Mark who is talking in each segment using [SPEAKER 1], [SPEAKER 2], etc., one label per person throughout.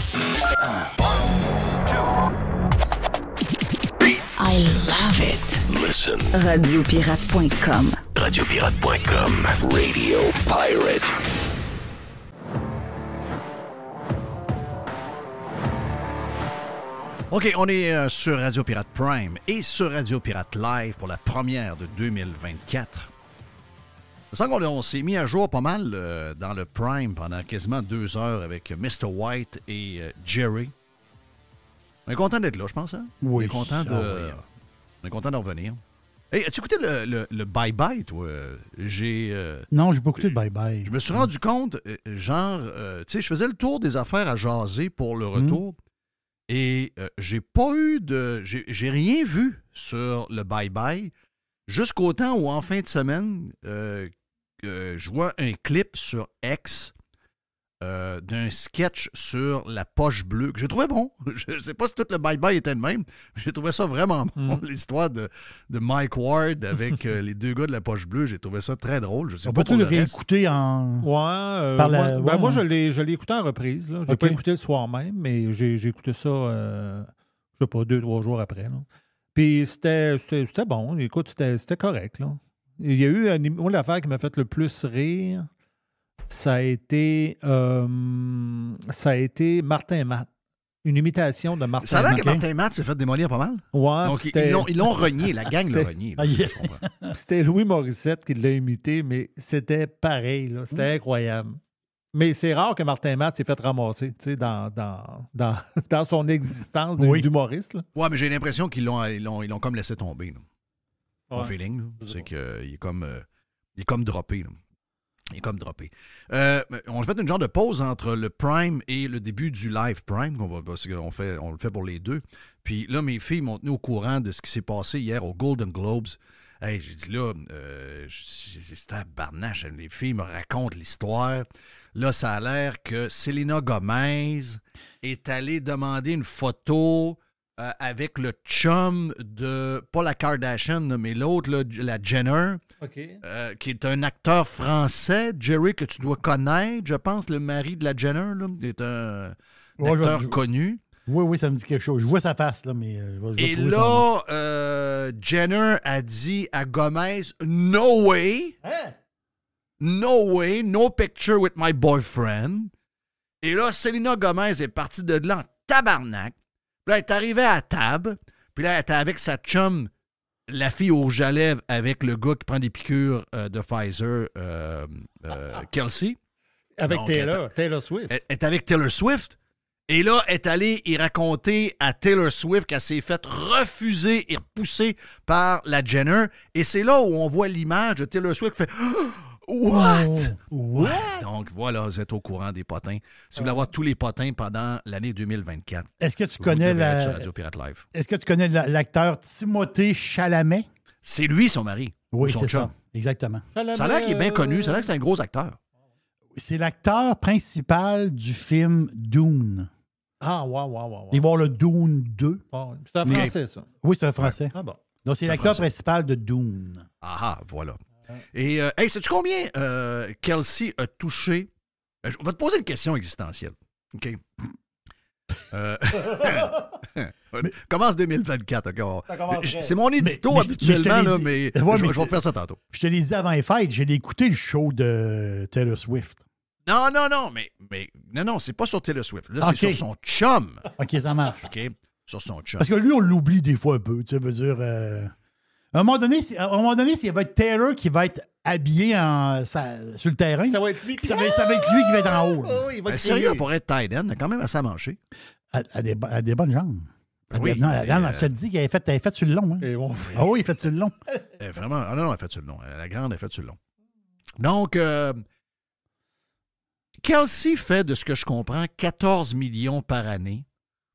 [SPEAKER 1] I love it.
[SPEAKER 2] Listen.
[SPEAKER 1] Radiopirate.com.
[SPEAKER 2] Radiopirate.com. Radio Pirate.
[SPEAKER 3] OK, on est sur Radio Pirate Prime et sur Radio Pirate Live pour la première de 2024. Ça sent qu'on s'est mis à jour pas mal dans le Prime pendant quasiment 2 heures avec Mr. White et Jerry. On est content d'être là, je pense. Hein?
[SPEAKER 4] Oui.
[SPEAKER 3] On est content de revenir. Hey, as-tu écouté le Bye-Bye, toi?
[SPEAKER 4] Non, j'ai pas écouté le Bye-Bye.
[SPEAKER 3] Je me suis rendu compte, tu sais, je faisais le tour des affaires à jaser pour le retour. Et j'ai pas eu de... J'ai rien vu sur le Bye-Bye jusqu'au temps où, en fin de semaine, je vois un clip sur X d'un sketch sur la poche bleue que j'ai trouvé bon. Je sais pas si tout le Bye-Bye était le même, mais j'ai trouvé ça vraiment bon. L'histoire de Mike Ward avec les 2 gars de la poche bleue, j'ai trouvé ça très drôle. Je sais pas
[SPEAKER 4] peut-tu
[SPEAKER 3] pour
[SPEAKER 4] le
[SPEAKER 3] le reste.
[SPEAKER 4] réécouter en...
[SPEAKER 5] Ouais. Moi, je l'ai écouté en reprise. Je l'ai pas écouté le soir même, mais j'ai écouté ça, je sais pas, 2-3 jours après. Là. Puis c'était bon. Écoute, c'était correct. Là. Il y a eu moi, l'affaire qui m'a fait le plus rire, ça a été Martin Matt. Une imitation de Martin Matt.
[SPEAKER 3] Ça a l'air que Martin Matt s'est fait démolir pas mal.
[SPEAKER 5] Ouais.
[SPEAKER 3] Donc, ils l'ont renié. La gang l'a renié. Là, je comprends.
[SPEAKER 5] C'était Louis Morissette qui l'a imité, mais c'était pareil. Là. C'était incroyable. Mais c'est rare que Martin Matt s'est fait ramasser dans son existence d'humoriste. Là.
[SPEAKER 3] Ouais, mais j'ai l'impression qu'ils l'ont comme laissé tomber. Là. Mon
[SPEAKER 5] Ouais.
[SPEAKER 3] feeling, là, c'est qu'il est comme droppé. Là. Il est comme droppé. On a fait une genre de pause entre le Prime et le début du Live Prime, parce qu'on le fait pour les deux. Puis là, mes filles m'ont tenu au courant de ce qui s'est passé hier aux Golden Globes. Hey, j'ai dit là, c'était à barnache. Les filles me racontent l'histoire. Là, ça a l'air que Selena Gomez est allée demander une photo avec le chum de, pas la Kardashian, mais l'autre, là, la Jenner, qui est un acteur français, Jerry, que tu dois connaître, je pense, le mari de la Jenner, là, est un acteur connu.
[SPEAKER 4] Oui, ça me dit quelque chose. Je vois sa face, là, mais je vais
[SPEAKER 3] Et
[SPEAKER 4] trouver
[SPEAKER 3] là, Jenner a dit à Gomez, « No way!
[SPEAKER 4] Hein?
[SPEAKER 3] No way! No picture with my boyfriend! » Et là, Selena Gomez est partie de là en tabarnak. Puis là, elle est arrivée à la table. Puis là, elle était avec sa chum, la fille au rouge à lèvres, avec le gars qui prend des piqûres de Pfizer, Kelsey.
[SPEAKER 5] Avec
[SPEAKER 3] Donc,
[SPEAKER 5] Taylor Swift.
[SPEAKER 3] Elle est avec Taylor Swift. Et là, elle est allée y raconter à Taylor Swift qu'elle s'est faite refuser et repousser par la Jenner. Et c'est là où on voit l'image de Taylor Swift qui fait What?
[SPEAKER 4] What?
[SPEAKER 3] Donc voilà, vous êtes au courant des potins. Si vous voulez avoir tous les potins pendant l'année 2024,
[SPEAKER 4] Est-ce que tu
[SPEAKER 3] vous
[SPEAKER 4] connais
[SPEAKER 3] devez être sur Radio Pirate Live.
[SPEAKER 4] Est-ce que tu connais l'acteur Timothée Chalamet?
[SPEAKER 3] C'est lui son mari.
[SPEAKER 4] Oui,
[SPEAKER 3] son
[SPEAKER 4] c'est
[SPEAKER 3] chum.
[SPEAKER 4] ça. Exactement.
[SPEAKER 3] Ça a l'air qu'il est bien connu. Ça a l'air que c'est un gros acteur.
[SPEAKER 4] C'est l'acteur principal du film Dune.
[SPEAKER 5] Ah, ouais.
[SPEAKER 4] Il va y avoir le Dune 2.
[SPEAKER 5] Bon, c'est un français, ça.
[SPEAKER 4] Oui, c'est un français.
[SPEAKER 5] Ah bon.
[SPEAKER 4] Donc, c'est l'acteur principal de Dune.
[SPEAKER 3] Ah, voilà. Et, hey, sais-tu combien Kelsey a touché? Je vais te poser une question existentielle. OK? Commence 2024. OK? C'est mon édito habituellement, là, mais je vais faire ça tantôt.
[SPEAKER 4] Je te l'ai dit avant les fêtes, j'ai écouté le show de Taylor Swift.
[SPEAKER 3] Non, mais non, c'est pas sur Taylor Swift. Là, c'est sur son chum.
[SPEAKER 4] OK, ça marche.
[SPEAKER 3] OK? Sur son chum.
[SPEAKER 4] Parce que lui, on l'oublie des fois un peu. Tu sais, veut dire... À un moment donné, s'il va être Taylor qui va être habillé sur le terrain.
[SPEAKER 5] Ça va être lui qui...
[SPEAKER 4] Ça va être lui qui va être en haut.
[SPEAKER 5] Oh, il va
[SPEAKER 3] sérieux, pour être tight end, il a quand même assez à manger.
[SPEAKER 4] À des bonnes jambes.
[SPEAKER 3] Oui,
[SPEAKER 4] je te dis qu'elle est faite sur le long. Hein.
[SPEAKER 5] Bon,
[SPEAKER 4] ah oui, il est fait sur le long.
[SPEAKER 3] Vraiment, non, elle est faite sur le long. La grande est faite sur le long. Donc, Kelsey fait, de ce que je comprends, 14 millions par année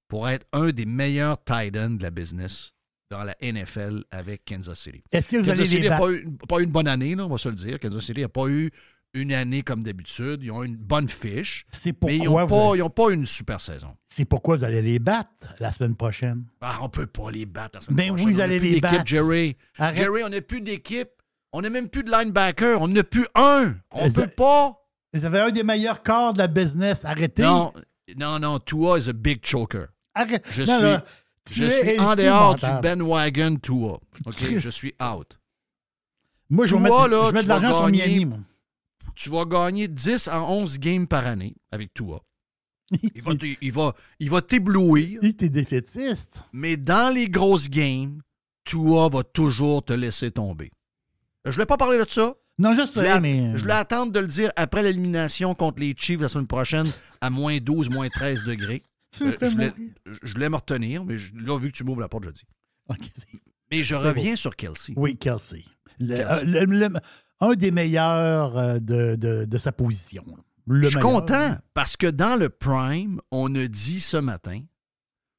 [SPEAKER 3] pour être un des meilleurs tight ends de la business dans la NFL avec Kansas City.
[SPEAKER 4] Est-ce que vous
[SPEAKER 3] Kansas
[SPEAKER 4] allez
[SPEAKER 3] City
[SPEAKER 4] les
[SPEAKER 3] n'a pas eu une bonne année, là, on va se le dire. Kansas City n'a pas eu une année comme d'habitude. Ils ont une bonne fiche. Mais ils n'ont pas une super saison.
[SPEAKER 4] C'est pourquoi vous allez les battre la semaine prochaine.
[SPEAKER 3] Ah, on ne peut pas les battre la semaine prochaine.
[SPEAKER 4] Oui, vous allez les battre.
[SPEAKER 3] Jerry, on n'a plus d'équipe. On n'a même plus de linebacker. On n'a plus un. On ne peut pas.
[SPEAKER 4] Vous avez un des meilleurs corps de la business. Arrêtez.
[SPEAKER 3] Non, Non, Tua is a big choker.
[SPEAKER 4] Arrête.
[SPEAKER 3] Je
[SPEAKER 4] Non,
[SPEAKER 3] suis en dehors du bandwagon Tua. OK? Je suis out.
[SPEAKER 4] Moi, je vais mettre de l'argent sur Miami, moi.
[SPEAKER 3] Tu vas gagner 10 à 11 games par année avec Tua. Il va t'éblouir.
[SPEAKER 4] T'es défaitiste.
[SPEAKER 3] Mais dans les grosses games, Tua va toujours te laisser tomber. Je ne voulais pas parler de ça.
[SPEAKER 4] Non, je sais, mais...
[SPEAKER 3] Je voulais attendre de le dire après l'élimination contre les Chiefs la semaine prochaine à moins 12, moins 13 degrés. Je voulais me retenir, mais là, vu que tu m'ouvres la porte, je dis.
[SPEAKER 4] Okay,
[SPEAKER 3] mais je reviens sur Kelce.
[SPEAKER 4] Oui, Kelce. Un des meilleurs de sa position.
[SPEAKER 3] Je suis content parce que dans le Prime, on a dit ce matin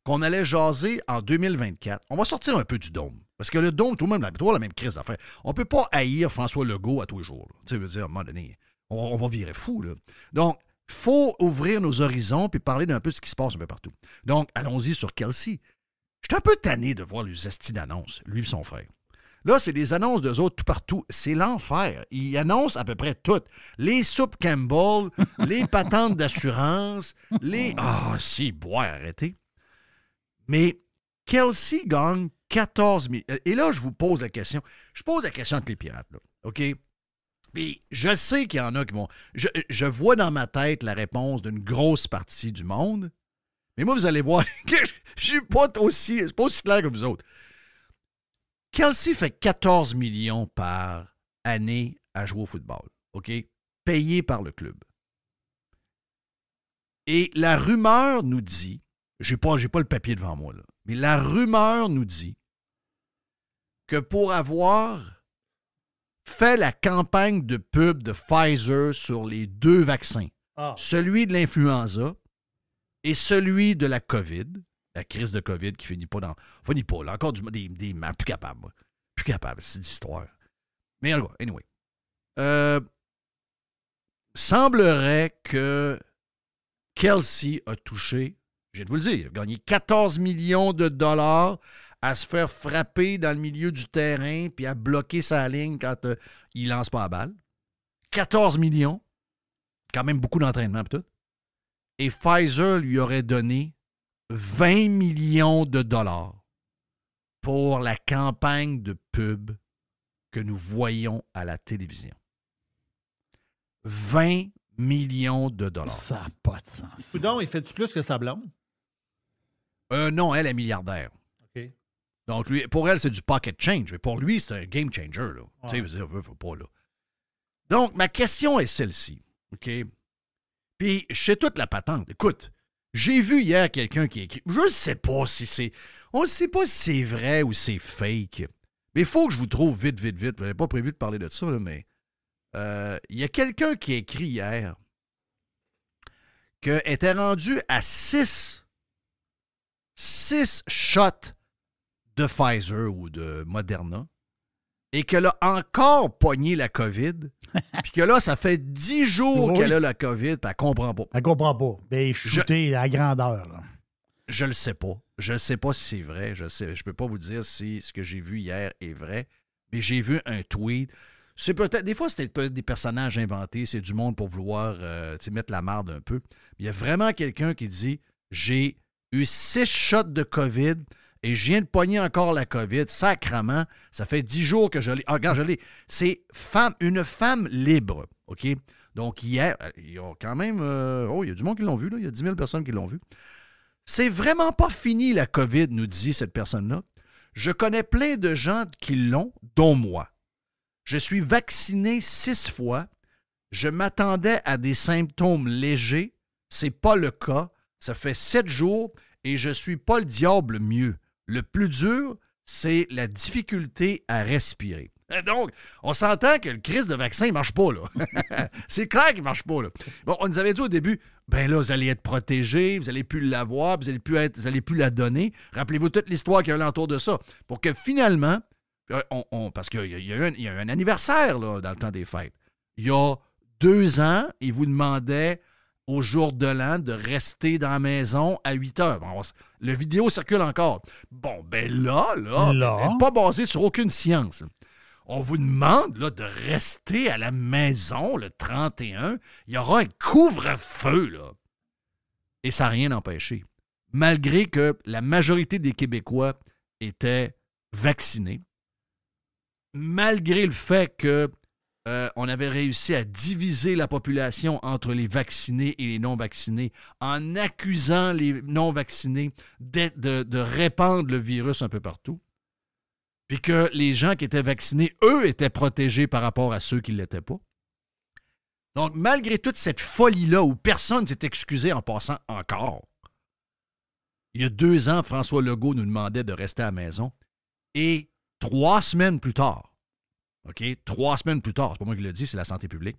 [SPEAKER 3] qu'on allait jaser en 2024. On va sortir un peu du dôme. Parce que le dôme, tout le monde a toujours la même crise d'affaires. On ne peut pas haïr François Legault à tous les jours. Tu sais, veux dire, à un moment donné, on va virer fou. Là. Donc, il faut ouvrir nos horizons et parler d'un peu de ce qui se passe un peu partout. Donc, allons-y sur Kelce. Je suis un peu tanné de voir les estis d'annonces, lui et son frère. Là, c'est des annonces d'eux autres tout partout. C'est l'enfer. Ils annoncent à peu près tout. Les soupes Campbell, les patentes d'assurance, les... Ah, si, boire, arrêtez. Mais Kelce gagne 14 000. Et là, je vous pose la question. Je pose la question entre les pirates, là. OK? Puis je sais qu'il y en a qui vont... Je vois dans ma tête la réponse d'une grosse partie du monde. Mais moi, vous allez voir que je suis pas aussi... C'est pas aussi clair que vous autres. Kelce fait 14 millions par année à jouer au football, OK? Payé par le club. Et la rumeur nous dit, j'ai pas le papier devant moi, là, mais la rumeur nous dit que pour avoir fait la campagne de pub de Pfizer sur les 2 vaccins, celui de l'influenza et celui de la COVID, la crise de COVID qui finit pas, là, encore des plus capables, moi. Plus capable, c'est d'histoire. Mais anyway. Semblerait que Kelce a touché, je viens de vous le dire, il a gagné 14 millions de dollars à se faire frapper dans le milieu du terrain puis à bloquer sa ligne quand il lance pas la balle. 14 millions. Quand même beaucoup d'entraînement et tout. Et Pfizer lui aurait donné 20 millions de dollars pour la campagne de pub que nous voyons à la télévision. 20 millions de dollars.
[SPEAKER 4] Ça n'a pas de sens.
[SPEAKER 5] Donc, il fait-tu plus que sa blonde?
[SPEAKER 3] Non, elle est milliardaire.
[SPEAKER 5] OK.
[SPEAKER 3] Donc, lui, pour elle, c'est du pocket change. Mais pour lui, c'est un game changer. Là.
[SPEAKER 5] Ouais.
[SPEAKER 3] Tu sais, faut pas, là. Donc, ma question est celle-ci. OK? Puis, je sais toute la patente. Écoute, j'ai vu hier quelqu'un qui écrit. Je ne sais pas si c'est. On ne sait pas si c'est vrai ou c'est fake. Mais il faut que je vous trouve vite. Je n'avais pas prévu de parler de ça, là, mais. Il y a quelqu'un qui a écrit hier qu'elle était rendue à 6 shots de Pfizer ou de Moderna et qu'elle a encore pogné la COVID puis que là, ça fait 10 jours qu'elle a la COVID puis elle comprend pas.
[SPEAKER 4] Elle comprend pas. Ben, shooter à grandeur. Là.
[SPEAKER 3] Je le sais pas. Je ne sais pas si c'est vrai. Je peux pas vous dire si ce que j'ai vu hier est vrai, mais j'ai vu un tweet. C'est peut-être, des fois, c'était des personnages inventés, c'est du monde pour vouloir mettre la marde un peu. Il y a vraiment quelqu'un qui dit « J'ai eu 6 shots de COVID et je viens de pogner encore la COVID. Sacrement, ça fait 10 jours que je l'ai. » Ah, regarde, je l'ai. C'est une femme libre, OK? Donc, hier, il y a quand même... il y a du monde qui l'ont vu, là. Il y a 10 000 personnes qui l'ont vu. C'est vraiment pas fini, la COVID, nous dit cette personne-là. Je connais plein de gens qui l'ont, dont moi. Je suis vacciné 6 fois. Je m'attendais à des symptômes légers. C'est pas le cas. Ça fait 7 jours et je suis pas le diable mieux. Le plus dur, c'est la difficulté à respirer. Donc, on s'entend que le crise de vaccin, il marche pas, là. C'est clair qu'il marche pas, là. Bon, on nous avait dit au début, ben là, vous allez être protégés, vous allez plus l'avoir, vous allez plus la donner. Rappelez-vous toute l'histoire qu'il y a alentour de ça. Pour que finalement... parce qu'il y a eu un anniversaire là, dans le temps des fêtes. Il y a 2 ans, il vous demandait au jour de l'an de rester dans la maison à 8 heures. Bon, le vidéo circule encore. Bon, ben là. C'est pas basé sur aucune science. On vous demande là, de rester à la maison le 31. Il y aura un couvre-feu, là. Et ça n'a rien empêché. Malgré que la majorité des Québécois étaient vaccinés, malgré le fait que on avait réussi à diviser la population entre les vaccinés et les non-vaccinés en accusant les non-vaccinés de répandre le virus un peu partout, puis que les gens qui étaient vaccinés, eux, étaient protégés par rapport à ceux qui ne l'étaient pas. Donc, malgré toute cette folie-là où personne ne s'est excusé en passant encore, il y a 2 ans, François Legault nous demandait de rester à la maison et 3 semaines plus tard, OK? 3 semaines plus tard, c'est pas moi qui l'ai dit, c'est la santé publique.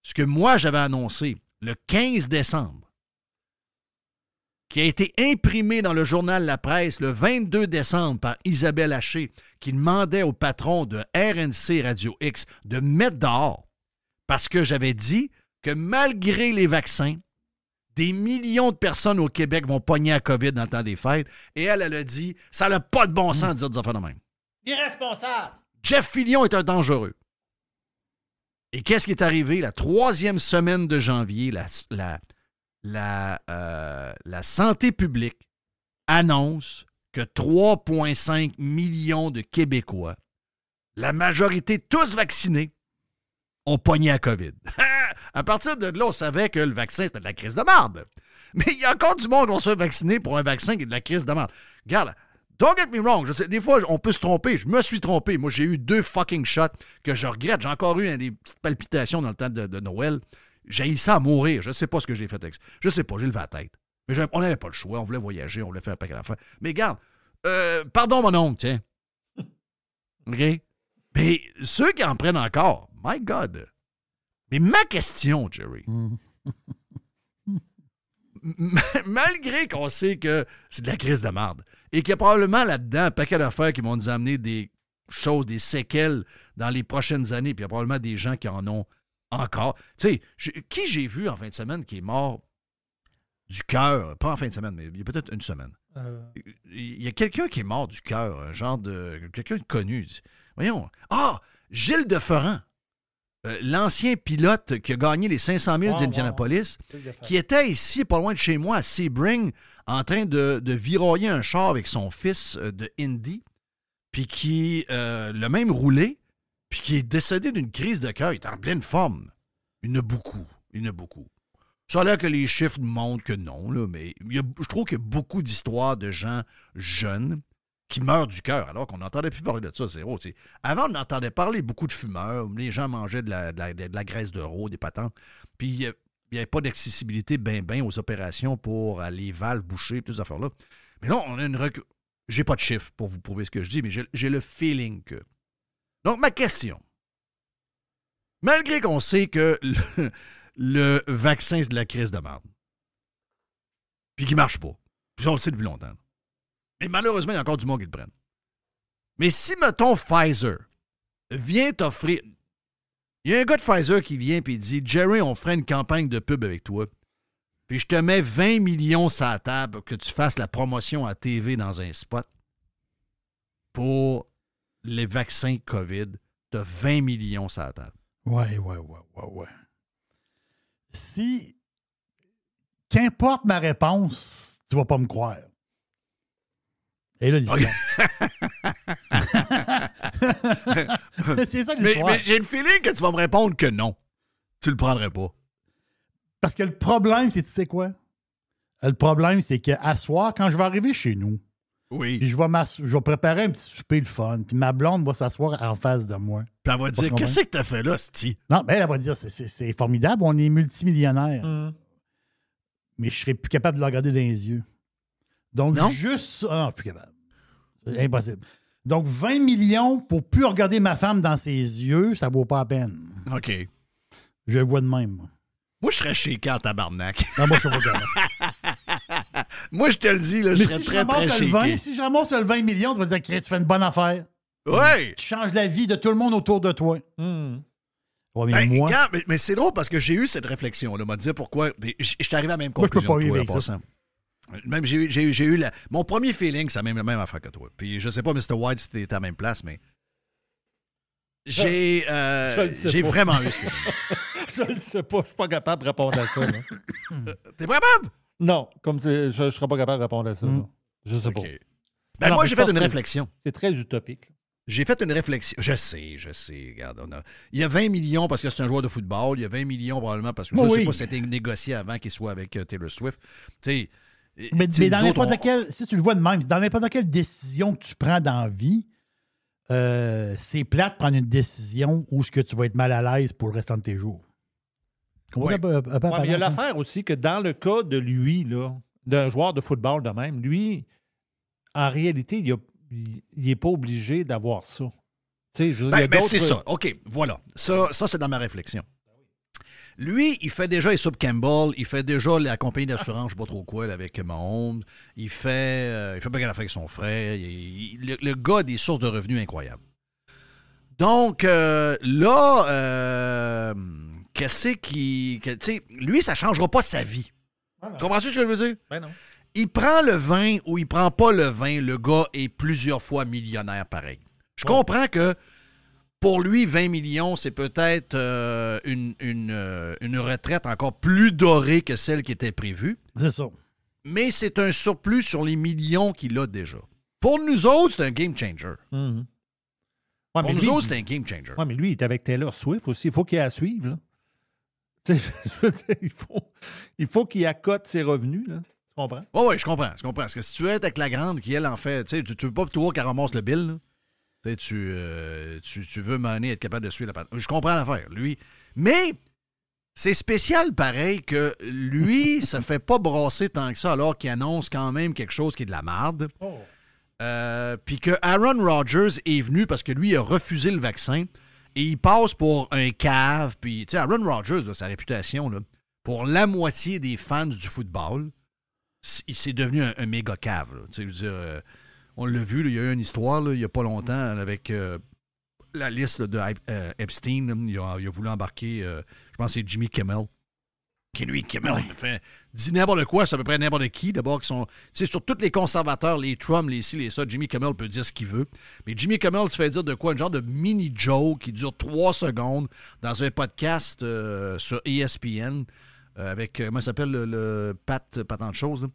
[SPEAKER 3] Ce que moi, j'avais annoncé le 15 décembre, qui a été imprimé dans le journal La Presse le 22 décembre par Isabelle Haché, qui demandait au patron de RNC Radio X de mettre dehors parce que j'avais dit que malgré les vaccins, des millions de personnes au Québec vont pogner à COVID dans le temps des fêtes. Et elle a dit, ça n'a pas de bon sens de dire des affaires de même.
[SPEAKER 5] Irresponsable!
[SPEAKER 3] Jeff Fillion est un dangereux. Et qu'est-ce qui est arrivé? La 3e semaine de janvier, la santé publique annonce que 3,5 millions de Québécois, la majorité tous vaccinés, ont pogné à COVID. À partir de là, on savait que le vaccin, c'était de la crise de marde. Mais il y a encore du monde qui va se faire vacciner pour un vaccin qui est de la crise de marde. Regarde, don't get me wrong, je sais, des fois, on peut se tromper. Je me suis trompé. Moi, j'ai eu 2 fucking shots que je regrette. J'ai encore eu des petites palpitations dans le temps de Noël. J'ai eu ça à mourir. Je sais pas ce que j'ai fait avec ça. Je sais pas, j'ai levé la tête. Mais on n'avait pas le choix. On voulait voyager, on voulait faire un paquet d'affaires. Mais regarde, pardon mon oncle, tiens. OK? Mais ceux qui en prennent encore, my God. Mais ma question, Jerry, malgré qu'on sait que c'est de la crise de merde et qu'il y a probablement là-dedans un paquet d'affaires qui vont nous amener des choses, des séquelles dans les prochaines années, puis il y a probablement des gens qui en ont encore. Tu sais, qui j'ai vu en fin de semaine qui est mort du cœur, pas en fin de semaine, mais il y a peut-être une semaine. Il y a quelqu'un qui est mort du cœur, un genre de... quelqu'un de connu. Voyons. Ah! Gilles Deferrand. L'ancien pilote qui a gagné les 500 000 d'Indianapolis, qui était ici, pas loin de chez moi, à Sebring, en train de viroyer un char avec son fils de Indy, puis qui l'a même roulé, puis qui est décédé d'une crise de cœur. Il est en pleine forme. Il y en a beaucoup. Il y en a beaucoup. Ça a l'air que les chiffres montrent que non, là, mais je trouve qu'il y a beaucoup d'histoires de gens jeunes qui meurent du cœur, alors qu'on n'entendait plus parler de ça, zéro. T'sais. Avant, on entendait parler beaucoup de fumeurs, les gens mangeaient de la graisse de veau, des patentes, puis il n'y avait pas d'accessibilité ben aux opérations pour les valves bouchées, toutes ces affaires-là. Mais là, on a une j'ai pas de chiffres pour vous prouver ce que je dis, mais j'ai le feeling que... Donc, ma question, malgré qu'on sait que le vaccin, c'est de la crise de merde, puis qu'il marche pas, puis on le sait depuis longtemps, et malheureusement, il y a encore du monde qui le prenne. Mais si, mettons, Pfizer vient t'offrir... Il y a un gars de Pfizer qui vient et il dit « Jerry, on ferait une campagne de pub avec toi. Puis je te mets 20 millions sur la table pour que tu fasses la promotion à TV dans un spot pour les vaccins COVID. Tu as 20 millions sur la table. »
[SPEAKER 4] Ouais. Si... Qu'importe ma réponse, tu vas pas me croire. Et là, l'histoire. C'est ça l'histoire.
[SPEAKER 3] Mais j'ai le feeling que tu vas me répondre que non. Tu le prendrais pas.
[SPEAKER 4] Parce que le problème, c'est, tu sais quoi? Le problème, c'est qu'à soir, quand je vais arriver chez nous,
[SPEAKER 3] oui.
[SPEAKER 4] Puis je vais préparer un petit souper le fun, puis ma blonde va s'asseoir en face de moi.
[SPEAKER 3] Puis elle va dire, qu'est-ce que t'as fait là, c'ti?
[SPEAKER 4] Non, mais elle va dire, c'est formidable, on est multimillionnaire. Mais je serais plus capable de la regarder dans les yeux. Donc, juste ça. Ah, plus capable. C'est impossible. Donc, 20 millions pour plus regarder ma femme dans ses yeux, ça vaut pas la peine.
[SPEAKER 3] OK.
[SPEAKER 4] Je le vois de même, moi.
[SPEAKER 3] Moi, je serais shaké en tabarnak.
[SPEAKER 4] Non, moi, je suis pas capable.
[SPEAKER 3] Moi, je te le dis, là, je serais très, très shaké.
[SPEAKER 4] Si je ramasse le 20 millions, tu vas dire que tu fais une bonne affaire.
[SPEAKER 3] Oui.
[SPEAKER 4] Tu changes la vie de tout le monde autour de toi. Ouais, mais moi...
[SPEAKER 3] Regarde, mais c'est drôle parce que j'ai eu cette réflexion-là. M'a dit pourquoi... Je suis arrivé à la même conclusion
[SPEAKER 4] moi, je peux pas
[SPEAKER 3] que toi, en passant. Même j'ai eu mon premier feeling, c'est la même affaire que toi. Puis je sais pas, Mr. White, si t'étais à la même place, mais j'ai vraiment eu ce feeling.
[SPEAKER 5] Je le sais pas, je suis pas capable de répondre à ça.
[SPEAKER 3] T'es pas capable?
[SPEAKER 5] Non, comme je ne serais pas capable de répondre à ça. Je sais pas.
[SPEAKER 3] Ben moi, j'ai fait une réflexion.
[SPEAKER 5] C'est très utopique.
[SPEAKER 3] J'ai fait une réflexion. Je sais. Regarde, il y a 20 millions parce que c'est un joueur de football. Il y a 20 millions probablement parce que je ne sais pas si c'était négocié avant qu'il soit avec Taylor Swift. Tu sais,
[SPEAKER 4] mais dans n'importe laquelle, si tu le vois de même, dans n'importe quelle décision que tu prends dans la vie, c'est plate de prendre une décision où ce que tu vas être mal à l'aise pour le restant de tes jours.
[SPEAKER 5] Ouais. Mais il y a l'affaire aussi que dans le cas de lui, là, d'un joueur de football de même, lui, en réalité, il n'est pas obligé d'avoir ça. C'est
[SPEAKER 3] ça. OK, voilà. Ça c'est dans ma réflexion. Lui, il fait déjà les Soup Campbell, il fait déjà la compagnie d'assurance, je ne sais pas trop quoi, là, avec Mahomes. Il fait pas d'affaires avec son frère. Le gars a des sources de revenus incroyables. Donc, qu'est-ce qui... Tu sais, lui, ça ne changera pas sa vie. Tu comprends ce que je veux dire?
[SPEAKER 5] Ben non.
[SPEAKER 3] Il prend le vin ou il prend pas le vin, le gars est plusieurs fois millionnaire pareil. Je comprends que pour lui, 20 millions, c'est peut-être une retraite encore plus dorée que celle qui était prévue.
[SPEAKER 4] C'est ça.
[SPEAKER 3] Mais c'est un surplus sur les millions qu'il a déjà. Pour nous autres, c'est un game changer.
[SPEAKER 5] Mm-hmm.
[SPEAKER 3] Pour nous autres, c'est un game changer.
[SPEAKER 5] Oui, mais lui, il est avec Taylor Swift aussi. Il faut qu'il ait à suivre. Là. Je veux dire, il faut qu'il accote ses revenus. Là. Tu comprends?
[SPEAKER 3] Oui, je comprends. Parce que si tu es avec la grande qui, elle, en fait, tu ne veux pas toujours qu'elle ramasse le bill. Là. Tu veux mener être capable de suivre la patte. Je comprends l'affaire, lui. Mais c'est spécial, pareil, que lui, ça fait pas brasser tant que ça, alors qu'il annonce quand même quelque chose qui est de la marde. Puis que Aaron Rodgers est venu parce que lui, il a refusé le vaccin et il passe pour un cave. Puis, tu sais, Aaron Rodgers, là, sa réputation, là, pour la moitié des fans du football, il s'est devenu un méga cave. Tu sais, je veux dire... on l'a vu, là, il y a eu une histoire là, il n'y a pas longtemps avec la liste là, de Epstein. Là, il a voulu embarquer, je pense que c'est Jimmy Kimmel. Qui lui, Kimmel, il fait dit n'importe quoi, c'est à peu près n'importe qui. D'abord, qui sont. Tu sais, sur tous les conservateurs, les Trump, les ci, les ça, Jimmy Kimmel peut dire ce qu'il veut. Mais Jimmy Kimmel se fait dire de quoi? Un genre de mini-joke qui dure 3 secondes dans un podcast sur ESPN avec, comment ça s'appelle, le pas tant de choses, là.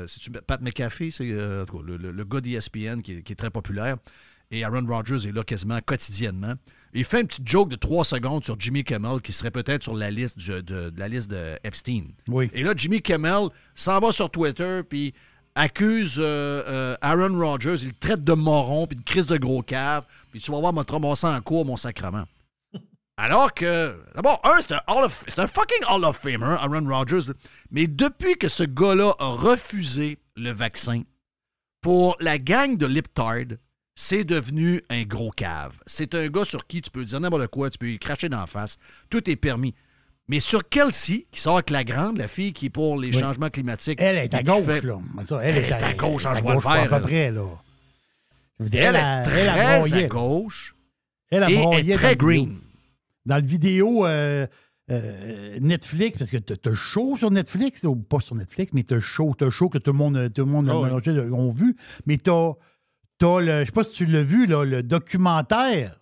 [SPEAKER 3] C'est Pat McAfee, c'est le gars d'ESPN qui est très populaire. Et Aaron Rodgers est là quasiment quotidiennement. Il fait une petite joke de 3 secondes sur Jimmy Kimmel qui serait peut-être sur la liste de la liste de Epstein.
[SPEAKER 4] Oui.
[SPEAKER 3] Et là, Jimmy Kimmel s'en va sur Twitter puis accuse Aaron Rodgers, il le traite de moron puis de crise de gros cave. Puis tu vas voir, m'a ramassé en cours, mon sacrement. Alors que, d'abord, c'est un fucking Hall of Famer, Aaron Rodgers. Mais depuis que ce gars-là a refusé le vaccin, pour la gang de Liptard, c'est devenu un gros cave. C'est un gars sur qui tu peux dire n'importe quoi, tu peux lui cracher d'en face. Tout est permis. Mais sur Kelsey, qui sort avec la grande, la fille qui est pour les changements climatiques.
[SPEAKER 4] Elle est à gauche, là. Ça, elle est à gauche, en jouant le vert. À peu près, là.
[SPEAKER 3] Elle est très à gauche.
[SPEAKER 4] Elle a broyé.
[SPEAKER 3] Elle est très green.
[SPEAKER 4] Dans le vidéo Netflix, parce que t'as show sur Netflix, ou pas sur Netflix, mais t'as show que tout le monde a vu, mais t'as le, je sais pas si tu l'as vu, là, le documentaire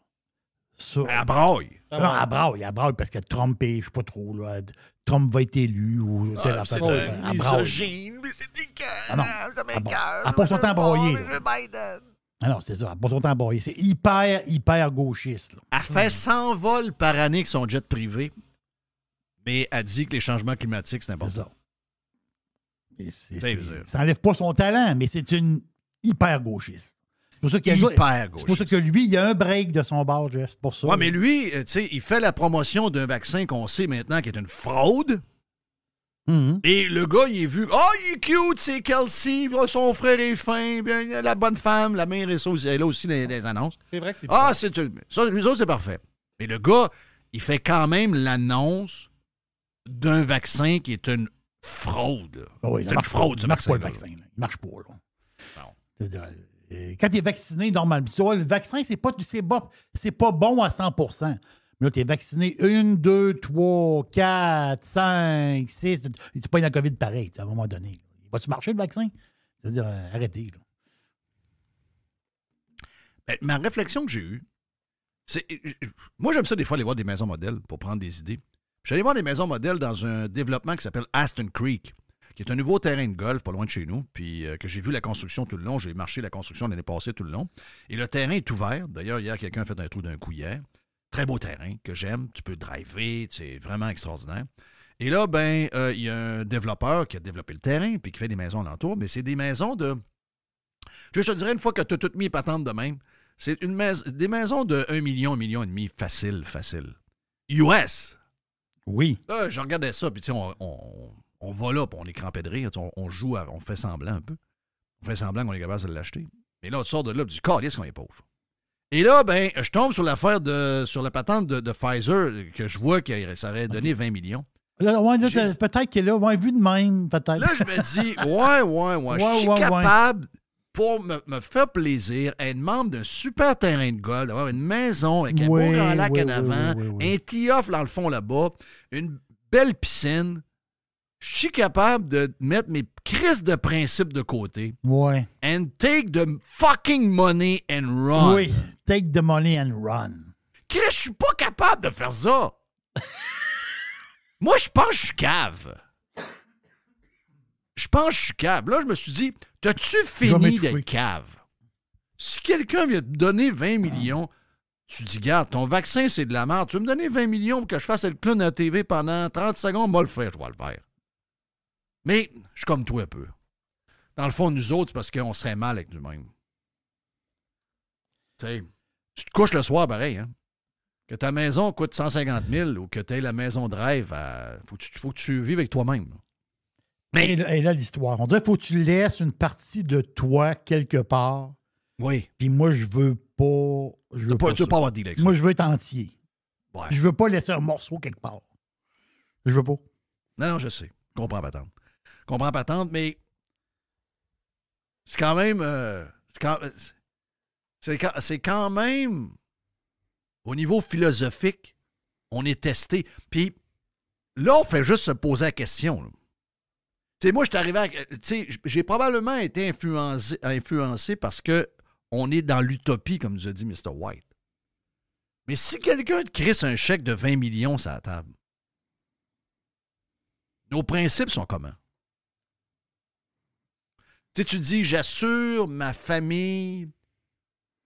[SPEAKER 4] sur...
[SPEAKER 3] Elle braille.
[SPEAKER 4] Non, elle braille parce que Trump est, je sais pas trop, là, Trump va être élu ou telle affaire.
[SPEAKER 3] C'est misogyne, mais c'est dégueulasse, ça m'écoeure.
[SPEAKER 4] Elle passe son temps à broyer. Ah non, c'est ça. Elle passe son temps à broyer. C'est hyper gauchiste. Là.
[SPEAKER 3] Elle fait 100 vols par année avec son jet privé, mais elle dit que les changements climatiques, c'est important.
[SPEAKER 4] C'est ça. Ça n'enlève pas son talent, mais c'est une hyper gauchiste. C'est pour ça c'est pour ça que lui, il y a un break de son bord, c'est pour ça.
[SPEAKER 3] Oui, mais lui, tu sais, il fait la promotion d'un vaccin qu'on sait maintenant qui est une fraude.
[SPEAKER 4] Mm-hmm.
[SPEAKER 3] Et le gars, il est vu. Oh, il est cute, c'est Kelsey. Son frère est fin. Bien, la bonne femme, la mère est ça. Elle a aussi des annonces.
[SPEAKER 5] C'est vrai que c'est
[SPEAKER 3] ça, les autres, c'est parfait. Mais le gars, il fait quand même l'annonce d'un vaccin qui est une fraude.
[SPEAKER 4] Oui, c'est une fraude, ça marche pas le vaccin. Il marche pas, là. Non. C'est-à-dire, quand tu es vacciné, normalement, tu vois, le vaccin, c'est pas bon à 100%. Mais là, tu es vacciné 1, 2, 3, 4, 5, 6. Tu pas une COVID pareil, à un moment donné. Va-tu marcher, le vaccin? C'est-à-dire, arrêtez. Là.
[SPEAKER 3] Ben, ma réflexion que j'ai eue, c'est... Moi, j'aime ça des fois aller voir des maisons modèles pour prendre des idées. J'allais voir des maisons modèles dans un développement qui s'appelle Aston Creek, qui est un nouveau terrain de golf pas loin de chez nous, puis que j'ai vu la construction tout le long. J'ai marché la construction l'année passée tout le long. Et le terrain est ouvert. D'ailleurs, hier, quelqu'un a fait un trou d'un coup hier. Très beau terrain que j'aime. Tu peux driver, c'est vraiment extraordinaire. Et là, il y a un développeur qui a développé le terrain puis qui fait des maisons alentour, mais c'est des maisons de... Je te dirais, une fois que tu as tout mis et patente de même, c'est des maisons de 1 million, 1,5 million, facile. US!
[SPEAKER 4] Oui.
[SPEAKER 3] Là, je regardais ça, puis tu sais, on va là, puis on est crampé de rire, on joue, on fait semblant un peu. On fait semblant qu'on est capable de l'acheter. Mais là, tu sors de là, du câlisse qu'on est pauvre. Et là, je tombe sur l'affaire sur la patente de Pfizer, que je vois que ça aurait donné 20 millions.
[SPEAKER 4] Là, peut-être qu'il est là, vu de même, peut-être.
[SPEAKER 3] Là, je me dis, je suis capable, pour me faire plaisir, être membre d'un super terrain de golf, d'avoir une maison avec un beau grand lac en avant, un tee-off dans le fond là-bas, une belle piscine. Je suis capable de mettre mes crises de principe de côté.
[SPEAKER 4] Ouais.
[SPEAKER 3] And take the fucking money and run.
[SPEAKER 4] Oui, take the money and run.
[SPEAKER 3] Chris, je suis pas capable de faire ça. Moi, je pense que je suis cave. Là, je me suis dit, t'as-tu fini d'être cave? Si quelqu'un vient te donner 20 millions, tu dis, garde, ton vaccin, c'est de la merde. Tu veux me donner 20 millions pour que je fasse le clown à la TV pendant 30 secondes? Moi, je vais le faire. Mais je suis comme toi un peu. Dans le fond, nous autres, c'est parce qu'on serait mal avec nous-mêmes. Tu sais, tu te couches le soir pareil, hein? Que ta maison coûte 150 000 ou que tu aies la maison de rêve, faut que tu vives avec toi-même.
[SPEAKER 4] Mais et là, l'histoire. On dirait qu'il faut que tu laisses une partie de toi quelque part.
[SPEAKER 3] Oui.
[SPEAKER 4] Puis moi, je veux pas. Tu veux pas
[SPEAKER 3] avoir de deal avec ça.
[SPEAKER 4] Moi, je veux être entier.
[SPEAKER 3] Ouais.
[SPEAKER 4] Je veux pas laisser un morceau quelque part. Je veux pas.
[SPEAKER 3] Non, je sais. Comprends patente, mais c'est quand même. C'est quand même. Au niveau philosophique, on est testé. Puis là, on fait juste se poser la question. Tu sais, moi, je suis arrivé à... Tu sais, j'ai probablement été influencé parce que on est dans l'utopie, comme nous a dit Mr. White. Mais si quelqu'un te crisse un chèque de 20 millions sur la table, nos principes sont comment? Tu sais, tu dis, j'assure ma famille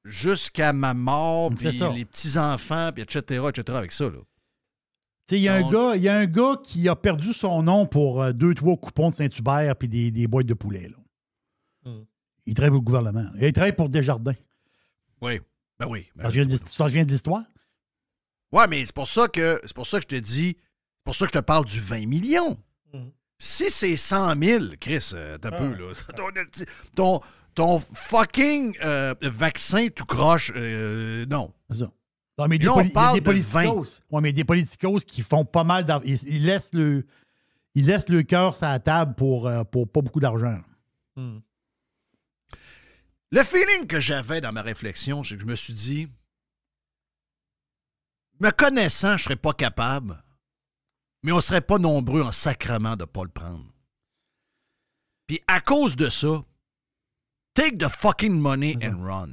[SPEAKER 3] jusqu'à ma mort, puis les petits-enfants, puis etc., avec ça, là.
[SPEAKER 4] Tu sais, il y a un gars qui a perdu son nom pour 2-3 coupons de Saint-Hubert puis des boîtes de poulet, là. Il travaille pour le gouvernement. Il travaille pour Desjardins.
[SPEAKER 3] Oui. Ben oui.
[SPEAKER 4] Ça vient de l'histoire?
[SPEAKER 3] Oui, mais c'est pour ça que je te dis, c'est pour ça que je te parle du 20 millions. Si c'est 100 000, Chris, t'as peu, là. Ton fucking vaccin tout croche, non.
[SPEAKER 4] C'est ça. Non, mais il y a des politicos. Oui, mais des politicos qui font pas mal d'argent. Ils laissent le cœur sur la table pour pas beaucoup d'argent.
[SPEAKER 3] Le feeling que j'avais dans ma réflexion, c'est que je me suis dit, me connaissant, je serais pas capable, mais on serait pas nombreux en sacrement de pas le prendre. Puis à cause de ça, take the fucking money and run.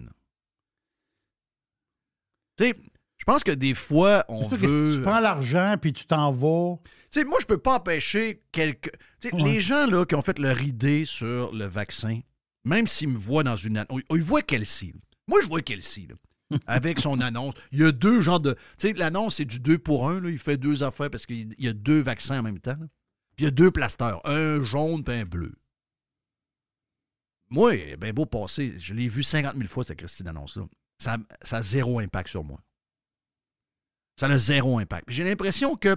[SPEAKER 3] Tu sais, je pense que des fois, on veut...
[SPEAKER 4] Que si tu prends l'argent puis tu t'en vas...
[SPEAKER 3] Tu sais, moi, je peux pas empêcher quelqu'un... Tu sais, les gens là, qui ont fait leur idée sur le vaccin, même s'ils me voient dans une annonce... Ils voient Kelsey. Moi, je vois Kelsey, là, avec son annonce. Il y a deux genres de... Tu sais, l'annonce, c'est du 2 pour 1. Là. Il fait 2 affaires parce qu'il y a 2 vaccins en même temps. Là. Puis il y a 2 plasteurs. Un jaune et un bleu. Moi, ben beau passer, je l'ai vu 50 000 fois, cette Christine annonce-là. Ça a 0 impact sur moi. Ça a 0 impact. J'ai l'impression que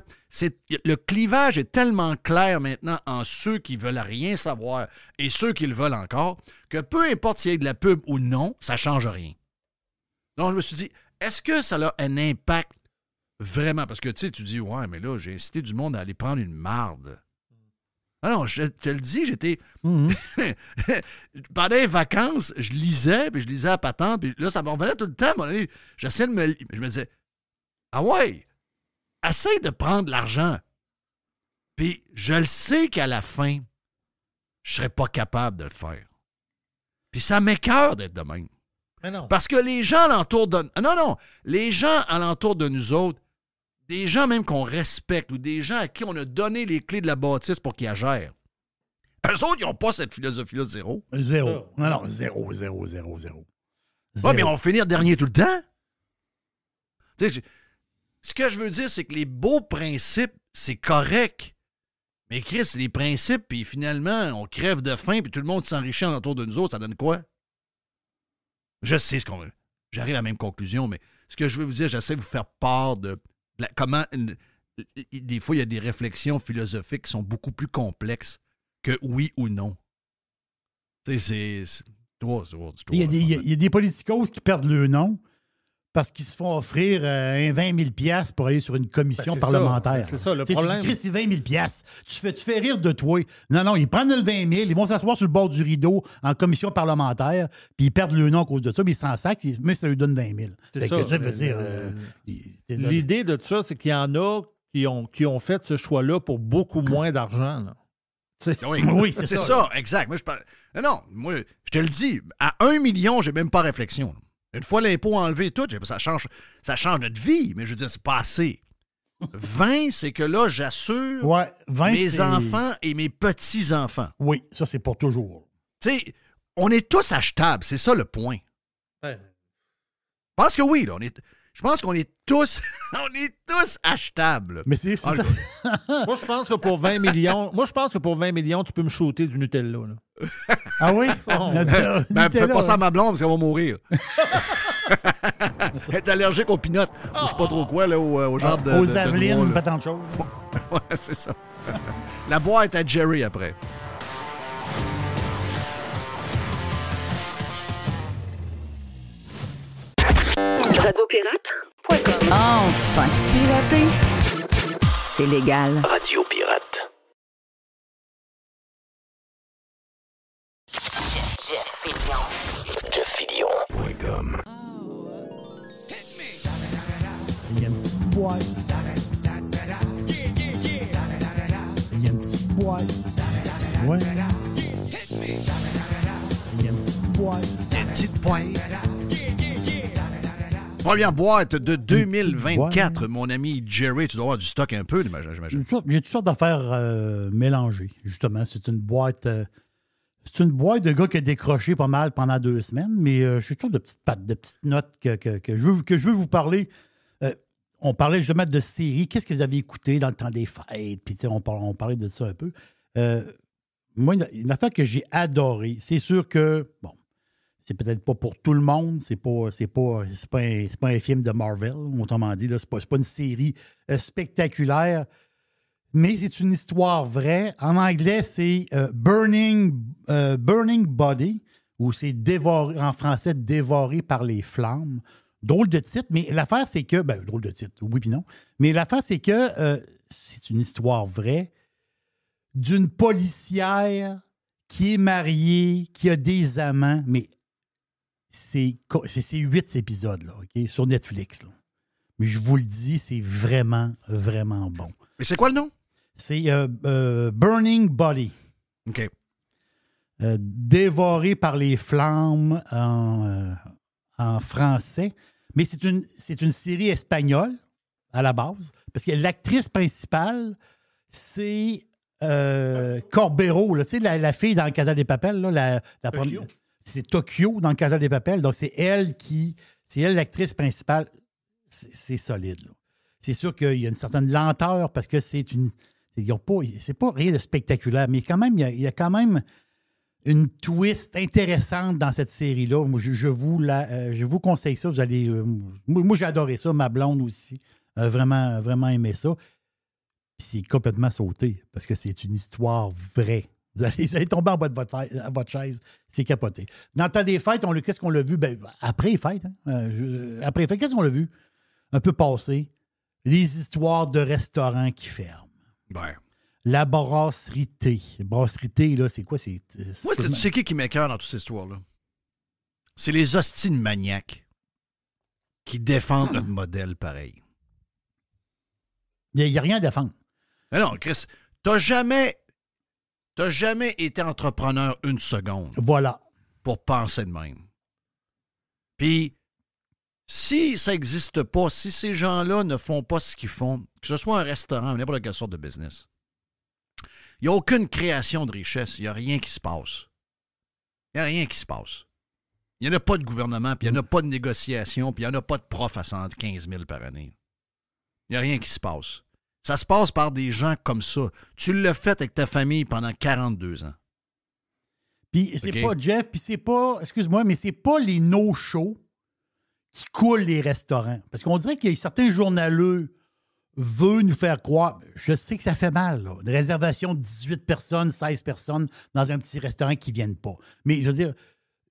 [SPEAKER 3] le clivage est tellement clair maintenant en ceux qui veulent rien savoir et ceux qui le veulent encore, que peu importe s'il y a de la pub ou non, ça ne change rien. Donc, je me suis dit, est-ce que ça a un impact vraiment? Parce que, tu sais, tu dis, ouais, mais là, j'ai incité du monde à aller prendre une marde. Ah non, je te le dis, j'étais... Pendant les vacances, je lisais, puis je lisais à patente, puis là, ça me revenait tout le temps. J'essayais de me... Je me disais, ah ouais, essaye de prendre l'argent. Puis je le sais qu'à la fin, je serais pas capable de le faire. Puis ça m'écoeure d'être de même.
[SPEAKER 5] Mais non.
[SPEAKER 3] Parce que les gens alentour de... Non, les gens alentour de nous autres, des gens même qu'on respecte ou des gens à qui on a donné les clés de la bâtisse pour qu'ils la gèrent, Eux autres, ils n'ont pas cette philosophie-là, zéro.
[SPEAKER 4] Zéro. Non, zéro.
[SPEAKER 3] Ouais, mais on va finir dernier tout le temps. Tu sais, ce que je veux dire, c'est que les beaux principes, c'est correct. Mais Chris, les principes, puis finalement, on crève de faim, puis tout le monde s'enrichit autour de nous autres, ça donne quoi? Je sais ce qu'on veut. J'arrive à la même conclusion, mais ce que je veux vous dire, j'essaie de vous faire part de comment... des fois, il y a des réflexions philosophiques qui sont beaucoup plus complexes que oui ou non. Tu sais, c'est...
[SPEAKER 4] Il y a des politicos qui perdent le nom parce qu'ils se font offrir un 20 000 $ pour aller sur une commission parlementaire.
[SPEAKER 5] C'est ça, le problème.
[SPEAKER 4] Tu dis, c'est 20 000 $. Tu fais rire de toi. Non, ils prennent le 20 000, ils vont s'asseoir sur le bord du rideau en commission parlementaire, puis ils perdent le nom à cause de ça, mais ils s'en sacent, mais ça lui donne 20 000.
[SPEAKER 5] C'est ça. L'idée de ça, c'est qu'il y en a qui ont fait ce choix-là pour beaucoup moins d'argent. Là.
[SPEAKER 3] Oui, c'est ça. Exact. Moi, moi, je te le dis, à 1 million, j'ai même pas réflexion. Une fois l'impôt enlevé et tout, ça change notre vie, mais je veux dire, c'est pas assez. 20, c'est que là, j'assure mes enfants et mes petits-enfants.
[SPEAKER 4] Oui, ça, c'est pour toujours.
[SPEAKER 3] Tu sais, on est tous achetables, c'est ça le point.
[SPEAKER 5] Ouais.
[SPEAKER 3] Je pense que oui, là, je pense qu'on est tous achetables.
[SPEAKER 4] Mais c'est ça.
[SPEAKER 5] Moi, je pense que pour 20 millions, tu peux me shooter du Nutella. Là.
[SPEAKER 4] Ah oui?
[SPEAKER 3] Fais pas ça à ma blonde parce qu'elle va mourir. Elle est allergique aux peanuts. Je sais pas trop quoi, là, au genre de...
[SPEAKER 4] Aux Avelines, pas tant de choses.
[SPEAKER 3] Ouais, c'est ça. La boîte à Jerry après.
[SPEAKER 1] Radiopirate.com. Enfin, pirater, c'est légal.
[SPEAKER 2] Radio Pirate. JeffFillion.com.
[SPEAKER 4] Il y a une petite boîte. Il y a une petite boîte. Ouais. Il y a une petite boîte.
[SPEAKER 3] Une petite boîte. Première boîte de 2024, mon ami Jerry. Tu dois avoir du stock un peu, j'imagine.
[SPEAKER 4] J'ai toutes sortes d'affaires mélangées, justement. C'est une boîte de gars qui a décroché pas mal pendant 2 semaines, mais je suis sûr de petites notes que je veux vous parler. On parlait justement de séries. Qu'est-ce que vous avez écouté dans le temps des fêtes? Puis on parlait de ça un peu. Moi, une affaire que j'ai adorée, c'est sûr que, bon, c'est peut-être pas pour tout le monde, c'est pas un film de Marvel, autrement dit, là, c'est pas une série spectaculaire, mais c'est une histoire vraie. En anglais, c'est Burning Body, ou c'est dévoré, en français, Dévoré par les flammes. Drôle de titre, mais l'affaire, c'est que... drôle de titre, oui puis non. Mais l'affaire, c'est que c'est une histoire vraie d'une policière qui est mariée, qui a des amants, mais c'est 8 épisodes, là, OK, sur Netflix. Là. Mais je vous le dis, c'est vraiment, vraiment bon.
[SPEAKER 3] Mais c'est quoi le nom?
[SPEAKER 4] C'est Burning Body.
[SPEAKER 3] OK.
[SPEAKER 4] Dévoré par les flammes en français. Mais c'est une série espagnole, à la base, parce que l'actrice principale, c'est Corbero, là, tu sais, la fille dans le Casa de Papel, là, première, c'est Tokyo dans le Casa de Papel, donc c'est elle l'actrice principale. C'est solide, là. C'est sûr qu'il y a une certaine lenteur parce que c'est pas rien de spectaculaire, mais quand même, il y a quand même une twist intéressante dans cette série-là. Moi, je vous conseille ça. Vous allez, moi, j'ai adoré ça. Ma blonde aussi. Vraiment, vraiment aimé ça. Puis c'est complètement sauté parce que c'est une histoire vraie. Vous allez tomber en bas de votre chaise. C'est capoté. Dans le temps des fêtes, qu'est-ce qu'on l'a vu? Après les fêtes. Après les fêtes, qu'est-ce qu'on l'a vu? Un peu passé. Les histoires de restaurants qui ferment.
[SPEAKER 3] Ben.
[SPEAKER 4] La brasserie T. Brasserie T, là, c'est quoi?
[SPEAKER 3] Moi, c'est qui m'écoeure dans toute cette histoire-là? C'est les hosties de maniaques qui défendent notre modèle pareil.
[SPEAKER 4] Il n'y a rien à défendre.
[SPEAKER 3] Mais non, Chris, t'as jamais été entrepreneur une seconde.
[SPEAKER 4] Voilà.
[SPEAKER 3] Pour penser de même. Puis, si ça n'existe pas, si ces gens-là ne font pas ce qu'ils font, que ce soit un restaurant ou n'importe quelle sorte de business, Il n'y a aucune création de richesse. Il n'y a rien qui se passe. Il n'y a rien qui se passe. Il n'y en a pas de gouvernement, puis il n'y en a pas de négociation, puis il n'y en a pas de prof à 115 000 par année. Il n'y a rien qui se passe. Ça se passe par des gens comme ça. Tu l'as fait avec ta famille pendant 42 ans.
[SPEAKER 4] Puis c'est pas, Jeff, puis c'est pas, excuse-moi, mais c'est pas les no-shows qui coulent les restaurants. Parce qu'on dirait qu'il y a certains journaleux veulent nous faire croire, je sais que ça fait mal, là, une réservation de 18 personnes, 16 personnes dans un petit restaurant qui ne viennent pas. Mais je veux dire,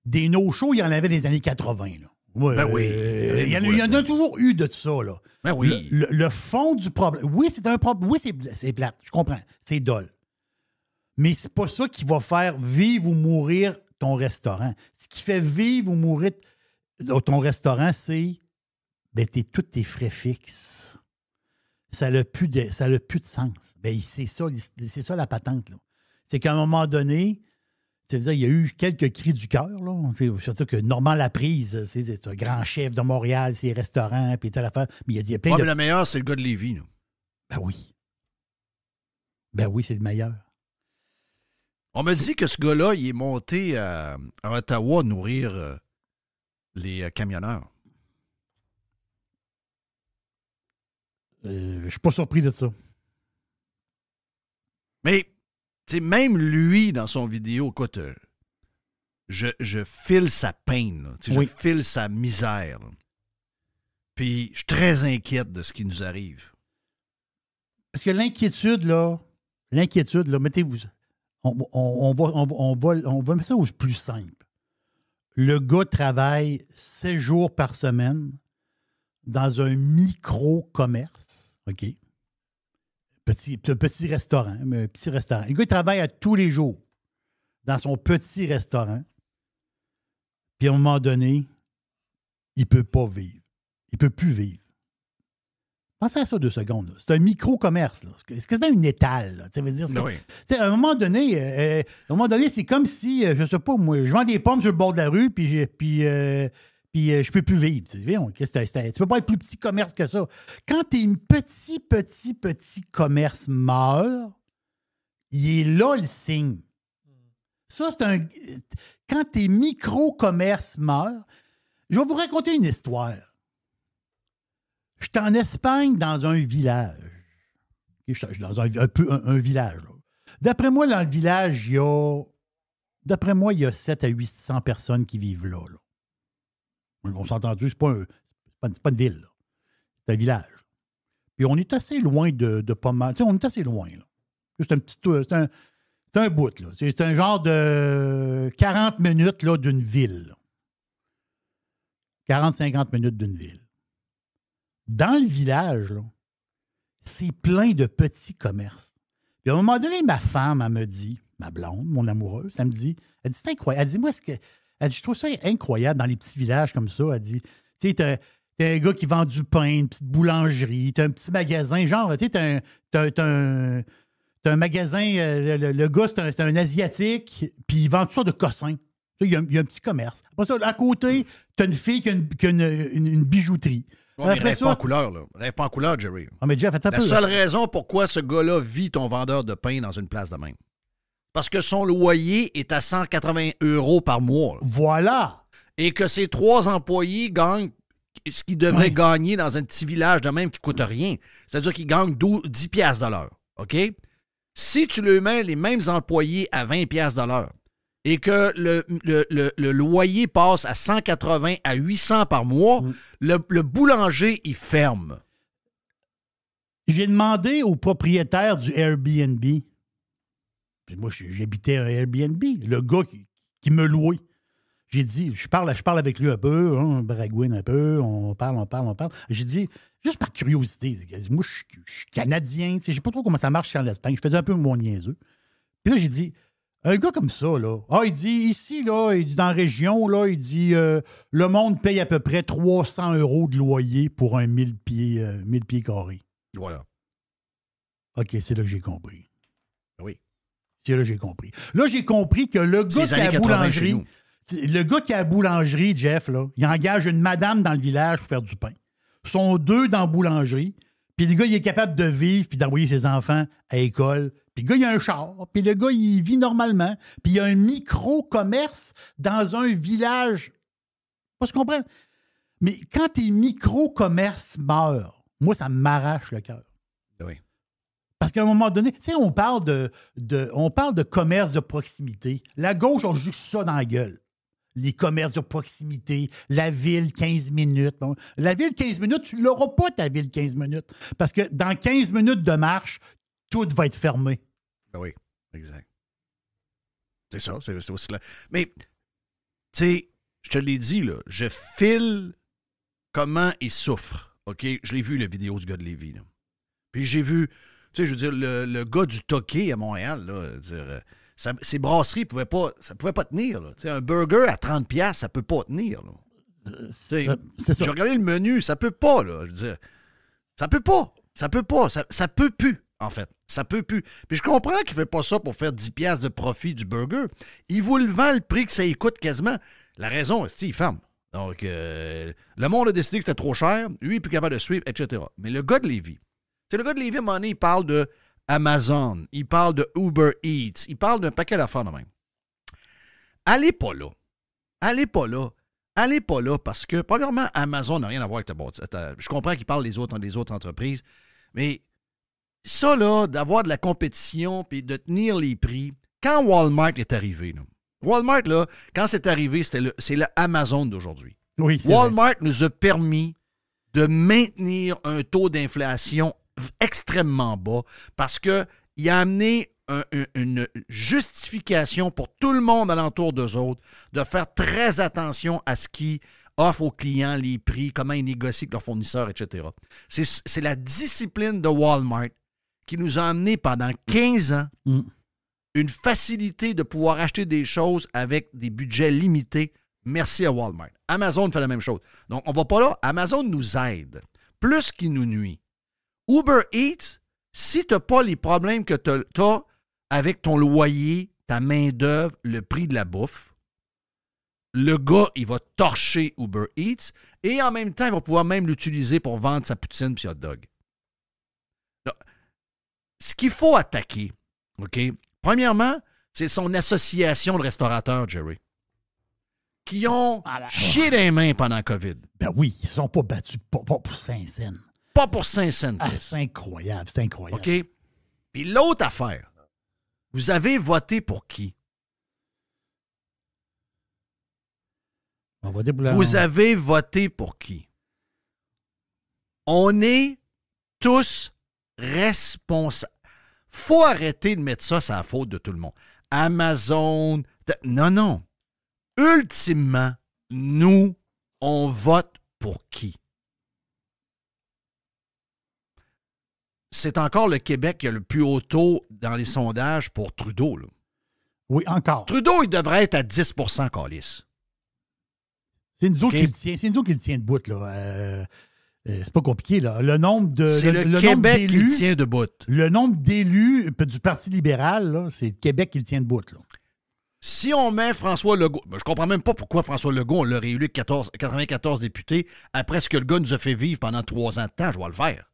[SPEAKER 4] des no-shows, il y en avait dans les années 80, là. Ouais,
[SPEAKER 3] ben oui.
[SPEAKER 4] Il y en a toujours eu de ça, là.
[SPEAKER 3] Ben oui.
[SPEAKER 4] Le fond du problème. Oui, c'est un problème. Oui, c'est plate. Je comprends. C'est dole. Mais c'est pas ça qui va faire vivre ou mourir ton restaurant. Ce qui fait vivre ou mourir ton restaurant, c'est tous tes frais fixes. Ça n'a plus de sens. Ben, c'est ça la patente, là. C'est qu'à un moment donné, il y a eu quelques cris du cœur. Surtout que Normand Laprise, c'est un grand chef de Montréal, ses restaurants, puis telle affaire. Mais il y a plein de...
[SPEAKER 3] mais le meilleur, c'est le gars de Lévis. Là.
[SPEAKER 4] Ben oui. Ben oui, c'est le meilleur.
[SPEAKER 3] On me dit que ce gars-là, il est monté à Ottawa nourrir les camionneurs.
[SPEAKER 4] Je suis pas surpris de ça.
[SPEAKER 3] Mais... même lui, dans son vidéo, écoute, je file sa peine, là,
[SPEAKER 4] oui.
[SPEAKER 3] Je file sa misère. Là. Puis je suis très inquiète de ce qui nous arrive.
[SPEAKER 4] Parce que l'inquiétude, là, mettez-vous, on va mettre ça au plus simple. Le gars travaille 7 jours par semaine dans un micro-commerce, OK? Petit restaurant, mais petit restaurant. Le gars, il travaille à tous les jours dans son petit restaurant. Puis à un moment donné, il ne peut pas vivre. Il ne peut plus vivre. Pensez à ça 2 secondes. Là. C'est un micro-commerce. Là. C'est quasiment une étale. Là. Ça veut dire,
[SPEAKER 3] oui.
[SPEAKER 4] À un moment donné, c'est comme si, je ne sais pas, moi, je vends des pommes sur le bord de la rue, puis je ne peux plus vivre. Tu ne peux pas être plus petit commerce que ça. Quand tes petit commerce meurt, il est là le signe. Ça, quand tes micro-commerces meurent, je vais vous raconter une histoire. Je suis en Espagne dans un village. Je suis dans un village. Là. D'après moi, dans le village, il y a 700 à 800 personnes qui vivent là. On s'est entendu, c'est pas une ville. Là. C'est un village. Puis on est assez loin de pas mal. On est assez loin. Là. C'est un bout. Là. C'est un genre de 40 minutes là, d'une ville. 40-50 minutes d'une ville. Dans le village, là, c'est plein de petits commerces. Puis à un moment donné, ma femme, elle me dit, ma blonde, mon amoureuse, elle me dit, c'est incroyable. Elle dit, moi, elle dit, je trouve ça incroyable dans les petits villages comme ça. Elle dit, tu sais, t'as un gars qui vend du pain, une petite boulangerie, t'as un petit magasin, genre, tu sais, t'as un magasin, le gars, c'est un Asiatique, puis il vend toutes sortes de cossins. Il y a un petit commerce. Après ça, à côté, t'as une fille qui a une bijouterie.
[SPEAKER 3] Ouais, mais rêve pas en couleur, là. Rêve pas en couleur, Jerry.
[SPEAKER 4] Ah, mais Jeff,
[SPEAKER 3] La seule raison pourquoi ce gars-là vit ton vendeur de pain dans une place de même. Parce que son loyer est à 180 € par mois. Là.
[SPEAKER 4] Voilà.
[SPEAKER 3] Et que ses 3 employés gagnent ce qu'ils devraient gagner dans un petit village de même qui ne coûte rien. C'est-à-dire qu'ils gagnent 10 piastres de l'heure. OK? Si tu le mets les mêmes employés à 20 piastres de l'heure et que le loyer passe à 180 à 800 par mois, le boulanger, il ferme.
[SPEAKER 4] J'ai demandé au propriétaire du Airbnb. Puis moi, j'habitais un Airbnb. Le gars qui me louait. J'ai dit, je parle avec lui un peu, on bragouine un peu, on parle. J'ai dit, juste par curiosité, moi, je suis Canadien, je sais pas trop comment ça marche en Espagne. Je faisais un peu mon niaiseux. Puis là, j'ai dit, un gars comme ça, là, il dit, ici, là, il dit, dans la région, là, il dit, le monde paye à peu près 300 € de loyer pour un 1000 pieds carrés.
[SPEAKER 3] Voilà.
[SPEAKER 4] OK, c'est là que j'ai compris.
[SPEAKER 3] Oui.
[SPEAKER 4] C'est là que j'ai compris. Là, j'ai compris que le gars qui a la boulangerie, Jeff, là, il engage une madame dans le village pour faire du pain. Ils sont 2 dans la boulangerie, puis le gars, il est capable de vivre puis d'envoyer ses enfants à l'école Puis le gars, il a un char. Puis le gars, il vit normalement. Puis il y a un micro-commerce dans un village. Pas se comprendre. Mais quand tes micro-commerces meurent, moi, ça m'arrache le cœur.
[SPEAKER 3] Oui.
[SPEAKER 4] Parce qu'à un moment donné, tu sais, on parle de commerce de proximité. La gauche, on joue ça dans la gueule. Les commerces de proximité, la ville 15 minutes. Bon, la ville 15 minutes, tu ne l'auras pas, ta ville 15 minutes. Parce que dans 15 minutes de marche, tout va être fermé.
[SPEAKER 3] Ben oui, exact. C'est ça, c'est aussi là. Mais, tu sais, je te l'ai dit, là, je file comment il souffre. OK? Je l'ai vu, la vidéo du gars de Lévis. Là. Puis j'ai vu, tu sais, je veux dire, le gars du Toqué à Montréal, là, dire... Ces brasseries ne pouvaient pas tenir. Là. Un burger à 30$, ça ne peut pas tenir. C'est ça. J'ai regardé le menu, ça ne peut pas. Là, je veux dire, ça peut pas. Ça peut pas. Ça peut plus, en fait. Ça peut plus. Puis je comprends qu'il ne fait pas ça pour faire 10$ de profit du burger. Il vous le vend le prix que ça y coûte quasiment. La raison, c'est qu'il ferme. Donc, le monde a décidé que c'était trop cher. Lui, il n'est plus capable de suivre, etc. Mais le gars de Lévis, le gars de Lévis, à un moment donné, il parle de Amazon, il parle de Uber Eats, il parle d'un paquet d'affaires de même. Allez pas là. Allez pas là. Allez pas là parce que, premièrement, Amazon n'a rien à voir avec je comprends qu'il parle des autres entreprises, mais ça, là, d'avoir de la compétition puis de tenir les prix, quand Walmart est arrivé, là, Walmart, là, quand c'est arrivé, c'est le Amazon d'aujourd'hui.
[SPEAKER 4] Oui,
[SPEAKER 3] Walmart nous a permis de maintenir un taux d'inflation extrêmement bas parce qu'il a amené une justification pour tout le monde alentour d'eux autres de faire très attention à ce qu'ils offrent aux clients, les prix, comment ils négocient avec leurs fournisseurs, etc. C'est la discipline de Walmart qui nous a amené pendant 15 ans une facilité de pouvoir acheter des choses avec des budgets limités. Merci à Walmart. Amazon fait la même chose. Donc, on ne va pas là. Amazon nous aide plus qu'il nous nuit. Uber Eats, si tu n'as pas les problèmes que tu as avec ton loyer, ta main-d'œuvre, le prix de la bouffe, le gars, il va torcher Uber Eats et en même temps, il va pouvoir même l'utiliser pour vendre sa poutine et ses hot dogs. Donc, ce qu'il faut attaquer, OK? Premièrement, c'est son association de restaurateurs, Jerry, qui ont chié les mains pendant la COVID.
[SPEAKER 4] Ben oui, ils ne sont pas battus pas pour 5 cents.
[SPEAKER 3] Pas pour 5 cents.
[SPEAKER 4] Ah, c'est incroyable, c'est incroyable.
[SPEAKER 3] OK? Puis l'autre affaire, vous avez voté pour qui? Vous avez voté pour qui? On est tous responsables. Faut arrêter de mettre ça sur la faute de tout le monde. Amazon. Non. Ultimement, nous, on vote pour qui? C'est encore le Québec qui a le plus haut taux dans les sondages pour Trudeau. Là.
[SPEAKER 4] Oui, encore.
[SPEAKER 3] Trudeau, il devrait être à 10 câlisse.
[SPEAKER 4] C'est nous autres qui le tient. C'est nous autres qui le tient debout, là. C'est pas compliqué, là. Le nombre de.
[SPEAKER 3] C'est le Québec qui le tient debout.
[SPEAKER 4] Le nombre d'élus du Parti libéral, là, c'est le Québec qui le tient debout, là.
[SPEAKER 3] Si on met François Legault, je comprends même pas pourquoi François Legault, on l'a réélu 94 députés après ce que le gars nous a fait vivre pendant 3 ans de temps, je vais le faire.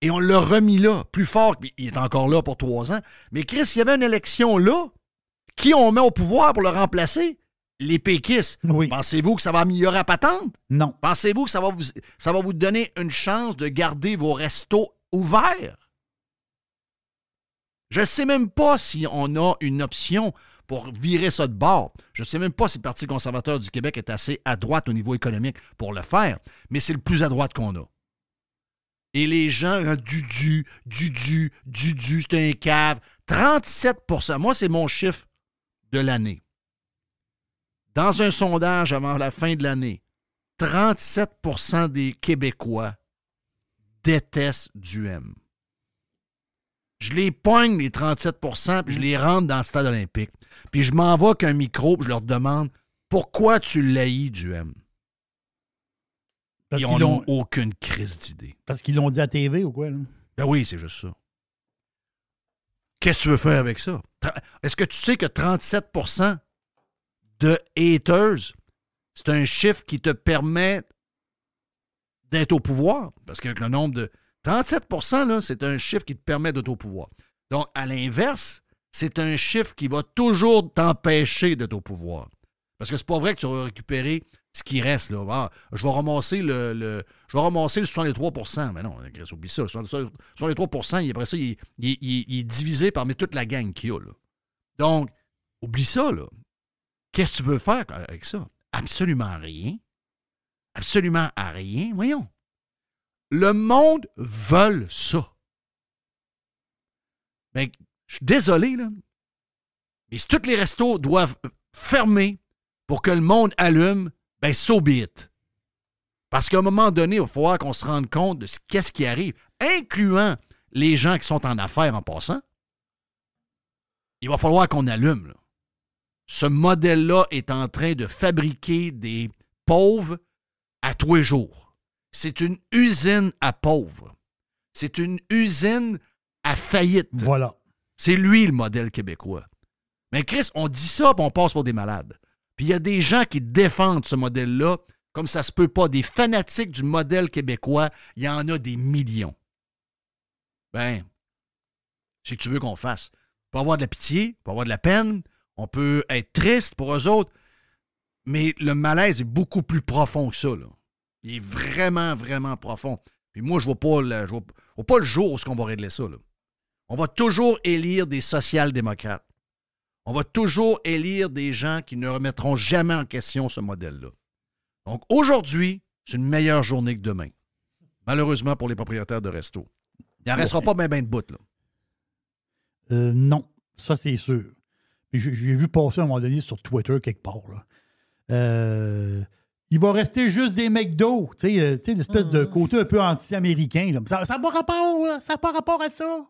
[SPEAKER 3] Et on l'a remis là, plus fort, il est encore là pour 3 ans. Mais Chris, il y avait une élection là, qui on met au pouvoir pour le remplacer? Les péquistes.
[SPEAKER 4] Oui.
[SPEAKER 3] Pensez-vous que ça va améliorer la patente?
[SPEAKER 4] Non.
[SPEAKER 3] Pensez-vous que ça va vous donner une chance de garder vos restos ouverts? Je ne sais même pas si on a une option pour virer ça de bord. Je ne sais même pas si le Parti conservateur du Québec est assez à droite au niveau économique pour le faire, mais c'est le plus à droite qu'on a. Et les gens, Dudu, c'est un cave. 37%. Moi, c'est mon chiffre de l'année. Dans un sondage avant la fin de l'année, 37% des Québécois détestent Duhem. Je les pogne, les 37%, puis je les rentre dans le stade olympique. Puis je m'envoie qu'un micro, puis je leur demande pourquoi tu l'haïs, Duhem. Ils n'ont aucune crise d'idée.
[SPEAKER 4] Parce qu'ils l'ont dit à TV ou quoi? Là?
[SPEAKER 3] Ben oui, c'est juste ça. Qu'est-ce que tu veux faire avec ça? Est-ce que tu sais que 37% de haters, c'est un chiffre qui te permet d'être au pouvoir? Parce qu'avec le nombre de... 37%, là, c'est un chiffre qui te permet d'être au pouvoir. Donc, à l'inverse, c'est un chiffre qui va toujours t'empêcher d'être au pouvoir. Parce que c'est pas vrai que tu vas récupérer ce qui reste. Là. Ah, je vais ramasser le 63 Mais non, oublie ça. Le 63 après ça, il est divisé parmi toute la gang qu'il y a. Là. Donc, oublie ça. Là. Qu'est-ce que tu veux faire avec ça? Absolument rien. Absolument à rien. Voyons. Le monde veut ça. Ben, je suis désolé, là. Mais si tous les restos doivent fermer pour que le monde allume, ben, so be it. Parce qu'à un moment donné, il va falloir qu'on se rende compte de qu'est-ce qui arrive, incluant les gens qui sont en affaires en passant. Il va falloir qu'on allume, là. Ce modèle-là est en train de fabriquer des pauvres à tous les jours. C'est une usine à pauvres. C'est une usine à faillite.
[SPEAKER 4] Voilà.
[SPEAKER 3] C'est lui le modèle québécois. Mais Chris, on dit ça puis on passe pour des malades. Puis il y a des gens qui défendent ce modèle-là comme ça se peut pas. Des fanatiques du modèle québécois, il y en a des millions. Ben, c'est ce que tu veux qu'on fasse. On peut avoir de la pitié, on peut avoir de la peine, on peut être triste pour eux autres, mais le malaise est beaucoup plus profond que ça, là. Il est vraiment, vraiment profond. Puis moi, je vois pas le jour où on va régler ça, là. On va toujours élire des social-démocrates. On va toujours élire des gens qui ne remettront jamais en question ce modèle-là. Donc, aujourd'hui, c'est une meilleure journée que demain. Malheureusement pour les propriétaires de restos. Il n'en restera pas bien de bout, là.
[SPEAKER 4] Non, ça, c'est sûr. J'ai vu passer à un moment donné sur Twitter quelque part, là. Il va rester juste des McDo, tu sais, l'espèce de côté un peu anti-américain. Là. Ça n'a pas rapport, là. Ça n'a pas rapport à ça.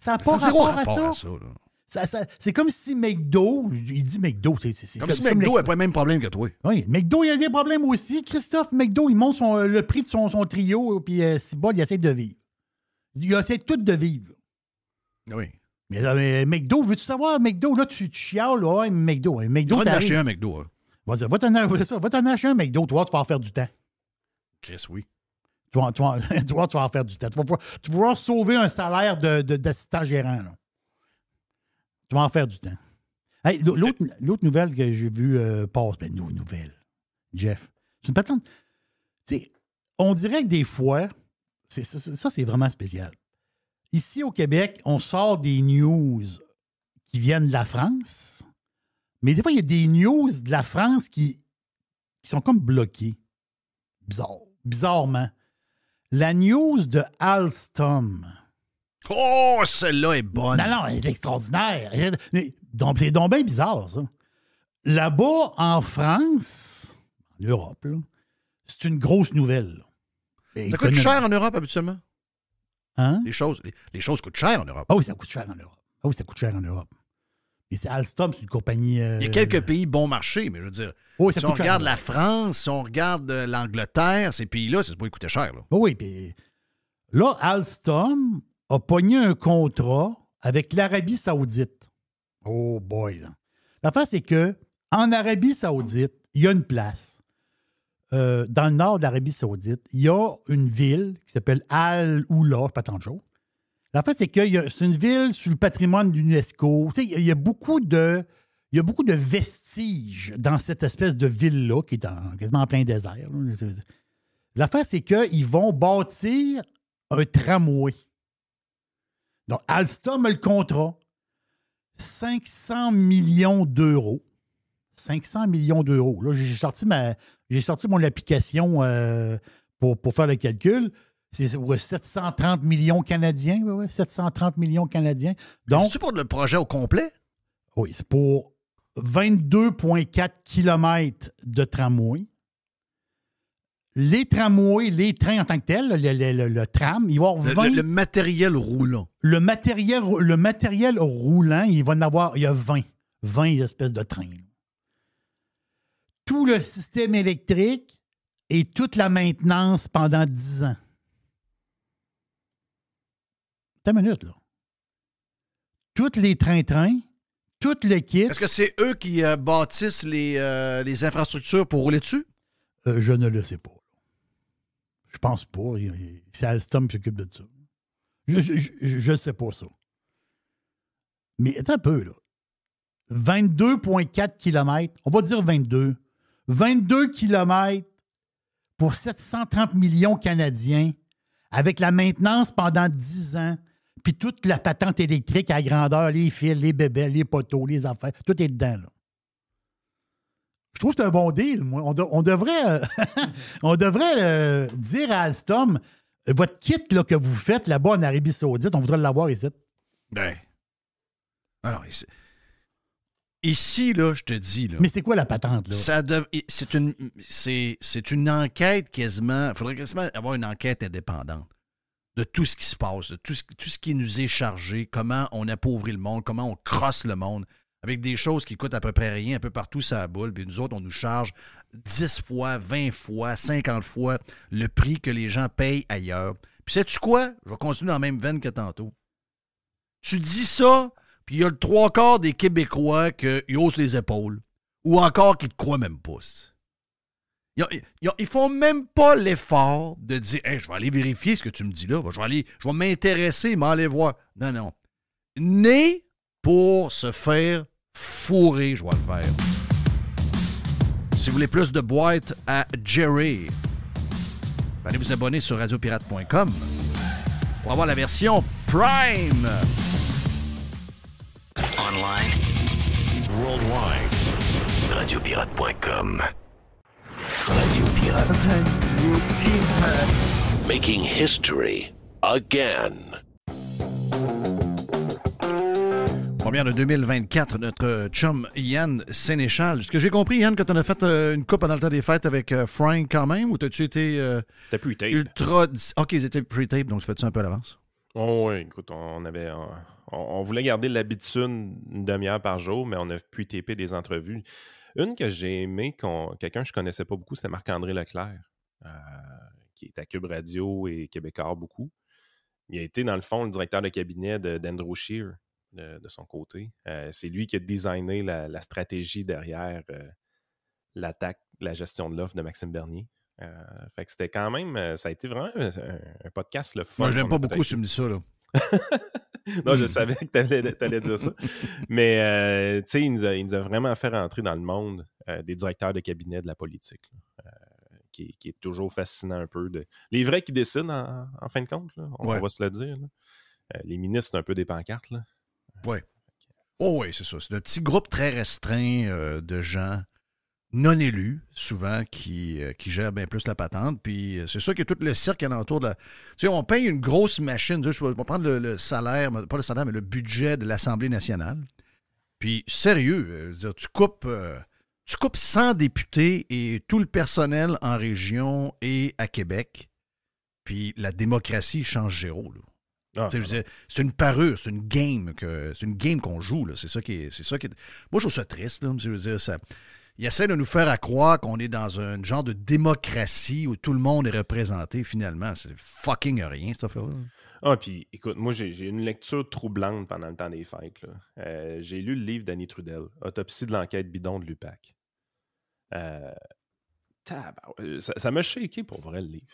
[SPEAKER 4] Ça n'a pas rapport à ça. C'est comme si McDo, il dit McDo. C'est
[SPEAKER 3] comme si McDo n'a pas le même problème que toi.
[SPEAKER 4] Oui, McDo, il a des problèmes aussi. Christophe, McDo, il monte le prix de son trio, puis Cibol, il essaie de vivre. Il essaie tout de vivre.
[SPEAKER 3] Oui.
[SPEAKER 4] Mais McDo, veux-tu savoir, McDo, là, tu chiales, là, McDo. McDo,
[SPEAKER 3] va t'en acheter un McDo. Hein.
[SPEAKER 4] Vas-y, va t'en acheter un McDo, toi, tu vas en faire du temps.
[SPEAKER 3] Chris, oui.
[SPEAKER 4] Tu vas en faire du temps. Tu vas pouvoir sauver un salaire d'assistant gérant, là. Tu vas en faire du temps. Hey, l'autre nouvelle que j'ai vue passe, ben, nouvelle, Jeff, c'est une patente. Tu sais, on dirait que des fois, ça, c'est vraiment spécial. Ici, au Québec, on sort des news qui viennent de la France, mais des fois, il y a des news de la France qui sont comme bloquées. Bizarrement. La news de Alstom.
[SPEAKER 3] Oh, celle-là est bonne.
[SPEAKER 4] Non, elle est extraordinaire. Donc, c'est donc bien bizarre, ça. Là-bas, en France, en Europe, là, c'est une grosse nouvelle.
[SPEAKER 3] Ça coûte cher en Europe, habituellement?
[SPEAKER 4] Hein?
[SPEAKER 3] Les choses coûtent cher en Europe.
[SPEAKER 4] Ah oui, ça coûte cher en Europe. Mais c'est Alstom, c'est une compagnie...
[SPEAKER 3] Il y a quelques pays bon marché, mais je veux dire, si on regarde la France, si on regarde l'Angleterre, ces pays-là, ça peut coûter cher. Là.
[SPEAKER 4] Oui, puis là, Alstom a pogné un contrat avec l'Arabie Saoudite. Oh boy! L'affaire, c'est que en Arabie Saoudite, il y a une place. Dans le nord de l'Arabie Saoudite, il y a une ville qui s'appelle Al-Oula, pas tant de choses. L'affaire, c'est que c'est une ville sur le patrimoine de l'UNESCO. Tu sais, il y a beaucoup de vestiges dans cette espèce de ville-là qui est quasiment en plein désert. Là. L'affaire, c'est qu'ils vont bâtir un tramway. Donc, Alstom a le contrat. 500 millions d'euros. 500 millions d'euros. Là, j'ai sorti mon application pour faire le calcul. C'est 730 millions canadiens. Oui, 730 millions canadiens. Donc,
[SPEAKER 3] c'est-tu pour le projet au complet?
[SPEAKER 4] Oui, c'est pour 22,4 km de tramway. Les tramways, les trains en tant que tels, le tram, il va y avoir 20...
[SPEAKER 3] Le matériel roulant.
[SPEAKER 4] Le matériel roulant, il va en avoir... Il y a 20 espèces de trains. Tout le système électrique et toute la maintenance pendant 10 ans. T'as une minute, là. Tous les trains-trains, toute l'équipe...
[SPEAKER 3] Est-ce que c'est eux qui bâtissent les infrastructures pour rouler dessus?
[SPEAKER 4] Je ne le sais pas. Je pense pas. C'est Alstom qui s'occupe de ça. Je ne sais pas ça. Mais attends un peu, là. 22,4 km, on va dire 22. 22 km pour 730 millions canadiens avec la maintenance pendant 10 ans, puis toute la patente électrique à grandeur, les fils, les bébelles, les poteaux, les affaires, tout est dedans, là. Je trouve que c'est un bon deal. Moi. On devrait, on devrait dire à Alstom, votre kit là, que vous faites là-bas en Arabie Saoudite, on voudrait l'avoir ici.
[SPEAKER 3] Ben. Alors, ici, là, je te dis. Là,
[SPEAKER 4] mais c'est quoi la patente, là?
[SPEAKER 3] C'est une enquête quasiment. Il faudrait quasiment avoir une enquête indépendante de tout ce qui se passe, de tout ce qui nous est chargé, comment on appauvrit le monde, comment on crosse le monde, avec des choses qui coûtent à peu près rien, un peu partout, ça boule. Puis nous autres, on nous charge 10 fois, 20 fois, 50 fois le prix que les gens payent ailleurs. Puis sais-tu quoi? Je vais continuer dans la même veine que tantôt. Tu dis ça, puis il y a le 3/4 des Québécois qui haussent les épaules. Ou encore qui ne te croient même pas. Ils font même pas l'effort de dire hey, je vais aller vérifier ce que tu me dis là. Je vais m'intéresser, m'aller voir. Non, non. Né pour se faire fourrer, je vois le faire. Si vous voulez plus de boîtes à Jerry, allez vous abonner sur radiopirate.com pour avoir la version Prime.
[SPEAKER 2] Online. Worldwide. Radiopirate.com. Radio Pirate. Making history again.
[SPEAKER 3] Première de 2024, notre chum Yann Sénéchal. Ce que j'ai compris, Yann, quand on a fait une coupe pendant le temps des fêtes avec Frank quand même, ou t'as-tu été
[SPEAKER 6] c'était pre-tape.
[SPEAKER 3] Ultra... OK, ils étaient pre-tape, donc tu fais ça un peu à l'avance?
[SPEAKER 6] Oh oui, écoute, on voulait garder l'habitude une demi-heure par jour, mais on a pre-tapé des entrevues. Une que j'ai aimée, quelqu'un que je connaissais pas beaucoup, c'est Marc-André Leclerc, qui est à Cube Radio et Québécois beaucoup. Il a été, dans le fond, le directeur de cabinet d'Andrew Scheer, de son côté. C'est lui qui a designé la stratégie derrière l'attaque, la gestion de l'offre de Maxime Bernier. Fait que c'était quand même... ça a été vraiment un podcast le fun.
[SPEAKER 3] Moi, j'aime pas beaucoup si tu me dis ça, là.
[SPEAKER 6] Non, je savais que t'allais dire ça. Mais, tu sais, il nous a vraiment fait rentrer dans le monde des directeurs de cabinet de la politique, qui est toujours fascinant un peu. Les vrais qui décident, en fin de compte, là, on va se le dire. Les ministres, c'est un peu des pancartes, là.
[SPEAKER 3] Oui. Oh oui, c'est ça. C'est un petit groupe très restreint de gens non élus, souvent, qui gèrent bien plus la patente. Puis c'est ça que tout le cirque alentour de la... Tu sais, on paye une grosse machine. Je vais prendre le salaire, pas le salaire, mais le budget de l'Assemblée nationale. Puis, sérieux, tu coupes 100 députés et tout le personnel en région et à Québec. Puis la démocratie change zéro, là. C'est une parure, c'est une game qu'on joue, là. C'est ça qui est. Moi, je trouve ça triste, là. Je veux dire, ça. Il essaie de nous faire croire qu'on est dans un genre de démocratie où tout le monde est représenté, finalement. C'est fucking rien, cette affaire-là.
[SPEAKER 6] Ah, puis écoute, moi, j'ai une lecture troublante pendant le temps des fêtes, là. J'ai lu le livre d'Annie Trudel, Autopsie de l'enquête bidon de l'UPAC. Ça m'a shaké pour vrai, le livre.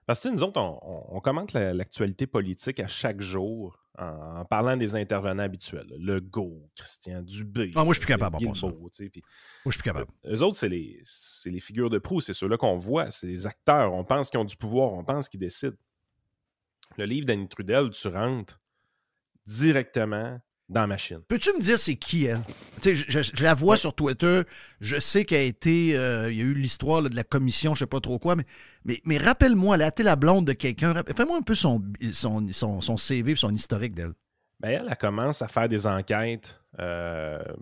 [SPEAKER 6] Parce que nous autres, on commente l'actualité politique à chaque jour en parlant des intervenants habituels. Legault, Christian Dubé.
[SPEAKER 3] Ah, moi, je suis plus capable de ça. Moi, je suis plus capable.
[SPEAKER 6] Eux autres, c'est les figures de proue. C'est ceux-là qu'on voit. C'est les acteurs. On pense qu'ils ont du pouvoir. On pense qu'ils décident. Le livre d'Annie Trudel, tu rentres directement dans la machine.
[SPEAKER 3] Peux-tu me dire c'est qui, elle? Je la vois sur Twitter. Je sais qu'elle a été... il y a eu l'histoire là, de la commission, je ne sais pas trop quoi, mais rappelle-moi, elle a été la blonde de quelqu'un. Fais-moi un peu son CV et son historique d'elle.
[SPEAKER 6] Ben, elle commence à faire des enquêtes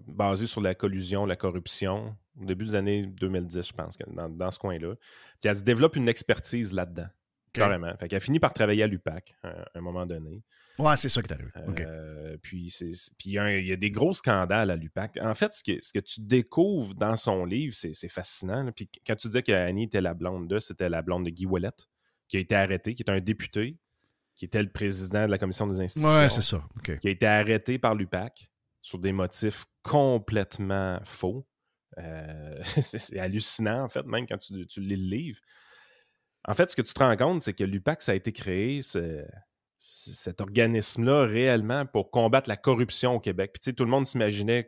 [SPEAKER 6] basées sur la collusion, la corruption, au début des années 2010, je pense, dans ce coin-là. Puis elle se développe une expertise là-dedans. Carrément. Fait qu'elle finit par travailler à l'UPAC à un moment donné.
[SPEAKER 3] Ouais, c'est ça qui est arrivé.
[SPEAKER 6] Puis il y a des gros scandales à l'UPAC. En fait, ce que tu découvres dans son livre, c'est fascinant. Là. Puis quand tu disais qu'Annie était la blonde de, c'était la blonde de Guy Ouellet, qui a été arrêté, qui est un député, qui était le président de la Commission des institutions.
[SPEAKER 3] Ouais, c'est ça. Okay.
[SPEAKER 6] Qui a été arrêté par l'UPAC sur des motifs complètement faux. C'est hallucinant, en fait, même quand tu lis le livre. En fait, ce que tu te rends compte, c'est que l'UPAC, ça a été créé, cet organisme-là réellement pour combattre la corruption au Québec. Puis, tout le monde s'imaginait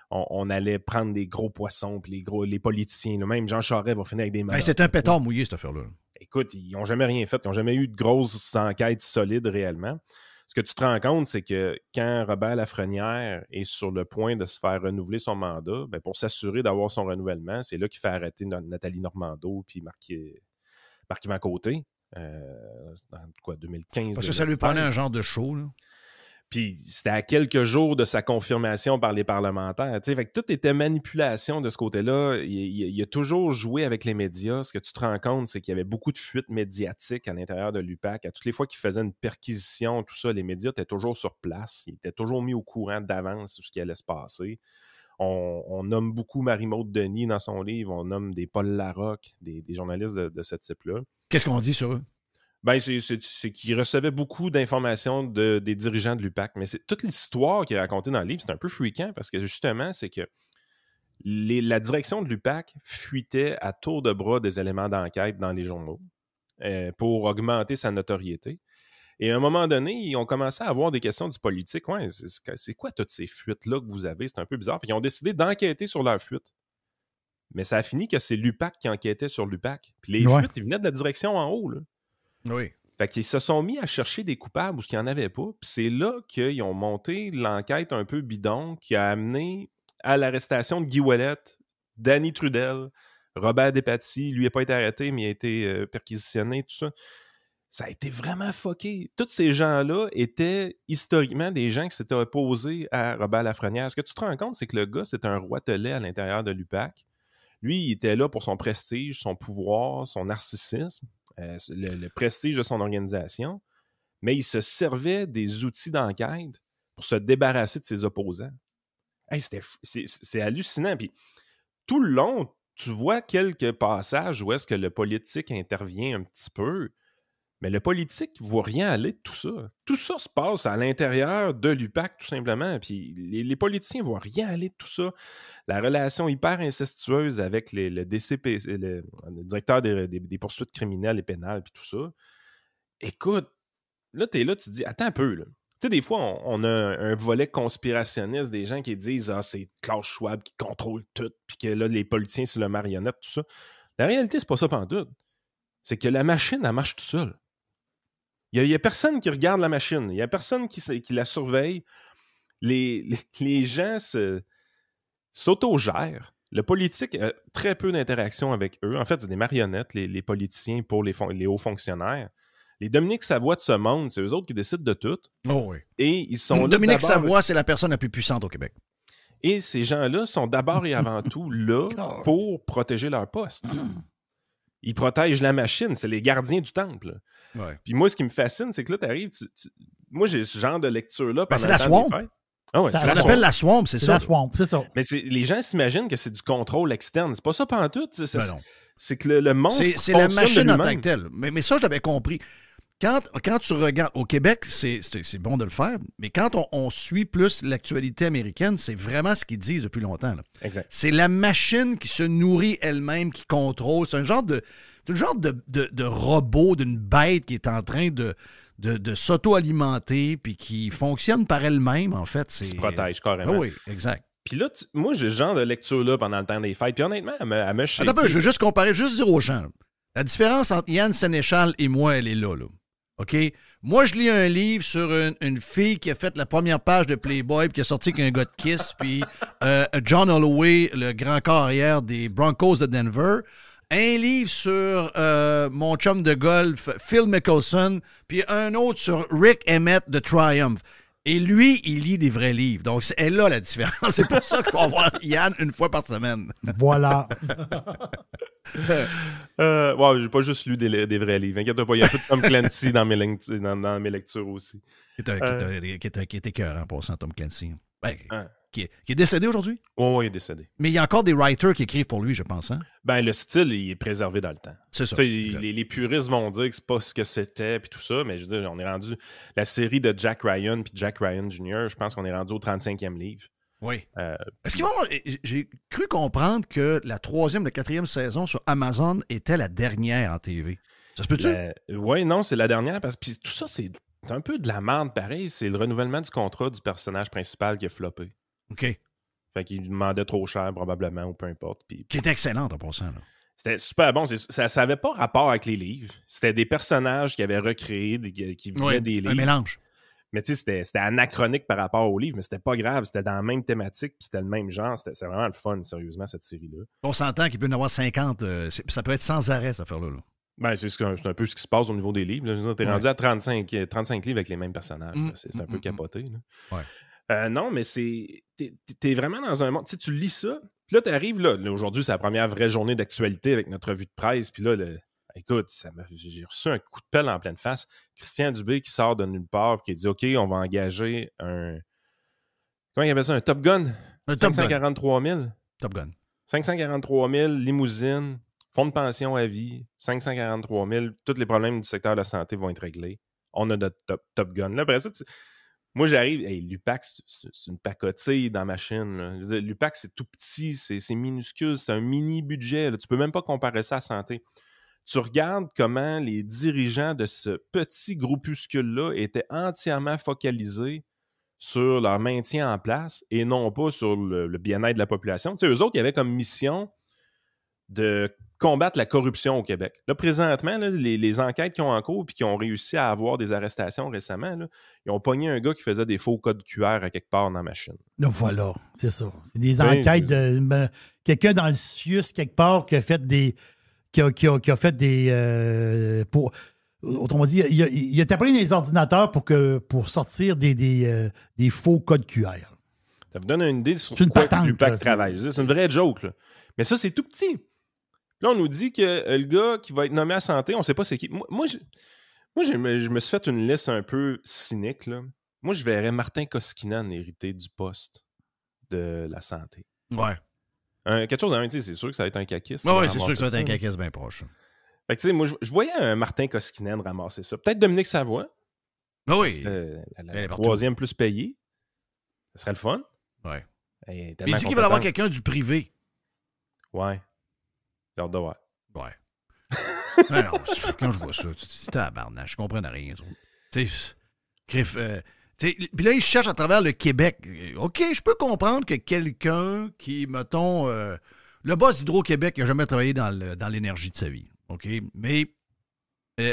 [SPEAKER 6] qu'on allait prendre des gros poissons, puis les politiciens. Là, même Jean Charest va finir avec des malades.
[SPEAKER 3] C'est un pétard mouillé, cette affaire-là.
[SPEAKER 6] Écoute, ils n'ont jamais rien fait. Ils n'ont jamais eu de grosses enquêtes solides réellement. Ce que tu te rends compte, c'est que quand Robert Lafrenière est sur le point de se faire renouveler son mandat, ben pour s'assurer d'avoir son renouvellement, c'est là qu'il fait arrêter Nathalie Normando puis Marc-Yvan Côté. Dans 2015.
[SPEAKER 3] Parce que ça lui prenait un genre de show, là.
[SPEAKER 6] Puis c'était à quelques jours de sa confirmation par les parlementaires. Fait que tout était manipulation de ce côté-là. Il a toujours joué avec les médias. Ce que tu te rends compte, c'est qu'il y avait beaucoup de fuites médiatiques à l'intérieur de l'UPAC. À toutes les fois qu'il faisait une perquisition, tout ça, les médias étaient toujours sur place. Ils étaient toujours mis au courant d'avance de ce qui allait se passer. On nomme beaucoup Marie-Maude Denis dans son livre. On nomme des Paul Larocque, des journalistes de ce type-là.
[SPEAKER 3] Qu'est-ce qu'on dit sur eux?
[SPEAKER 6] Ben, c'est qu'ils recevaient beaucoup d'informations des dirigeants de l'UPAC. Mais c'est toute l'histoire qui est racontée dans le livre, c'est un peu fréquent parce que justement, c'est que la direction de l'UPAC fuitait à tour de bras des éléments d'enquête dans les journaux pour augmenter sa notoriété. Et à un moment donné, ils ont commencé à avoir des questions du politique. Ouais, c'est quoi toutes ces fuites-là que vous avez? C'est un peu bizarre. Ils ont décidé d'enquêter sur leurs fuites. Mais ça a fini que c'est l'UPAC qui enquêtait sur l'UPAC. Puis les fuites, ils venaient de la direction en haut, là.
[SPEAKER 3] Oui.
[SPEAKER 6] Fait qu'ils se sont mis à chercher des coupables où il n'y en avait pas. Puis c'est là qu'ils ont monté l'enquête un peu bidon qui a amené à l'arrestation de Guy Ouellette, Danny Trudel, Robert Despatie. Lui n'a pas été arrêté, mais il a été perquisitionné, tout ça. Ça a été vraiment fucké. Tous ces gens-là étaient historiquement des gens qui s'étaient opposés à Robert Lafrenière. Ce que tu te rends compte, c'est que le gars, c'est un roitelet à l'intérieur de l'UPAC. Lui, il était là pour son prestige, son pouvoir, son narcissisme. Le prestige de son organisation, mais il se servait des outils d'enquête pour se débarrasser de ses opposants. Hey, c'est hallucinant. Puis, tout le long, tu vois quelques passages où est-ce que le politique intervient un petit peu, mais le politique ne voit rien aller de tout ça. Tout ça se passe à l'intérieur de l'UPAC, tout simplement. Puis les politiciens ne voient rien aller de tout ça. La relation hyper incestueuse avec le DCP, le directeur des poursuites criminelles et pénales, puis tout ça. Écoute, là, tu es là, tu te dis, attends un peu, là. Tu sais, des fois, on a un volet conspirationniste, des gens qui disent « Ah, c'est Klaus Schwab qui contrôle tout, puis que là, les politiciens, c'est le marionnette, tout ça. » La réalité, c'est pas ça pantoute. C'est que la machine, elle marche tout seule. Il n'y a personne qui regarde la machine. Il n'y a personne qui la surveille. Les gens s'autogèrent. Le politique a très peu d'interaction avec eux. En fait, c'est des marionnettes, les politiciens pour les hauts fonctionnaires. Les Dominique Savoie de ce monde, c'est eux autres qui décident de tout.
[SPEAKER 3] Oh oui.
[SPEAKER 6] Et ils sont
[SPEAKER 3] Dominique Savoie, c'est la personne la plus puissante au Québec.
[SPEAKER 6] Et ces gens-là sont d'abord et avant tout là pour protéger leur poste. Ils protègent la machine, c'est les gardiens du temple.
[SPEAKER 3] Ouais.
[SPEAKER 6] Puis moi, ce qui me fascine, c'est que là, t'arrives, moi, j'ai ce genre de lecture-là.
[SPEAKER 3] C'est la swamp.
[SPEAKER 6] Ah ouais,
[SPEAKER 3] ça s'appelle la swamp, c'est ça.
[SPEAKER 4] La swamp, c'est ça.
[SPEAKER 6] Mais les gens s'imaginent que c'est du contrôle externe. C'est pas ça pantoute. C'est que le monstre
[SPEAKER 3] c'est la machine en tant que telle. Mais ça, je l'avais compris. Quand tu regardes au Québec, c'est bon de le faire, mais quand on suit plus l'actualité américaine, c'est vraiment ce qu'ils disent depuis longtemps. Là.
[SPEAKER 6] Exact.
[SPEAKER 3] C'est la machine qui se nourrit elle-même, qui contrôle. C'est un genre de robot, d'une bête qui est en train de s'auto-alimenter puis qui fonctionne par elle-même, en fait.
[SPEAKER 6] Qui se protège carrément.
[SPEAKER 3] Oui, exact.
[SPEAKER 6] Puis là, moi, j'ai ce genre de lecture-là pendant le temps des fêtes. Puis honnêtement, elle me shaké.
[SPEAKER 3] Attends, je veux juste comparer, juste dire aux gens. Là. La différence entre Yann Sénéchal et moi, elle est là. OK? Moi, je lis un livre sur une fille qui a fait la première page de Playboy puis qui a sorti avec un gars de Kiss, puis John Holloway, le grand carrière des Broncos de Denver. Un livre sur mon chum de golf, Phil Mickelson, puis un autre sur Rick Emmett de Triumph. Et lui, il lit des vrais livres. Donc, c'est là la différence. C'est pour ça qu'on va voir Yann une fois par semaine.
[SPEAKER 4] Voilà.
[SPEAKER 6] J'ai pas juste lu des vrais livres. Inquiète pas, il y a un peu de Tom Clancy dans mes lectures aussi.
[SPEAKER 3] Qui est écœurant en passant, Tom Clancy. Ben, qui est décédé aujourd'hui?
[SPEAKER 6] Oui, il est décédé.
[SPEAKER 3] Mais il y a encore des writers qui écrivent pour lui, je pense. Hein?
[SPEAKER 6] Ben, le style, il est préservé dans le temps.
[SPEAKER 3] C'est ça.
[SPEAKER 6] Les puristes vont dire que c'est pas ce que c'était, puis tout ça, mais je veux dire, on est rendu... La série de Jack Ryan, puis Jack Ryan Jr., je pense qu'on est rendu au 35e livre.
[SPEAKER 3] Oui. Est-ce qu'il va avoir... J'ai cru comprendre que la 3e, la 4e saison sur Amazon était la dernière en TV. Ça se peut-tu?
[SPEAKER 6] Oui, non, c'est la dernière, parce que tout ça, c'est C'est un peu de la merde, pareil. C'est le renouvellement du contrat du personnage principal qui a floppé.
[SPEAKER 3] OK.
[SPEAKER 6] Fait qu'il demandait trop cher, probablement, ou peu importe. Puis...
[SPEAKER 3] Qui était excellente en passant, là.
[SPEAKER 6] C'était super bon. Ça n'avait pas rapport avec les livres. C'était des personnages qui avaient recréé, qui venaient des livres.
[SPEAKER 3] Un mélange.
[SPEAKER 6] Mais tu sais, c'était anachronique par rapport aux livres, mais c'était pas grave. C'était dans la même thématique, puis c'était le même genre. C'est vraiment le fun, sérieusement, cette série-là.
[SPEAKER 3] On s'entend qu'il peut y en avoir 50. Ça peut être sans arrêt, cette affaire-là. Là.
[SPEAKER 6] Ben, c'est un peu ce qui se passe au niveau des livres. T'es rendu à 35 livres avec les mêmes personnages. C'est un peu capoté. Là.
[SPEAKER 3] Ouais.
[SPEAKER 6] Non, mais t'es vraiment dans un monde. Tu lis ça, puis là, t'arrives là. Aujourd'hui, c'est la première vraie journée d'actualité avec notre revue de presse. Puis là, écoute, j'ai reçu un coup de pelle en pleine face. Christian Dubé qui sort de nulle part et qui dit OK, on va engager un. Comment il appelle ça? Un Top Gun? 543 000.
[SPEAKER 3] Top Gun.
[SPEAKER 6] 543 000, limousine, fonds de pension à vie, 543 000. Tous les problèmes du secteur de la santé vont être réglés. On a notre Top Gun. Là, après ça, moi, j'arrive. Hey, l'UPAC, c'est une pacotille dans ma chaîne. L'UPAC, c'est tout petit, c'est minuscule, c'est un mini budget. Là. Tu peux même pas comparer ça à santé. Tu regardes comment les dirigeants de ce petit groupuscule-là étaient entièrement focalisés sur leur maintien en place et non pas sur le bien-être de la population. Tu sais, eux autres, ils avaient comme mission de combattre la corruption au Québec. Là, présentement, là, les enquêtes qui ont en cours et qui ont réussi à avoir des arrestations récemment, là, ils ont pogné un gars qui faisait des faux codes QR à quelque part dans ma chaîne.
[SPEAKER 4] Donc voilà, c'est ça. C'est des enquêtes de quelqu'un dans le CIUS quelque part qui a fait des... Qui a fait des... autrement dit, il a tapé les ordinateurs pour sortir des faux codes QR.
[SPEAKER 6] Ça vous donne une idée sur
[SPEAKER 4] quoi
[SPEAKER 6] l'UPAC travaille. C'est une vraie joke. Là. Mais ça, c'est tout petit. Là, on nous dit que le gars qui va être nommé à santé, on ne sait pas c'est qui. Moi, je me suis fait une liste un peu cynique. Là. Moi, je verrais Martin Koskinen hériter du poste de la santé.
[SPEAKER 3] Ouais.
[SPEAKER 6] Quelque chose c'est sûr que ça va être un caquiste.
[SPEAKER 3] Oui, c'est sûr que ça va être un caquiste bien proche.
[SPEAKER 6] Fait que, tu sais, moi, je voyais un Martin Koskinen ramasser ça. Peut-être Dominique Savoie.
[SPEAKER 3] Oui.
[SPEAKER 6] La troisième plus payée. Ça serait le fun.
[SPEAKER 3] Ouais.
[SPEAKER 6] Il
[SPEAKER 3] dit qu'il va avoir quelqu'un du privé.
[SPEAKER 6] Ouais. J'ai hâte de voir.
[SPEAKER 3] Ouais. Non, quand je vois ça, c'est tabarnak, je comprends rien. Tu sais, puis là, il cherche à travers le Québec. OK, je peux comprendre que quelqu'un qui, mettons, le boss d'Hydro-Québec, il n'a jamais travaillé dans l'énergie de sa vie. OK? Mais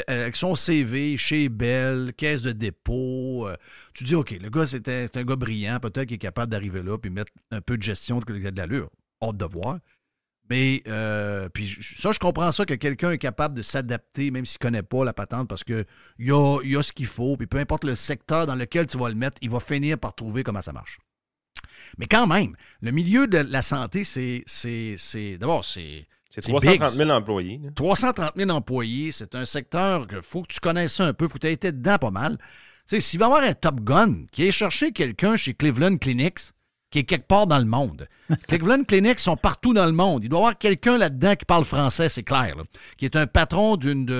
[SPEAKER 3] avec son CV, chez Bell, caisse de dépôt, tu dis, OK, le gars, c'est un gars brillant, peut-être qu'il est capable d'arriver là puis mettre un peu de gestion de l'allure. Hâte de voir. Mais, puis ça, je comprends ça, que quelqu'un est capable de s'adapter, même s'il ne connaît pas la patente, parce qu'il y a ce qu'il faut, puis peu importe le secteur dans lequel tu vas le mettre, il va finir par trouver comment ça marche. Mais quand même, le milieu de la santé, c'est
[SPEAKER 6] 330 000 employés. Là.
[SPEAKER 3] 330 000 employés, c'est un secteur qu'il faut que tu connaisses ça un peu, il faut que tu aies été dedans pas mal. Tu sais, s'il va y avoir un Top Gun qui est chercher quelqu'un chez Cleveland Clinics, qui est quelque part dans le monde. Cleveland Clinics sont partout dans le monde. Il doit y avoir quelqu'un là-dedans qui parle français, c'est clair, là, qui est un patron d'une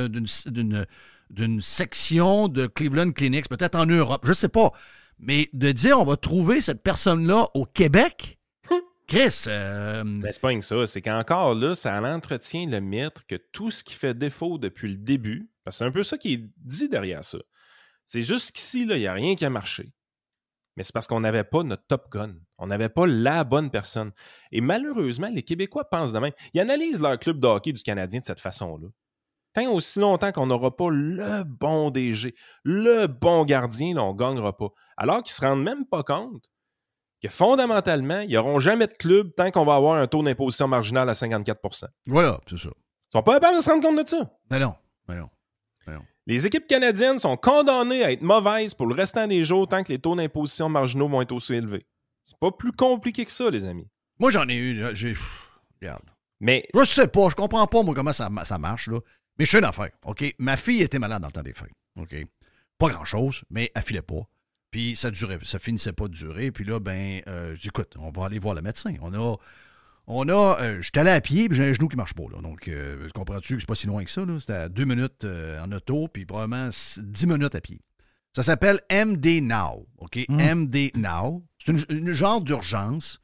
[SPEAKER 3] section de Cleveland Clinics, peut-être en Europe, je ne sais pas. Mais de dire on va trouver cette personne-là au Québec, Chris...
[SPEAKER 6] Ben, c'est pas rien que ça. C'est qu'encore là, ça entretient le mythe que tout ce qui fait défaut depuis le début, parce que c'est un peu ça qui est dit derrière ça, c'est jusqu'ici, il n'y a rien qui a marché. Mais c'est parce qu'on n'avait pas notre Top Gun. On n'avait pas la bonne personne. Et malheureusement, les Québécois pensent de même. Ils analysent leur club de hockey du Canadien de cette façon-là. Tant aussi longtemps qu'on n'aura pas le bon DG, le bon gardien, là, on ne gagnera pas. Alors qu'ils ne se rendent même pas compte que fondamentalement, ils n'auront jamais de club tant qu'on va avoir un taux d'imposition marginale à 54 %.
[SPEAKER 3] Voilà, c'est ça.
[SPEAKER 6] Ils sont pas capables de se rendre compte de ça.
[SPEAKER 3] Mais non.
[SPEAKER 6] Les équipes canadiennes sont condamnées à être mauvaises pour le restant des jours tant que les taux d'imposition marginaux vont être aussi élevés. C'est pas plus compliqué que ça, les amis.
[SPEAKER 3] Moi, j'en ai eu. Regarde.
[SPEAKER 6] Mais...
[SPEAKER 3] Je sais pas, je comprends pas, moi, comment ça marche, là. Mais je sais une affaire, OK? Ma fille était malade dans le temps des fêtes, OK? Pas grand-chose, mais elle filait pas. Puis ça finissait pas de durer. Puis là, j'écoute, on va aller voir le médecin. J'étais allé à pied, puis j'ai un genou qui marche pas, là. Donc, comprends-tu que c'est pas si loin que ça, là? C'était à 2 minutes en auto, puis probablement 10 minutes à pied. Ça s'appelle MD Now, OK? MD Now. C'est une genre d'urgence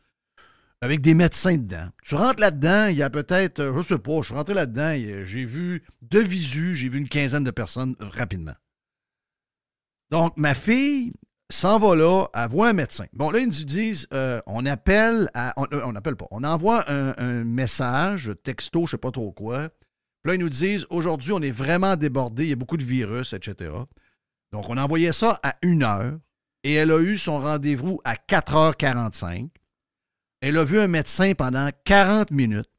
[SPEAKER 3] avec des médecins dedans. Tu rentres là-dedans, il y a peut-être, je sais pas, je suis rentré là-dedans, j'ai vu de visu, j'ai vu une quinzaine de personnes rapidement. Donc, ma fille s'en va là, elle voit un médecin. Bon, là, ils nous disent, on appelle, on appelle pas, on envoie un message, texto, je ne sais pas trop quoi. Puis là, ils nous disent, aujourd'hui, on est vraiment débordé, il y a beaucoup de virus, etc. Donc, on envoyait ça à 1h et elle a eu son rendez-vous à 4h45. Elle a vu un médecin pendant 40 minutes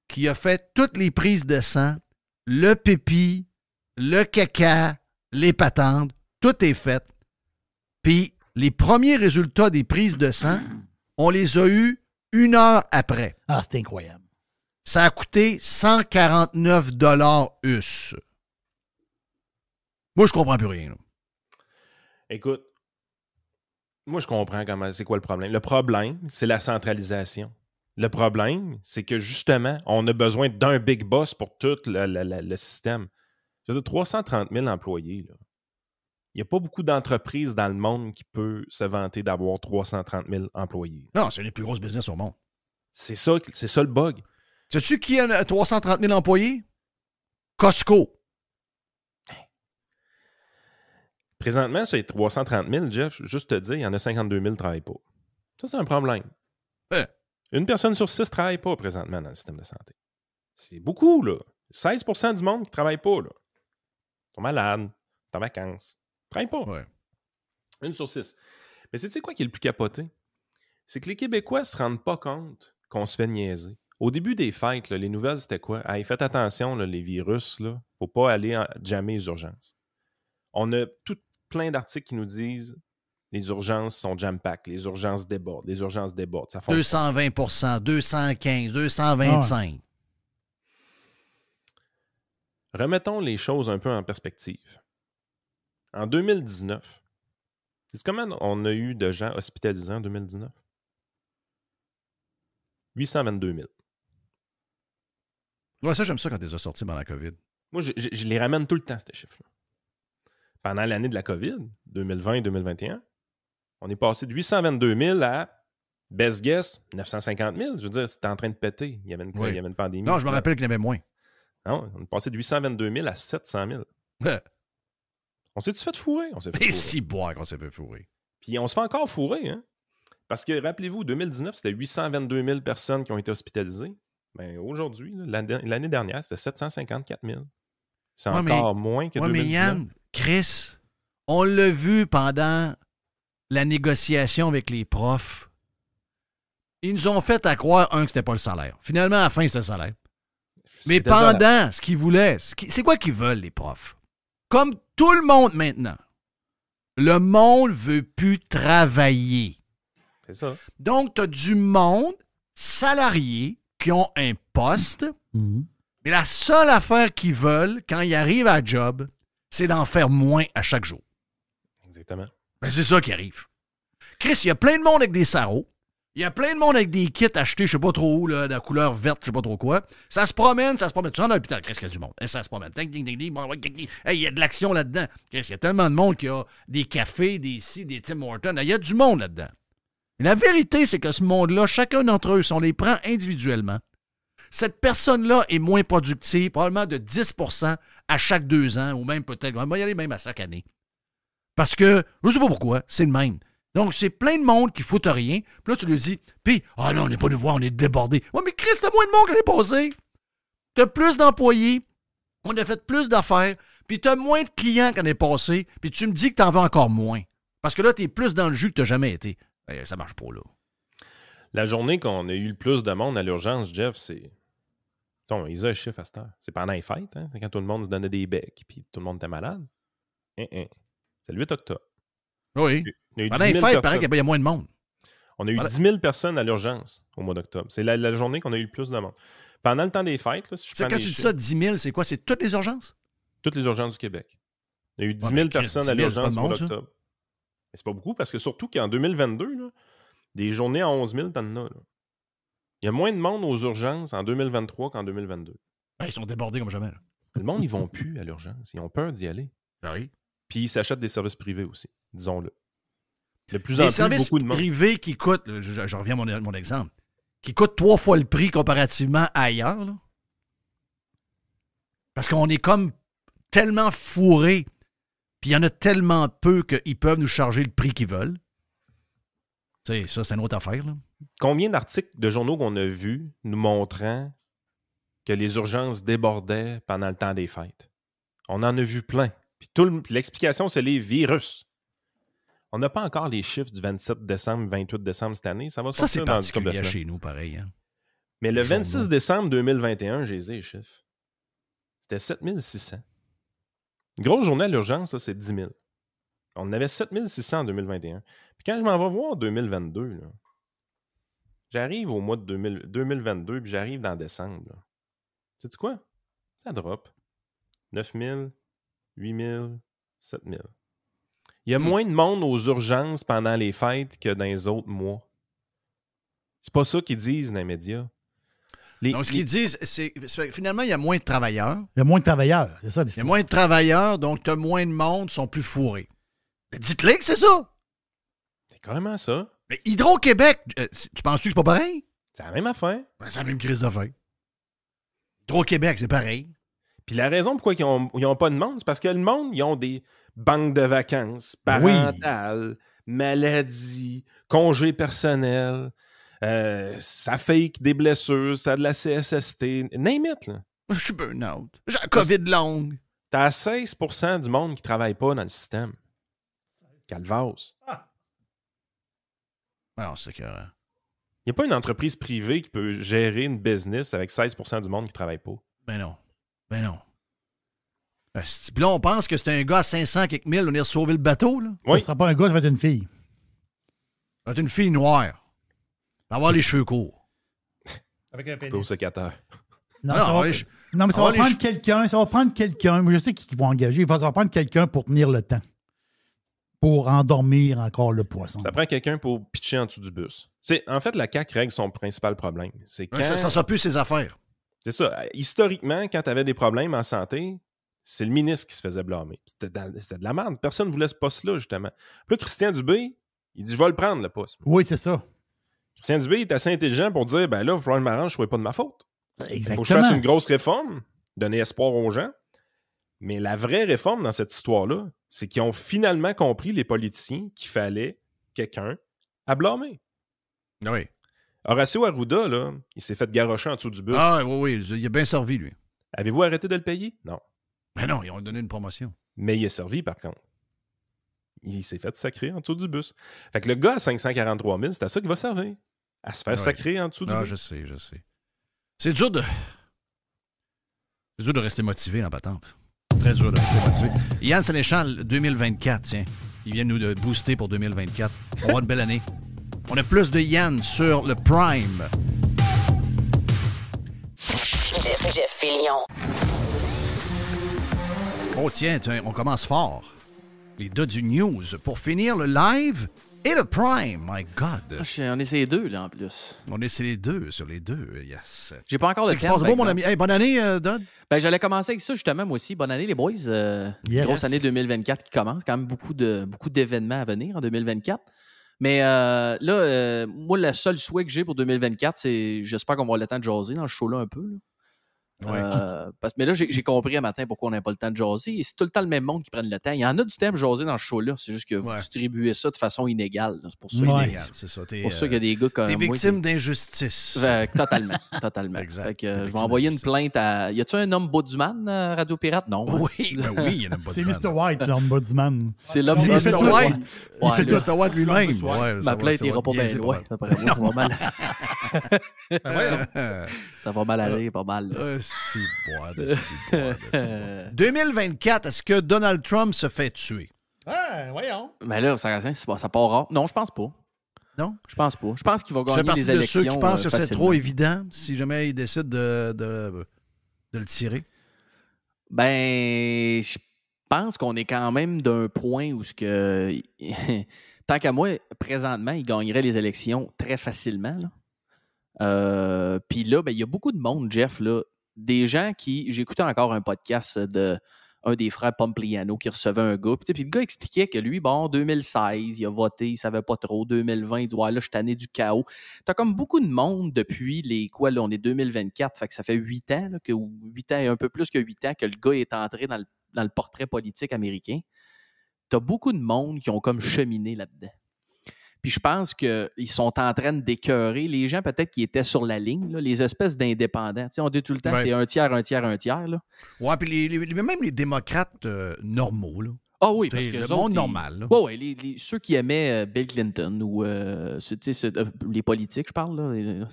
[SPEAKER 3] qui a fait toutes les prises de sang, le pipi, le caca, les patentes, tout est fait. Puis les premiers résultats des prises de sang, on les a eus 1 heure après.
[SPEAKER 4] Ah, c'est incroyable.
[SPEAKER 3] Ça a coûté 149 US. Moi, je comprends plus rien. Là.
[SPEAKER 6] Écoute, moi, je comprends c'est quoi le problème. Le problème, c'est la centralisation. Le problème, c'est que justement, on a besoin d'un big boss pour tout le système. Je veux dire, 330 000 employés, là. Il n'y a pas beaucoup d'entreprises dans le monde qui peuvent se vanter d'avoir 330 000 employés.
[SPEAKER 3] Non, c'est les plus grosses business au monde.
[SPEAKER 6] C'est ça le bug.
[SPEAKER 3] Sais-tu qui a 330 000 employés? Costco.
[SPEAKER 6] Présentement, sur les 330 000, Jeff, juste te dire, il y en a 52 000 qui ne travaillent pas. Ça, c'est un problème. Une personne sur 6 ne travaille pas présentement dans le système de santé. C'est beaucoup, là. 16 % du monde qui ne travaille pas, là. Ils sont malades, ils sont en vacances. Ils ne travaillent pas.
[SPEAKER 3] Ouais.
[SPEAKER 6] 1 sur 6. Mais c'est quoi qui est le plus capoté? C'est que les Québécois ne se rendent pas compte qu'on se fait niaiser. Au début des fêtes, là, les nouvelles, c'était quoi? Hey, faites attention, là, les virus, il ne faut pas aller jammer les urgences. On a plein d'articles qui nous disent les urgences sont jam-pack, les urgences débordent, Ça
[SPEAKER 3] 220 215 225
[SPEAKER 6] Remettons les choses un peu en perspective. En 2019, c'est comment on a eu de gens hospitalisés en 2019? 822 000.
[SPEAKER 3] Ouais, ça, j'aime ça quand tu les as sortis pendant la COVID.
[SPEAKER 6] Moi, je les ramène tout le temps, ces chiffres-là. Pendant l'année de la COVID, 2020 et 2021, on est passé de 822 000 à, best guess, 950 000. Je veux dire, c'était en train de péter. Il y avait une pandémie.
[SPEAKER 3] Non, je me rappelle qu'il y en avait moins.
[SPEAKER 6] Non, on est passé de 822 000 à 700 000. On s'est-tu fait fourrer? On s'est fait fourrer.
[SPEAKER 3] Et si boire qu'on s'est fait fourrer.
[SPEAKER 6] Puis on se fait encore fourrer, hein? Parce que, rappelez-vous, 2019, c'était 822 000 personnes qui ont été hospitalisées. Bien, aujourd'hui, l'année dernière, c'était 754 000. C'est encore moins que 2019.
[SPEAKER 3] Mais Yann, Chris, on l'a vu pendant la négociation avec les profs. Ils nous ont fait à croire, que c'était pas le salaire. Finalement, à la fin, c'était le salaire. Mais pendant ce qu'ils voulaient, c'est quoi qu'ils veulent, les profs? Comme tout le monde maintenant, le monde veut plus travailler.
[SPEAKER 6] C'est ça.
[SPEAKER 3] Donc, tu as du monde salarié qui ont un poste, mais la seule affaire qu'ils veulent, quand ils arrivent à la job, c'est d'en faire moins à chaque jour.
[SPEAKER 6] Exactement.
[SPEAKER 3] Ben, c'est ça qui arrive. Chris, il y a plein de monde avec des sarraux. Il y a plein de monde avec des kits achetés, je sais pas trop où, là, de la couleur verte, je sais pas trop quoi. Ça se promène. Tu rentres dans l'hôpital, Chris, il y a du monde. Ça se promène. Hey, il y a de l'action là-dedans. Chris, il y a tellement de monde qui a des cafés, des Tim Hortons. Il y a du monde là-dedans. Et la vérité, c'est que ce monde-là, chacun d'entre eux, si on les prend individuellement, cette personne-là est moins productive, probablement de 10 % à chaque 2 ans, ou même peut-être, on va y aller même à chaque année. Parce que, je ne sais pas pourquoi, c'est le même. Donc, c'est plein de monde qui ne foutent rien. Puis là, tu lui dis, puis, non, on n'est pas nous voir, on est débordé. Ouais, mais Christ, t'as moins de monde que l'année passée. T'as plus d'employés, on a fait plus d'affaires, puis t'as moins de clients qu'en est passé, puis tu me dis que t'en veux encore moins. Parce que là, t'es plus dans le jus que t'as jamais été. Ça marche pas, là.
[SPEAKER 6] La journée qu'on a eu le plus de monde à l'urgence, Jeff, c'est... Ils ont un chiffre à cette heure. C'est pendant les fêtes, hein? C'est quand tout le monde se donnait des becs, puis tout le monde était malade. C'est le 8 octobre.
[SPEAKER 3] Oui. Pendant les fêtes, il paraît qu'il y a moins de monde.
[SPEAKER 6] On a eu 10 000 personnes à l'urgence au mois d'octobre. C'est la journée qu'on a eu le plus de monde. Pendant le temps des fêtes, là, si je prends
[SPEAKER 3] quand tu dis ça, 10 000, c'est quoi? C'est toutes les urgences?
[SPEAKER 6] Toutes les urgences du Québec. Il y a eu 10 000 personnes à l'urgence au mois d'octobre. Mais c'est pas beaucoup, parce que surtout qu'en 2022, là, des journées à 11 000, t'en as. Là. Il y a moins de monde aux urgences en 2023 qu'en 2022.
[SPEAKER 3] Ils sont débordés comme jamais. Là.
[SPEAKER 6] Le monde, ils vont plus à l'urgence. Ils ont peur d'y aller.
[SPEAKER 3] Oui.
[SPEAKER 6] Puis ils s'achètent des services privés aussi, disons-le.
[SPEAKER 3] De plus en plus, services beaucoup de monde. Privés qui coûtent, je reviens à mon exemple, qui coûtent 3 fois le prix comparativement à ailleurs. Là. Parce qu'on est comme tellement fourré. Puis il y en a tellement peu qu'ils peuvent nous charger le prix qu'ils veulent. Tu sais, ça, c'est une autre affaire. Là.
[SPEAKER 6] Combien d'articles de journaux qu'on a vus nous montrant que les urgences débordaient pendant le temps des fêtes? On en a vu plein. Puis l'explication, c'est les virus. On n'a pas encore les chiffres du 27 décembre, 28 décembre cette année. Ça va sortir
[SPEAKER 3] c'est
[SPEAKER 6] dans du couple de
[SPEAKER 3] particulier
[SPEAKER 6] semaines.
[SPEAKER 3] chez nous, pareil. Hein?
[SPEAKER 6] Mais le 26 décembre 2021, j'ai les chiffres. C'était 7600. Une grosse journée à l'urgence, ça, c'est 10 000. On en avait 7600 en 2021. Puis quand je m'en vais voir 2022, là, j'arrive au mois de 2022, puis j'arrive dans décembre. Sais-tu quoi? Ça drop. 9 000, 8 000, 7 000. Il y a moins de monde aux urgences pendant les fêtes que dans les autres mois. C'est pas ça qu'ils disent dans les médias.
[SPEAKER 3] Donc, ce qu'ils disent, c'est finalement, il y a moins de travailleurs.
[SPEAKER 4] Il y a moins de travailleurs, c'est ça l'histoire.
[SPEAKER 3] Il y a moins de travailleurs, donc tu as moins de monde, sont plus fourrés. Mais dites-le que c'est ça.
[SPEAKER 6] C'est carrément ça.
[SPEAKER 3] Mais Hydro-Québec, tu penses-tu que c'est pas pareil?
[SPEAKER 6] C'est la même affaire.
[SPEAKER 3] Ben, c'est la même crise d'affaires. Hydro-Québec, c'est pareil.
[SPEAKER 6] Puis la raison pourquoi ils n'ont pas de monde, c'est parce que le monde, ils ont des banques de vacances parentales, maladies, congés personnels, ça fake des blessures, ça a de la CSST, name it, là.
[SPEAKER 3] Je suis burn-out. J'ai la COVID longue.
[SPEAKER 6] T'as 16% du monde qui ne travaille pas dans le système. Calvasse.
[SPEAKER 3] Non, c'est carré.
[SPEAKER 6] Il n'y a pas une entreprise privée qui peut gérer une business avec 16% du monde qui ne travaille pas.
[SPEAKER 3] Ben non. Puis là, on pense que c'est un gars à 500 quelques mille venir sauver le bateau, là.
[SPEAKER 6] Oui.
[SPEAKER 4] Ça sera pas un gars, ça va être une fille.
[SPEAKER 3] Ça va être une fille noire. Avoir les cheveux courts.
[SPEAKER 5] Avec un pénis.
[SPEAKER 6] Au sécateur.
[SPEAKER 4] Non,
[SPEAKER 3] Non,
[SPEAKER 4] ça va,
[SPEAKER 3] les-
[SPEAKER 4] non, mais ça va
[SPEAKER 3] les
[SPEAKER 4] prendre
[SPEAKER 3] cheveux-
[SPEAKER 4] quelqu'un. Ça va prendre quelqu'un. Moi, je sais qu'ils vont engager. Ça va prendre quelqu'un pour tenir le temps. Pour endormir encore le poisson.
[SPEAKER 6] Ça prend quelqu'un pour pitcher en dessous du bus. En fait, la CAQ règle son principal problème. C'est quand...
[SPEAKER 3] Ça sera plus ses affaires.
[SPEAKER 6] C'est ça. Historiquement, quand tu avais des problèmes en santé, c'est le ministre qui se faisait blâmer. C'était de la merde. Personne ne voulait ce poste-là, justement. Puis là, Christian Dubé, il dit « Je vais le prendre, le poste. »
[SPEAKER 4] Oui, c'est ça.
[SPEAKER 6] Christian Dubé est assez intelligent pour dire « Ben là, il va falloir que je m'arrange, ce soit pas de ma faute. Il
[SPEAKER 4] Exactement.
[SPEAKER 6] faut que je fasse une grosse réforme, donner espoir aux gens. » Mais la vraie réforme dans cette histoire-là, c'est qu'ils ont finalement compris, les politiciens, qu'il fallait quelqu'un à blâmer.
[SPEAKER 3] Oui.
[SPEAKER 6] Horacio Arruda, là, il s'est fait garrocher en dessous du bus.
[SPEAKER 3] Ah oui, il a bien servi, lui.
[SPEAKER 6] Avez-vous arrêté de le payer? Non.
[SPEAKER 3] Mais non, ils ont donné une promotion.
[SPEAKER 6] Mais il est servi, par contre. Il s'est fait sacrer en dessous du bus. Fait que le gars à 543 000, c'est à ça qu'il va servir. À se faire sacrer en dessous du bus.
[SPEAKER 3] Je sais. C'est dur de rester motivé en patente. Très dur de rester motivé. Yann Sénéchal, 2024, tiens. Il vient nous de booster pour 2024. On va avoir une belle année. On a plus de Yann sur le Prime.
[SPEAKER 1] Jeff Fillion.
[SPEAKER 3] Oh tiens, on commence fort. Les deux du news pour finir le live et le Prime. My God.
[SPEAKER 7] On essaie les deux, là, en plus.
[SPEAKER 3] On essaie les deux sur les deux, yes.
[SPEAKER 7] J'ai pas encore
[SPEAKER 3] C'est
[SPEAKER 7] le
[SPEAKER 3] que ça
[SPEAKER 7] thème,
[SPEAKER 3] passe
[SPEAKER 7] par
[SPEAKER 3] beau, mon
[SPEAKER 7] exemple.
[SPEAKER 3] ami. Hey, bonne année, Dodd.
[SPEAKER 7] Ben, j'allais commencer avec ça, justement, moi aussi. Bonne année, les boys.
[SPEAKER 4] Yes.
[SPEAKER 7] Grosse année 2024 qui commence. Quand même beaucoup d'événements à venir en 2024. Mais là, moi, le seul souhait que j'ai pour 2024, c'est j'espère qu'on va avoir le temps de jaser dans ce show-là un peu. Là. Mais là, j'ai compris un matin pourquoi on n'a pas le temps de jaser. Et c'est tout le temps le même monde qui prenne le temps. Il y en a du temps de jaser dans ce show-là. C'est juste que vous distribuez ça de façon inégale. Là. C'est pour ça,
[SPEAKER 3] C'est ça.
[SPEAKER 7] pour ça qu'il y a des gars comme
[SPEAKER 3] T'es
[SPEAKER 7] moi.
[SPEAKER 3] victime d'injustice.
[SPEAKER 7] Totalement.
[SPEAKER 3] Exact.
[SPEAKER 7] Fait que je vais envoyer une plainte à... Y a-tu un homme Bauduman à Radio Pirate? Non. hein?
[SPEAKER 3] Oui, il y en a pas
[SPEAKER 4] C'est Mr. White, l'ombudsman.
[SPEAKER 7] C'est l'homme
[SPEAKER 4] Il fait
[SPEAKER 3] Mr.
[SPEAKER 4] tout,
[SPEAKER 3] White.
[SPEAKER 7] Ouais,
[SPEAKER 3] C'est
[SPEAKER 7] là,
[SPEAKER 3] Mr. White lui-même. Ouais,
[SPEAKER 7] ma plainte ira pas bien loin. D'après moi, ça va mal. Ça va mal aller, pas mal. là.
[SPEAKER 3] 2024, est-ce que Donald Trump se fait tuer?
[SPEAKER 5] Ah, voyons.
[SPEAKER 7] Mais là, ça part rare. Non, je pense pas.
[SPEAKER 3] Non?
[SPEAKER 7] Je pense pas. Je pense qu'il va
[SPEAKER 3] Je fais
[SPEAKER 7] gagner
[SPEAKER 3] partie
[SPEAKER 7] les
[SPEAKER 3] de
[SPEAKER 7] élections.
[SPEAKER 3] ceux qui pensent que c'est
[SPEAKER 7] facilement.
[SPEAKER 3] trop évident si jamais il décide de le tirer.
[SPEAKER 7] Ben, je pense qu'on est quand même d'un point où ce que tant qu'à moi, présentement, il gagnerait les élections très facilement. Puis là, ben, il y a beaucoup de monde, Jeff, là, des gens qui... J'écoutais encore un podcast de un des frères Pompliano qui recevait un gars. Puis le gars expliquait que lui, bon, 2016, il a voté, il savait pas trop. 2020, il dit, ouais, là, je suis tanné du chaos. T'as comme beaucoup de monde depuis là, on est 2024, fait que ça fait 8 ans, ou 8 ans et un peu plus que 8 ans que le gars est entré dans le portrait politique américain. tu as beaucoup de monde qui ont comme cheminé là-dedans. Puis je pense qu'ils sont en train d'écœurer les gens peut-être qui étaient sur la ligne, là, les espèces d'indépendants. Tu sais, on dit tout le temps, c'est un tiers, un tiers, un tiers. Là.
[SPEAKER 3] Ouais, puis même les démocrates normaux, là.
[SPEAKER 7] Ah oui, parce que
[SPEAKER 3] le monde normal.
[SPEAKER 7] Oui, ceux qui aimaient Bill Clinton ou les politiques, je parle. Là.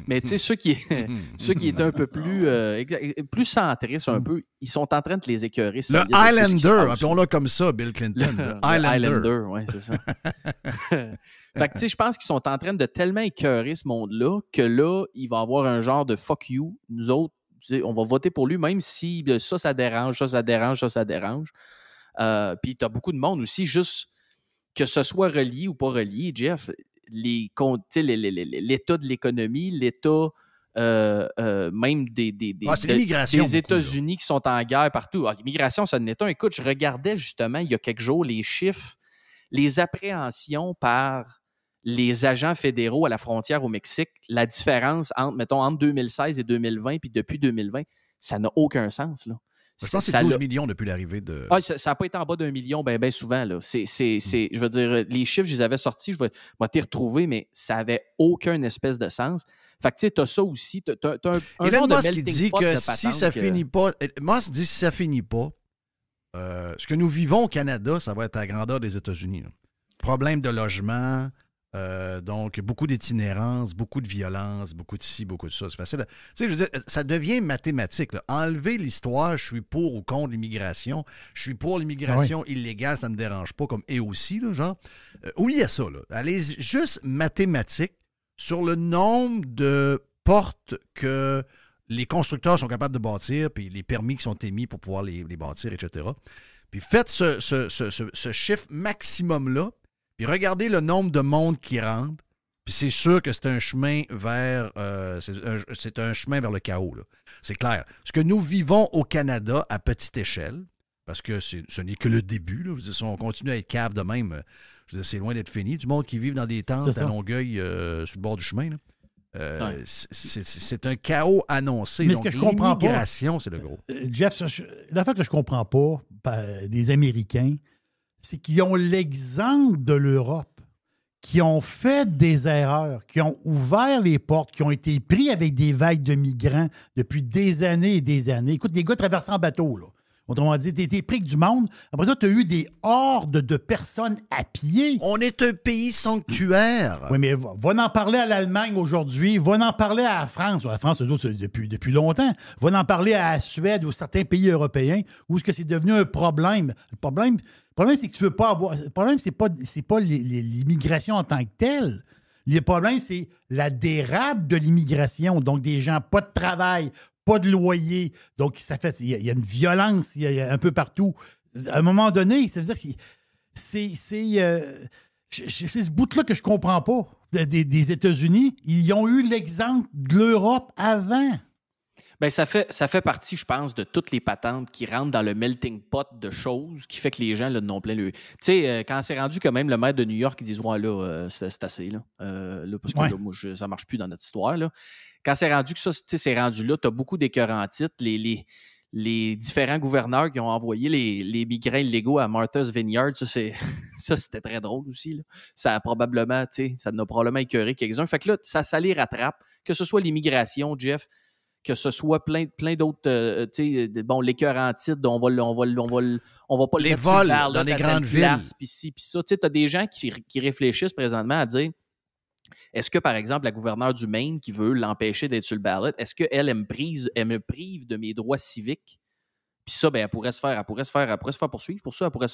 [SPEAKER 7] Mais tu sais, ceux qui étaient un peu plus centristes, un peu, ils sont en train de les écœurer.
[SPEAKER 3] Le Highlander, appelons-le comme ça, Bill Clinton. Le
[SPEAKER 7] Highlander, oui, c'est ça. Fait que tu sais, je pense qu'ils sont en train de tellement écœurer ce monde-là que là, il va y avoir un genre de fuck you. Nous autres, on va voter pour lui, même si ça dérange, ça dérange. Puis tu as beaucoup de monde aussi, juste que ce soit relié ou pas relié, Jeff, l'état de l'économie, l'état même des États-Unis qui sont en guerre partout. L'immigration, ça n'est pas. Écoute, je regardais justement il y a quelques jours les chiffres, les appréhensions par les agents fédéraux à la frontière au Mexique, la différence entre 2016 et 2020, puis depuis 2020, ça n'a aucun sens, là.
[SPEAKER 3] Je pense que c'est 12 millions depuis l'arrivée de...
[SPEAKER 7] ça n'a pas été en bas d'1 million bien souvent. Là. Je veux dire, les chiffres, je les avais sortis, je vais t'y retrouver, mais ça n'avait aucun espèce de sens. Fait que tu sais, tu as ça aussi. Tu as un
[SPEAKER 3] Elon
[SPEAKER 7] genre de
[SPEAKER 3] Musk
[SPEAKER 7] melting
[SPEAKER 3] dit
[SPEAKER 7] pot
[SPEAKER 3] que
[SPEAKER 7] de
[SPEAKER 3] si ça finit pas... Musk dit si ça finit pas, ce que nous vivons au Canada, ça va être à la grandeur des États-Unis. Là. Problème de logement... donc, beaucoup d'itinérance, beaucoup de violence, beaucoup de ci, beaucoup de ça. C'est facile. Tu sais, je veux dire, ça devient mathématique. Là. Enlever l'histoire, je suis pour ou contre l'immigration. Je suis pour l'immigration illégale, ça ne me dérange pas, comme et aussi, là, genre. Oui, il y a ça. Là. Allez, juste mathématique sur le nombre de portes que les constructeurs sont capables de bâtir, puis les permis qui sont émis pour pouvoir les bâtir, etc. Puis faites ce chiffre maximum-là. Puis regardez le nombre de monde qui rentre, puis c'est sûr que c'est un chemin vers c'est un chemin vers le chaos. Là. C'est clair. Ce que nous vivons au Canada à petite échelle, parce que ce n'est que le début, là, je veux dire, si on continue à être cave de même, je veux dire, c'est loin d'être fini. Du monde qui vit dans des tentes à Longueuil sur le bord du chemin. Là. C'est un chaos annoncé.
[SPEAKER 4] Mais
[SPEAKER 3] donc,
[SPEAKER 4] ce que je comprends pas,
[SPEAKER 3] l'immigration, c'est le gros.
[SPEAKER 4] Jeff, l'affaire que je comprends pas des Américains, c'est qu'ils ont l'exemple de l'Europe, qui ont fait des erreurs, qui ont ouvert les portes, qui ont été pris avec des vagues de migrants depuis des années et des années. Écoute, des gars traversant en bateau, là. Autrement dit, tu as été pris du monde. Après ça, tu as eu des hordes de personnes à pied.
[SPEAKER 3] On est un pays sanctuaire.
[SPEAKER 4] Oui, mais va en parler à l'Allemagne aujourd'hui. Va en parler à la France. La France, depuis longtemps. Va en parler à la Suède ou certains pays européens où est-ce que c'est devenu un problème. Le problème, c'est que tu veux pas avoir... Le problème, c'est pas l'immigration en tant que telle. Le problème, c'est la dérape de l'immigration. Donc, des gens, pas de travail, pas de loyer. Donc, il y a une violence un peu partout. À un moment donné, ça veut dire que c'est ce bout-là que je comprends pas des États-Unis. Ils ont eu l'exemple de l'Europe avant.
[SPEAKER 7] Bien, ça fait partie, je pense, de toutes les patentes qui rentrent dans le melting pot de choses qui fait que les gens là, n'ont plein le... Tu sais, quand c'est rendu que même le maire de New York, ils disent « Ouais, là, c'est assez, là. Parce que là, moi, ça marche plus dans notre histoire, là. » Quand c'est rendu que ça, c'est rendu là, tu as beaucoup d'écœurantites. Les différents gouverneurs qui ont envoyé les migrants illégaux à Martha's Vineyard, ça, c'était très drôle aussi. Là. Ça a probablement écœuré quelques-uns. Fait que là, ça les rattrape. Que ce soit l'immigration, Jeff, que ce soit plein d'autres, l'écœurantite, on va pas
[SPEAKER 3] les vols dans les grandes villes.
[SPEAKER 7] Puis ci, puis ça. Tu sais, tu as des gens qui réfléchissent présentement à dire, est-ce que, par exemple, la gouverneure du Maine qui veut l'empêcher d'être sur le ballot, est-ce qu'elle me prive de mes droits civiques? Puis ça, ben, elle pourrait se faire poursuivre pour ça. Elle pourrait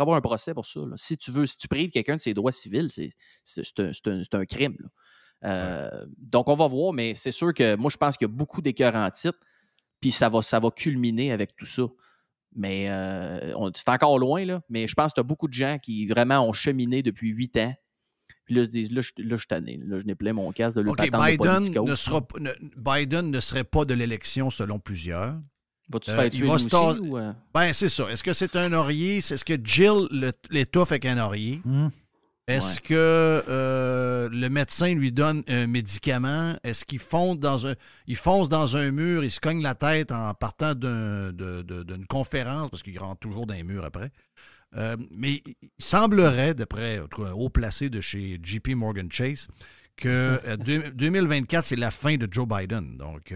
[SPEAKER 7] avoir un procès pour ça. Là. Si tu prives quelqu'un de ses droits civils, c'est un crime. Donc, on va voir, mais c'est sûr que moi, je pense qu'il y a beaucoup d'écœurantites, puis ça va culminer avec tout ça. Mais c'est encore loin, là, mais je pense que tu as beaucoup de gens qui vraiment ont cheminé depuis 8 ans. Puis là, ils se disent, là, je suis tanné. Là, je n'ai plein mon casque de le
[SPEAKER 3] Biden ne serait pas de l'élection selon plusieurs.
[SPEAKER 7] Va-tu se faire tuer lui aussi? Ou...
[SPEAKER 3] Ben, c'est ça. Est-ce que c'est un oreiller? Est-ce que Jill l'étouffe avec un oreiller? Est-ce que le médecin lui donne un médicament? Est-ce qu'il fonce dans un mur, il se cogne la tête en partant d'une conférence, parce qu'il rentre toujours dans les murs après? Mais il semblerait, d'après en tout cas, un haut placé de chez JP Morgan Chase, que 2024, c'est la fin de Joe Biden. Donc,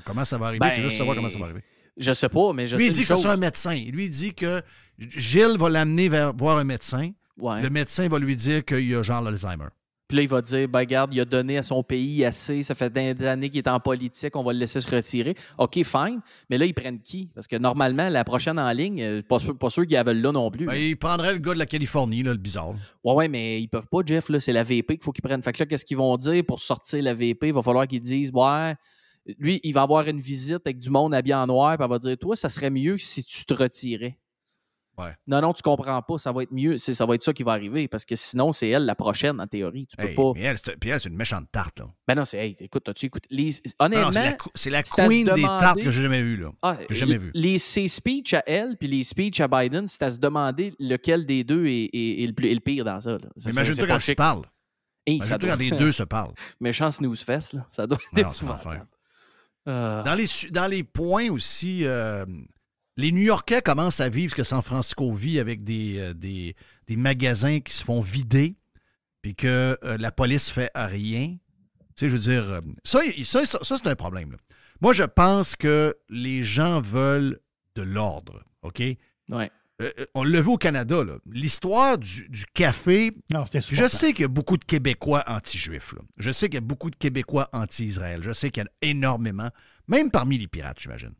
[SPEAKER 3] comment ça va arriver? C'est juste savoir comment ça va arriver.
[SPEAKER 7] Je sais pas, mais je
[SPEAKER 3] lui,
[SPEAKER 7] sais
[SPEAKER 3] il dit que ce sera un médecin. Lui, il dit que Gilles va l'amener voir un médecin.
[SPEAKER 7] Ouais.
[SPEAKER 3] Le médecin va lui dire qu'il a genre l'Alzheimer.
[SPEAKER 7] Puis là, il va dire, ben regarde, il a donné à son pays assez, ça fait des années qu'il est en politique, on va le laisser se retirer. OK, fine, mais là, ils prennent qui? Parce que normalement, la prochaine en ligne, pas sûr qu'ils avaient là non plus.
[SPEAKER 3] Ben, ils prendraient le gars de la Californie, là, le bizarre.
[SPEAKER 7] Ouais, mais ils peuvent pas, Jeff, là, c'est la VP qu'il faut qu'ils prennent. Fait que là, qu'est-ce qu'ils vont dire pour sortir la VP? Il va falloir qu'ils disent, ouais, lui, il va avoir une visite avec du monde habillé en noir, puis elle va dire, toi, ça serait mieux si tu te retirais.
[SPEAKER 3] Ouais.
[SPEAKER 7] Non, tu comprends pas. Ça va être mieux. Ça va être ça qui va arriver. Parce que sinon, c'est elle la prochaine, en théorie. Tu peux pas.
[SPEAKER 3] Puis elle, c'est une méchante tarte. Là.
[SPEAKER 7] Ben non, écoute, as-tu écouté? Honnêtement.
[SPEAKER 3] Non, c'est la queen des tartes que j'ai jamais vues. Que j'ai jamais vu.
[SPEAKER 7] Ses speeches à elle puis les speeches à Biden, c'est à se demander lequel des deux est le pire dans ça.
[SPEAKER 3] Imagine-toi quand ils se parlent. Imagine-toi quand les deux se parlent.
[SPEAKER 7] Méchant snooze fest, là. Ça doit être
[SPEAKER 3] épouvantable. Dans les points aussi. Les New-Yorkais commencent à vivre ce que San Francisco vit avec des magasins qui se font vider puis que la police fait rien. Tu sais, je veux dire, ça c'est un problème. Là. Moi, je pense que les gens veulent de l'ordre, OK?
[SPEAKER 7] Ouais.
[SPEAKER 3] On l'a vu au Canada, là. L'histoire du café.
[SPEAKER 4] Non,
[SPEAKER 3] je sais qu'il y a beaucoup de Québécois anti-juifs. Là. Je sais qu'il y a beaucoup de Québécois anti-Israël. Je sais qu'il y en a énormément, même parmi les pirates, j'imagine.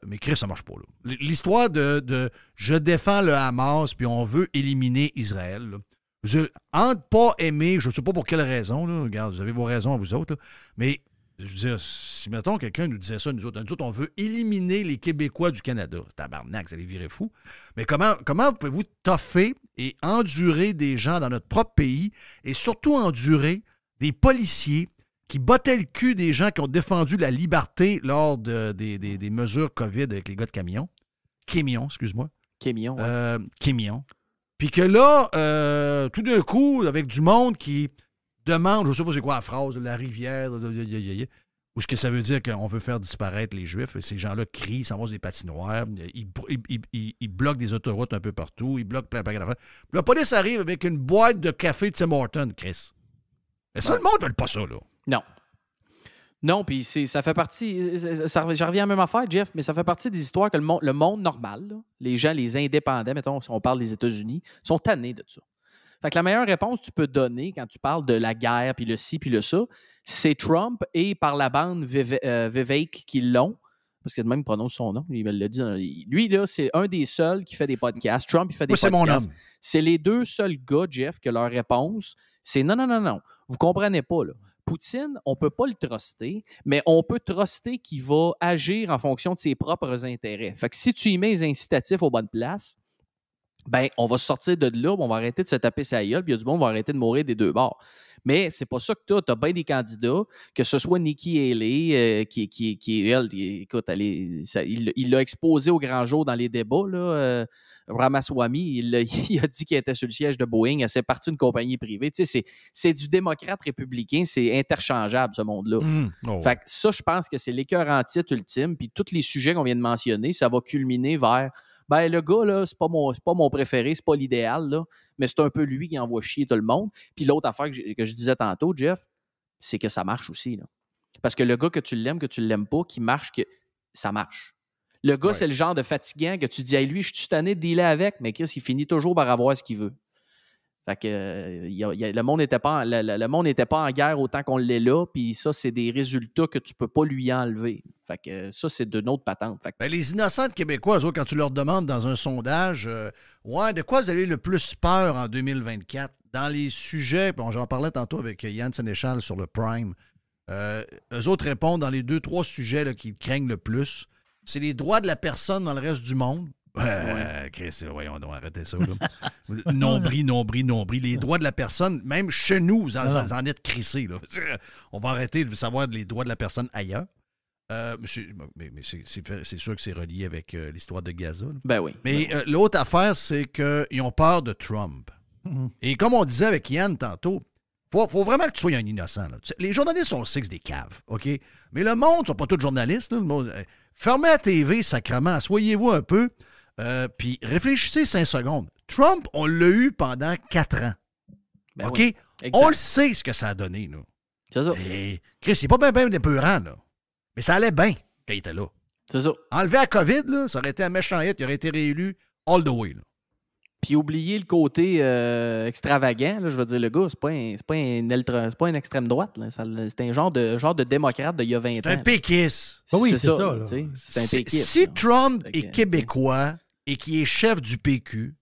[SPEAKER 3] Mais Chris, ça marche pas. Là. L'histoire de je défends le Hamas puis on veut éliminer Israël. Là. Entre pas aimer, je ne sais pas pour quelle raison, là, regarde, vous avez vos raisons à vous autres, là, mais je veux dire, si mettons quelqu'un nous disait ça, nous autres, on veut éliminer les Québécois du Canada. Tabarnak, ça les virait fous. Mais comment pouvez-vous toffer et endurer des gens dans notre propre pays et surtout endurer des policiers qui bottaient le cul des gens qui ont défendu la liberté lors des mesures COVID avec les gars de Camion. Kémion, excuse-moi.
[SPEAKER 7] Kémion, ouais.
[SPEAKER 3] Kémion. Puis que là, tout d'un coup, avec du monde qui demande, je ne sais pas c'est quoi la phrase, la rivière, ou ce que ça veut dire qu'on veut faire disparaître les Juifs. Et ces gens-là crient, s'en vont sur des patinoires, ils bloquent des autoroutes un peu partout, ils bloquent plein de d'affaires. Puis la police arrive avec une boîte de café de Tim Hortons, Chris. Mais ça, le monde ne veut pas ça, là.
[SPEAKER 7] Non. Non, puis ça fait partie. J'en reviens à la même affaire, Jeff, mais ça fait partie des histoires que le monde normal, là, les gens, les indépendants, mettons, si on parle des États-Unis, sont tannés de ça. Fait que la meilleure réponse que tu peux donner quand tu parles de la guerre, puis le ci, puis le ça, c'est Trump et par la bande Vivek qui l'ont. Parce que même il prononce son nom, il me l'a dit. Lui, là, c'est un des seuls qui fait des podcasts. Trump, il fait des podcasts.
[SPEAKER 3] C'est mon homme.
[SPEAKER 7] C'est les deux seuls gars, Jeff, que leur réponse, c'est non. Vous comprenez pas, là. Poutine, on ne peut pas le truster, mais on peut truster qu'il va agir en fonction de ses propres intérêts. Fait que si tu y mets les incitatifs aux bonnes places, ben, on va sortir de là, on va arrêter de se taper sa gueule, puis il y a du monde qui va arrêter de mourir des deux bords. Mais c'est pas ça que tu as. Tu as bien des candidats, que ce soit Nikki Haley, qui elle, écoute, il l'a exposé au grand jour dans les débats, là, Ramaswamy, il a dit qu'il était sur le siège de Boeing, elle s'est partie d'une compagnie privée. Tu sais, c'est du démocrate républicain, c'est interchangeable, ce monde-là. Fait que ça, je pense que c'est l'écœur en titre ultime, puis tous les sujets qu'on vient de mentionner, ça va culminer vers ben le gars, là, c'est pas mon préféré, c'est pas l'idéal, là, mais c'est un peu lui qui envoie chier tout le monde. Puis l'autre affaire que je disais tantôt, Jeff, c'est que ça marche aussi, là. Parce que le gars, que tu l'aimes pas, qui marche, que ça marche. Le gars, c'est le genre de fatigant que tu dis, hey, lui, je suis tanné de dealer avec, mais Chris, il finit toujours par avoir ce qu'il veut. Fait que le monde n'était pas en guerre autant qu'on l'est là, puis ça, c'est des résultats que tu peux pas lui enlever. Fait que ça, c'est d'une autre patente. Fait que...
[SPEAKER 3] les innocents de Québécois, eux autres, quand tu leur demandes dans un sondage, de quoi vous avez le plus peur en 2024? Dans les sujets, j'en parlais tantôt avec Yann Sénéchal sur le Prime, eux autres répondent dans les 2-3 sujets là, qu'ils craignent le plus. C'est les droits de la personne dans le reste du monde. Chris, voyons, on doit arrêter ça. Nombril. Les droits de la personne, même chez nous, vous en êtes crissés. Là. On va arrêter de savoir les droits de la personne ailleurs. Mais c'est sûr que c'est relié avec l'histoire de Gaza. Là.
[SPEAKER 7] Ben oui.
[SPEAKER 3] Mais l'autre affaire, c'est qu'ils ont peur de Trump. Et comme on disait avec Yann tantôt, faut vraiment que tu sois un innocent. Là. Les journalistes sont le des caves, OK? Mais le monde ne sont pas tous journalistes. Là. Fermez la TV, sacrément. Soyez-vous un peu. Puis réfléchissez 5 secondes. Trump, on l'a eu pendant 4 ans.
[SPEAKER 7] Ben
[SPEAKER 3] OK?
[SPEAKER 7] oui,
[SPEAKER 3] On le sait ce que ça a donné, là.
[SPEAKER 7] C'est ça.
[SPEAKER 3] Et Chris, il n'est pas bien épeurant, là. Mais ça allait bien quand il était là.
[SPEAKER 7] C'est ça.
[SPEAKER 3] Enlever la COVID, là, ça aurait été un méchant hit. Il aurait été réélu all the way, là.
[SPEAKER 7] Puis oublier le côté extravagant, là, je veux dire, le gars, c'est pas un extrême droite. Là. C'est un genre de démocrate d'il y a 20 ans.
[SPEAKER 3] C'est un péquiste.
[SPEAKER 4] Oui, c'est ça. Là.
[SPEAKER 7] C'est un péquiste.
[SPEAKER 3] Si
[SPEAKER 7] là.
[SPEAKER 3] Trump est québécois et qu'il est chef du PQ,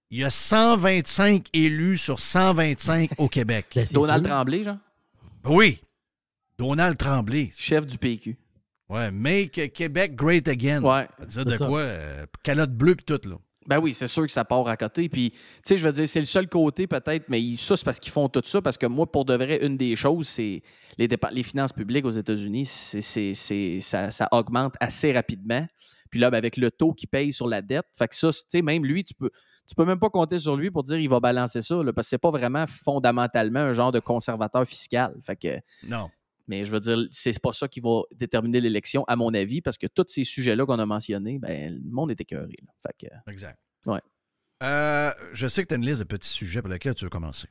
[SPEAKER 3] il y a 125 élus sur 125 au Québec.
[SPEAKER 4] Ben, c'est
[SPEAKER 7] Donald
[SPEAKER 4] sûr.
[SPEAKER 7] Tremblay, genre?
[SPEAKER 3] Oui. Donald Tremblay.
[SPEAKER 7] Chef du PQ.
[SPEAKER 3] Ouais, Make Québec great again.
[SPEAKER 7] Ouais.
[SPEAKER 3] Ça veut dire
[SPEAKER 4] C'est
[SPEAKER 3] de
[SPEAKER 4] ça.
[SPEAKER 3] quoi? Calotte bleue pis tout, là.
[SPEAKER 7] Ben oui, c'est sûr que ça part à côté. Puis, tu sais, je veux dire, c'est le seul côté peut-être, mais ça, c'est parce qu'ils font tout ça. Parce que moi, pour de vrai, une des choses, c'est les finances publiques aux États-Unis, ça augmente assez rapidement. Puis là, ben, avec le taux qu'il paye sur la dette, fait que ça, tu sais, même lui, tu peux même pas compter sur lui pour dire qu'il va balancer ça, là, parce que c'est pas vraiment fondamentalement un genre de conservateur fiscal. Fait que,
[SPEAKER 3] Non.
[SPEAKER 7] mais je veux dire, c'est pas ça qui va déterminer l'élection, à mon avis, parce que tous ces sujets-là qu'on a mentionnés, ben, le monde est écœuré. Là. Fait que,
[SPEAKER 3] Exact.
[SPEAKER 7] Ouais.
[SPEAKER 3] Je sais que tu as une liste de petits sujets pour lesquels tu veux commencer.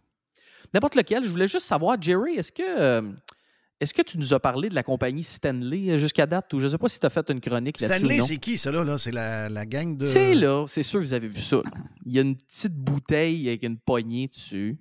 [SPEAKER 7] n'importe lequel, je voulais juste savoir, Jerry, est-ce que tu nous as parlé de la compagnie Stanley jusqu'à date, ou je ne sais pas si tu as fait une chronique là-dessus
[SPEAKER 3] Stanley,
[SPEAKER 7] ou non?
[SPEAKER 3] c'est qui, ça, là? C'est la gang de...
[SPEAKER 7] Tu sais, là, c'est sûr que vous avez vu ça. Là. Il y a une petite bouteille avec une poignée dessus.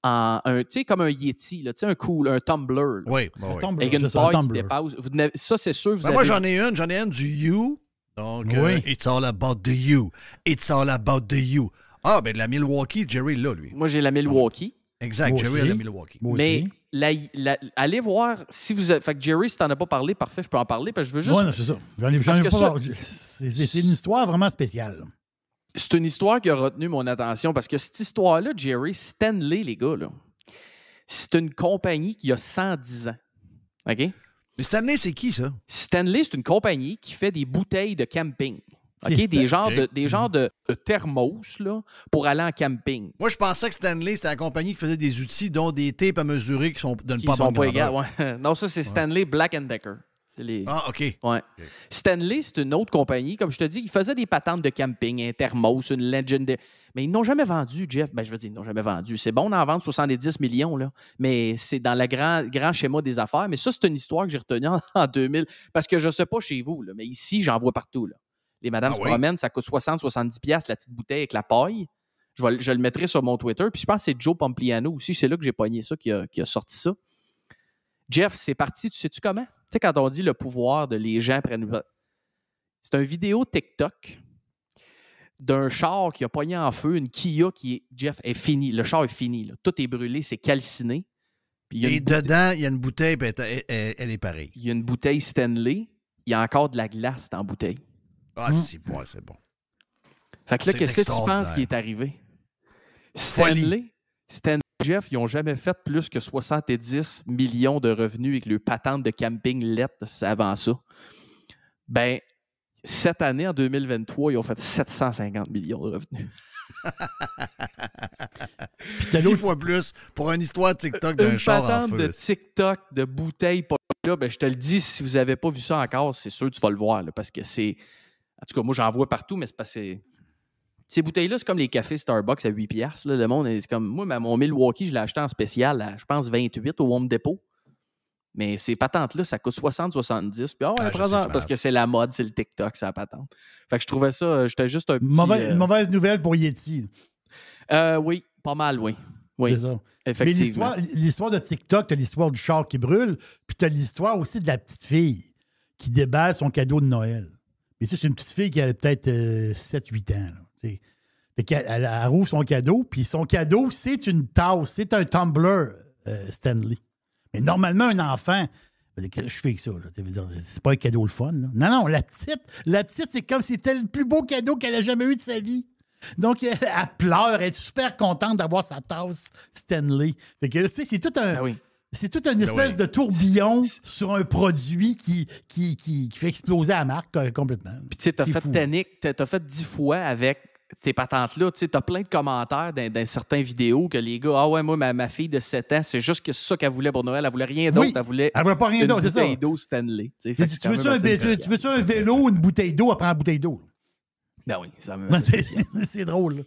[SPEAKER 7] Tu sais, comme un Yeti, là, tu sais, un tumbler. Là,
[SPEAKER 3] Oui, bah oui.
[SPEAKER 7] avec une paille qui dépasse. Ça, c'est sûr, vous
[SPEAKER 3] Ben,
[SPEAKER 7] avez...
[SPEAKER 3] moi, j'en ai une du You. Donc,
[SPEAKER 4] Oui.
[SPEAKER 3] It's all about the You. It's all about the You. Ah, ben de la Milwaukee, Jerry là, lui.
[SPEAKER 7] Moi, j'ai la Milwaukee.
[SPEAKER 3] Exact,
[SPEAKER 4] Moi
[SPEAKER 3] Jerry a
[SPEAKER 4] aussi.
[SPEAKER 3] la Milwaukee.
[SPEAKER 4] Moi
[SPEAKER 7] Mais
[SPEAKER 4] aussi.
[SPEAKER 7] allez voir si vous avez... Fait que Jerry, si t'en as pas parlé, parfait, je peux en parler, parce que je veux juste...
[SPEAKER 4] Ouais, non, c'est ça. J'en ai
[SPEAKER 7] Parce que
[SPEAKER 4] pas.
[SPEAKER 7] ça-
[SPEAKER 4] C'est une histoire vraiment spéciale.
[SPEAKER 7] C'est une histoire qui a retenu mon attention, parce que cette histoire-là, Jerry, Stanley, les gars, là, c'est une compagnie qui a 110 ans. OK?
[SPEAKER 3] Mais Stanley, c'est qui, ça?
[SPEAKER 7] Stanley, c'est une compagnie qui fait des bouteilles de camping. OK?
[SPEAKER 4] C'est
[SPEAKER 7] Des genres,
[SPEAKER 3] OK.
[SPEAKER 7] des genres de thermos là, pour aller en camping.
[SPEAKER 3] Moi, je pensais que Stanley, c'était la compagnie qui faisait des outils, dont des tapes à mesurer qui sont de
[SPEAKER 7] Qui
[SPEAKER 3] pas
[SPEAKER 7] sont
[SPEAKER 3] bonne
[SPEAKER 7] pas
[SPEAKER 3] grandeur.
[SPEAKER 7] égales. Ouais. Non, ça, c'est Stanley Black & Decker. C'est les...
[SPEAKER 3] Ah, OK.
[SPEAKER 7] Ouais. Stanley, c'est une autre compagnie, comme je te dis, qui faisait des patentes de camping, un thermos, une Legendary. Mais ils n'ont jamais vendu, Jeff. Ben, je veux dire, ils n'ont jamais vendu. C'est bon d'en vendre 70 millions, là. Mais c'est dans le grand schéma des affaires. Mais ça, c'est une histoire que j'ai retenue en 2000. Parce que je ne sais pas chez vous, là, mais ici, j'en vois partout. Là. Les madames
[SPEAKER 3] Ah
[SPEAKER 7] se
[SPEAKER 3] oui?
[SPEAKER 7] promènent, ça coûte 60-70$, la petite bouteille avec la paille. Je le mettrai sur mon Twitter. Puis je pense que c'est Joe Pompliano aussi. C'est là que j'ai pogné ça, qui a sorti ça. Jeff, c'est parti, tu sais-tu comment? Tu sais, quand on dit le pouvoir de les gens prennent... C'est une vidéo TikTok d'un char qui a pogné en feu, une Kia qui est, Jeff, est finie. Le char est fini. Là. Tout est brûlé, c'est calciné. Puis il y a
[SPEAKER 3] Et
[SPEAKER 7] une bouteille-
[SPEAKER 3] dedans, il y a une bouteille, puis elle est pareille.
[SPEAKER 7] il y a une bouteille Stanley. Il y a encore de la glace dans la bouteille.
[SPEAKER 3] Ah, c'est bon, c'est bon.
[SPEAKER 7] Fait que là,
[SPEAKER 3] C'est
[SPEAKER 7] qu'est-ce que tu penses
[SPEAKER 3] extraordinaire.
[SPEAKER 7] qui est arrivé?
[SPEAKER 3] Folie.
[SPEAKER 7] Stanley, Jeff, ils n'ont jamais fait plus que 70 millions de revenus avec le patente de camping lettre avant ça. Ben, cette année, en 2023, ils ont fait 750 millions de revenus.
[SPEAKER 4] Puis t'as
[SPEAKER 3] 10
[SPEAKER 4] l'autre-
[SPEAKER 3] fois plus pour une histoire de TikTok d'un
[SPEAKER 7] Une
[SPEAKER 3] char en
[SPEAKER 7] patente
[SPEAKER 3] feu.
[SPEAKER 7] de TikTok, de bouteilles, pas là, ben, je te le dis, si vous n'avez pas vu ça encore, c'est sûr que tu vas le voir, là, parce que c'est... En tout cas, moi, j'en vois partout, mais c'est parce que... Ces bouteilles-là, c'est comme les cafés Starbucks à 8$. Là. Le monde, c'est comme... Moi, mon Milwaukee, je l'ai acheté en spécial à, je pense, 28 au Home Depot. Mais ces patentes-là, ça coûte 60-70$. Puis,
[SPEAKER 3] Ah, je sais, c'est
[SPEAKER 7] parce
[SPEAKER 3] malade.
[SPEAKER 7] que c'est la mode, c'est le TikTok, c'est la patente. Fait que je trouvais ça... J'étais juste un petit...
[SPEAKER 4] Une mauvaise nouvelle pour Yeti.
[SPEAKER 7] Oui, pas mal, oui. Oui,
[SPEAKER 4] C'est ça. Mais
[SPEAKER 7] effectivement.
[SPEAKER 4] l'histoire de TikTok, t'as l'histoire du char qui brûle, puis t'as l'histoire aussi de la petite fille qui déballe son cadeau de Noël. Mais ça, c'est une petite fille qui a peut-être 7-8 ans. Là, t'sais. Fait qu'elle elle rouvre son cadeau, puis son cadeau, c'est une tasse, c'est un tumbler Stanley. Mais normalement, un enfant, qu'est-ce que je fais avec ça? Là? C'est pas un cadeau le fun. Là. Non, la petite, c'est comme si c'était le plus beau cadeau qu'elle a jamais eu de sa vie. Donc, elle pleure, elle est super contente d'avoir sa tasse Stanley. Fait que, c'est tout un...
[SPEAKER 7] Ah oui.
[SPEAKER 4] C'est toute une espèce de tourbillon sur un produit qui fait exploser la marque complètement.
[SPEAKER 7] Puis tu sais, t'as
[SPEAKER 4] C'est
[SPEAKER 7] fait
[SPEAKER 4] fou.
[SPEAKER 7] t'as fait 10 fois avec ces patentes-là. Tu sais, t'as plein de commentaires dans certaines vidéos que les gars, ah ouais, moi, ma fille de 7 ans, c'est juste que c'est ça qu'elle voulait pour Noël. Elle voulait rien d'autre.
[SPEAKER 4] Oui.
[SPEAKER 7] Elle voulait
[SPEAKER 4] Elle veut pas rien
[SPEAKER 7] une
[SPEAKER 4] d'autre, c'est ça.
[SPEAKER 7] bouteille d'eau Stanley. Tu sais, fait que c'est
[SPEAKER 4] Tu
[SPEAKER 7] quand
[SPEAKER 4] veux-tu
[SPEAKER 7] même
[SPEAKER 4] un,
[SPEAKER 7] assez
[SPEAKER 4] tu veux-tu un vélo ou une bouteille d'eau? Elle prend la bouteille d'eau.
[SPEAKER 7] Ben oui, ça me
[SPEAKER 4] c'est drôle.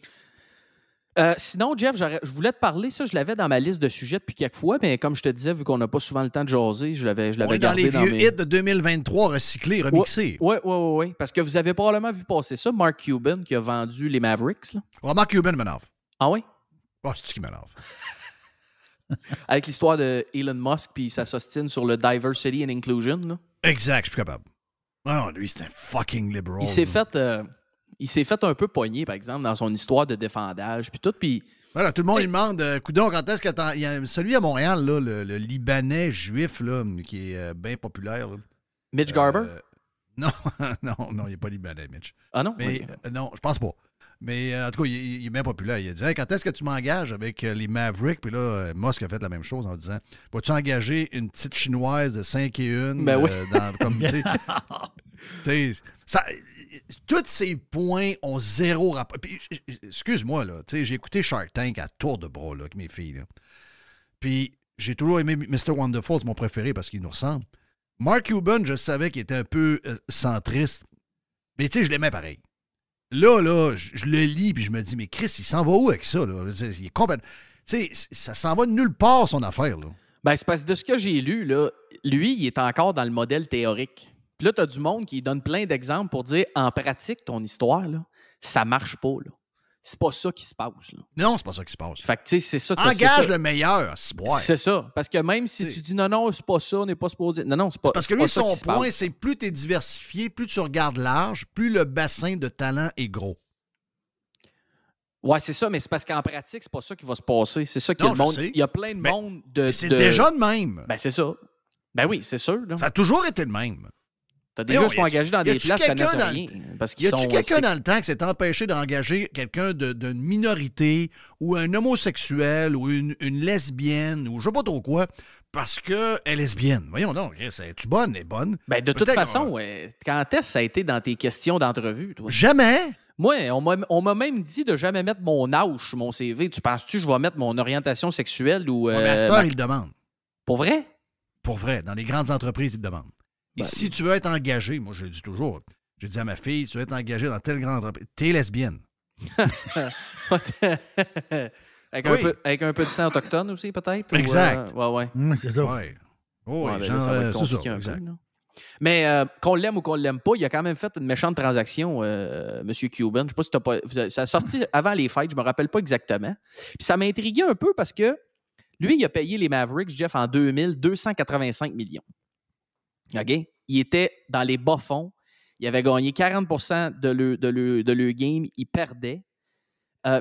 [SPEAKER 7] Sinon, Jeff, je voulais te parler, ça, je l'avais dans ma liste de sujets depuis quelques fois, mais comme je te disais, vu qu'on n'a pas souvent le temps de jaser, je l'avais gardé
[SPEAKER 3] dans les vieux hits de 2023 recyclés, remixés.
[SPEAKER 7] Oui. Parce que vous avez probablement vu passer ça, Mark Cuban qui a vendu les Mavericks. Là.
[SPEAKER 3] Oh, Mark Cuban m'énerve.
[SPEAKER 7] Ah oui?
[SPEAKER 3] Oh, c'est-tu qui m'énerve?
[SPEAKER 7] Avec l'histoire de Elon Musk puis ça s'ostine sur le diversity and inclusion. Là.
[SPEAKER 3] Exact, je suis capable. Ah non, lui, c'est un fucking liberal.
[SPEAKER 7] Il s'est fait un peu pogner, par exemple, dans son histoire de défendage, puis tout, puis...
[SPEAKER 3] Voilà, tout le monde lui demande, coudonc, quand est-ce que il y a celui à Montréal, là, le Libanais juif, là, qui est bien populaire. Là.
[SPEAKER 7] Mitch Garber?
[SPEAKER 3] Non, il n'est pas Libanais, Mitch.
[SPEAKER 7] Ah non?
[SPEAKER 3] Mais, non, je pense pas. Mais en tout cas, il est bien populaire. Il a dit, hey, quand est-ce que tu m'engages avec les Mavericks? Puis là, Musk a fait la même chose en disant, vas-tu engager une petite chinoise de 5 et 1?
[SPEAKER 7] Ben oui.
[SPEAKER 3] Comme, tous ces points ont zéro rapport. Puis, excuse-moi, là, j'ai écouté Shark Tank à tour de bras là, avec mes filles. Là. Puis j'ai toujours aimé Mr. Wonderful, c'est mon préféré parce qu'il nous ressemble. Mark Cuban, je savais qu'il était un peu centriste. Mais tu sais, je l'aimais pareil. Là, je le lis puis je me dis, mais Chris, il s'en va où avec ça? Là? Il est complètement... Tu sais, ça s'en va de nulle part, son affaire. Là.
[SPEAKER 7] Ben, c'est parce que de ce que j'ai lu, là, lui, il est encore dans le modèle théorique. Puis là, tu as du monde qui donne plein d'exemples pour dire, en pratique, ton histoire, là, ça marche pas. Là. C'est pas ça qui se passe. Là.
[SPEAKER 3] Non, c'est pas ça qui se passe.
[SPEAKER 7] Fait que, tu sais, c'est ça.
[SPEAKER 3] Engage le meilleur.
[SPEAKER 7] C'est ça. Parce que même si tu dis, non, c'est pas ça, on n'est pas supposé... Non, c'est pas ça.
[SPEAKER 3] Parce que lui, son point, c'est plus tu es diversifié, plus tu regardes large, plus le bassin de talent est gros.
[SPEAKER 7] Ouais, c'est ça, mais c'est parce qu'en pratique, c'est pas ça qui va se passer. C'est ça qu'il y a le monde. Il y a plein de monde de.
[SPEAKER 3] C'est déjà de même.
[SPEAKER 7] Ben, c'est ça. Ben oui, c'est sûr. Là.
[SPEAKER 3] Ça a toujours été le même.
[SPEAKER 7] T'as des gars qui sont engagés dans des places qui connaissent rien.
[SPEAKER 3] Y a-tu quelqu'un dans le temps qui s'est empêché d'engager quelqu'un d'une minorité ou un homosexuel ou une lesbienne ou je sais pas trop quoi parce qu'elle est lesbienne? Voyons donc, es-tu bonne? Elle est bonne.
[SPEAKER 7] Ben, de toute façon, quand est-ce que ça a été dans tes questions d'entrevue, toi?
[SPEAKER 3] Jamais!
[SPEAKER 7] Moi, on m'a même dit de jamais mettre mon âge sur mon CV. Tu penses-tu que je vais mettre mon orientation sexuelle ou...
[SPEAKER 3] mais à cette heure, ils le demandent.
[SPEAKER 7] Pour vrai?
[SPEAKER 3] Pour vrai. Dans les grandes entreprises, ils le demandent. Et si tu veux être engagé, moi je le dis toujours, je dis à ma fille, si tu veux être engagé dans telle grande entreprise, t'es lesbienne.
[SPEAKER 7] avec un peu de sang autochtone aussi, peut-être?
[SPEAKER 3] Exact.
[SPEAKER 7] Ouais.
[SPEAKER 4] C'est ça.
[SPEAKER 3] Ouais.
[SPEAKER 7] Ça va être compliqué un peu. Là. Mais qu'on l'aime ou qu'on l'aime pas, il a quand même fait une méchante transaction, M. Cuban. Je sais pas si t'as pas... Ça a sorti avant les fêtes, je me rappelle pas exactement. Puis ça m'a intrigué un peu parce que lui, il a payé les Mavericks, Jeff, en 2000, 285 millions. OK? Il était dans les bas-fonds. Il avait gagné 40% de le game. Il perdait.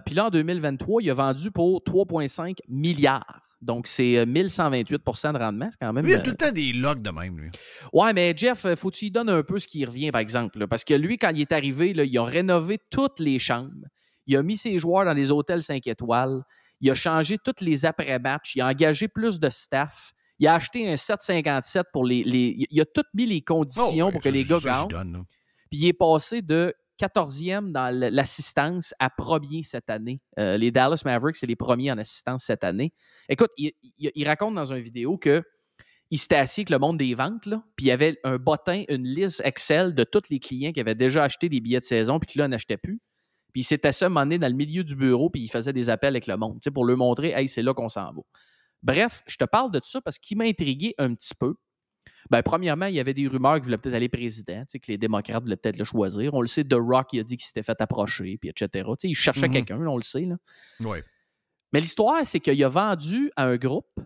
[SPEAKER 7] Puis là, en 2023, il a vendu pour 3,5 milliards. Donc, c'est 1128% de rendement. C'est quand même...
[SPEAKER 3] Lui, il a tout le temps des logs de même, lui.
[SPEAKER 7] Ouais, mais Jeff, faut que tu lui donnes un peu ce qui revient, par exemple. Là, parce que lui, quand il est arrivé, là, il a rénové toutes les chambres. Il a mis ses joueurs dans les hôtels 5 étoiles. Il a changé tous les après-matchs. Il a engagé plus de staff. Il a acheté un 757 pour les... Il a tout mis les conditions pour que les gars gagnent. Puis il est passé de 14e dans l'assistance à premier cette année. Les Dallas Mavericks, c'est les premiers en assistance cette année. Écoute, il raconte dans une vidéo qu'il s'était assis avec le monde des ventes, là, puis il y avait un bottin, une liste Excel de tous les clients qui avaient déjà acheté des billets de saison puis qui là n'achetaient plus. Puis il s'était assis à un moment donné dans le milieu du bureau puis il faisait des appels avec le monde pour leur montrer « Hey, c'est là qu'on s'en va ». Bref, je te parle de tout ça parce qu'il m'a intrigué un petit peu. Ben, premièrement, il y avait des rumeurs qu'il voulait peut-être aller président, que les démocrates voulaient peut-être le choisir. On le sait, The Rock, il a dit qu'il s'était fait approcher, puis etc. Il cherchait quelqu'un, on le sait. Là.
[SPEAKER 3] Ouais.
[SPEAKER 7] Mais l'histoire, c'est qu'il a vendu à un groupe,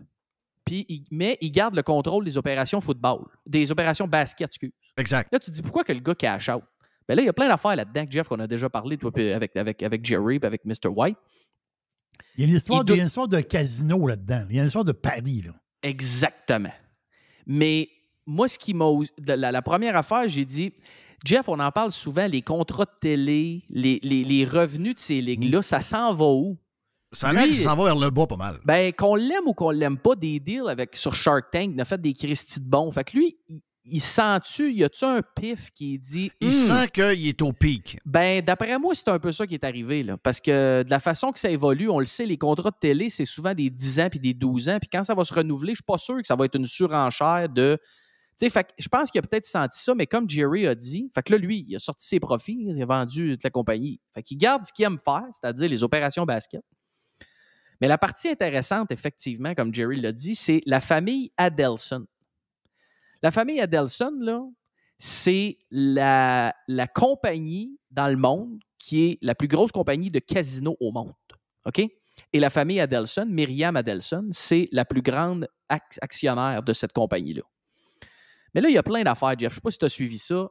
[SPEAKER 7] mais il garde le contrôle des opérations football, des opérations basket, excuse.
[SPEAKER 3] Exact.
[SPEAKER 7] Là, tu te dis, pourquoi que le gars cash out? Ben là, il y a plein d'affaires là-dedans, Jeff, qu'on a déjà parlé toi, avec Jerry et avec Mr. White.
[SPEAKER 4] Il y a une histoire, de casino là-dedans. Il y a une histoire de paris. Là.
[SPEAKER 7] Exactement. Mais moi, ce qui m'a... La première affaire, j'ai dit, Jeff, on en parle souvent, les contrats de télé, les revenus de ces ligues-là, ça s'en va où?
[SPEAKER 3] Ça a l'air qu'il s'en va vers le bas pas mal.
[SPEAKER 7] Ben, qu'on l'aime ou qu'on l'aime pas, des deals sur Shark Tank, il a fait des Christy de bons. Fait que lui, il sent-tu, y a-tu un pif qui dit...
[SPEAKER 3] Il sent qu'il est au pic.
[SPEAKER 7] Ben, d'après moi, c'est un peu ça qui est arrivé, là. Parce que de la façon que ça évolue, on le sait, les contrats de télé, c'est souvent des 10 ans puis des 12 ans. Puis quand ça va se renouveler, je suis pas sûr que ça va être une surenchère de sais, fait que je pense qu'il a peut-être senti ça, mais comme Jerry a dit, fait que là, lui, il a sorti ses profits, il a vendu toute la compagnie. Fait qu'il garde ce qu'il aime faire, c'est-à-dire les opérations basket. Mais la partie intéressante, effectivement, comme Jerry l'a dit, c'est la famille Adelson. La famille Adelson, là, c'est la compagnie dans le monde qui est la plus grosse compagnie de casinos au monde. OK? Et la famille Adelson, Myriam Adelson, c'est la plus grande actionnaire de cette compagnie-là. Mais là, il y a plein d'affaires, Jeff. Je ne sais pas si tu as suivi ça.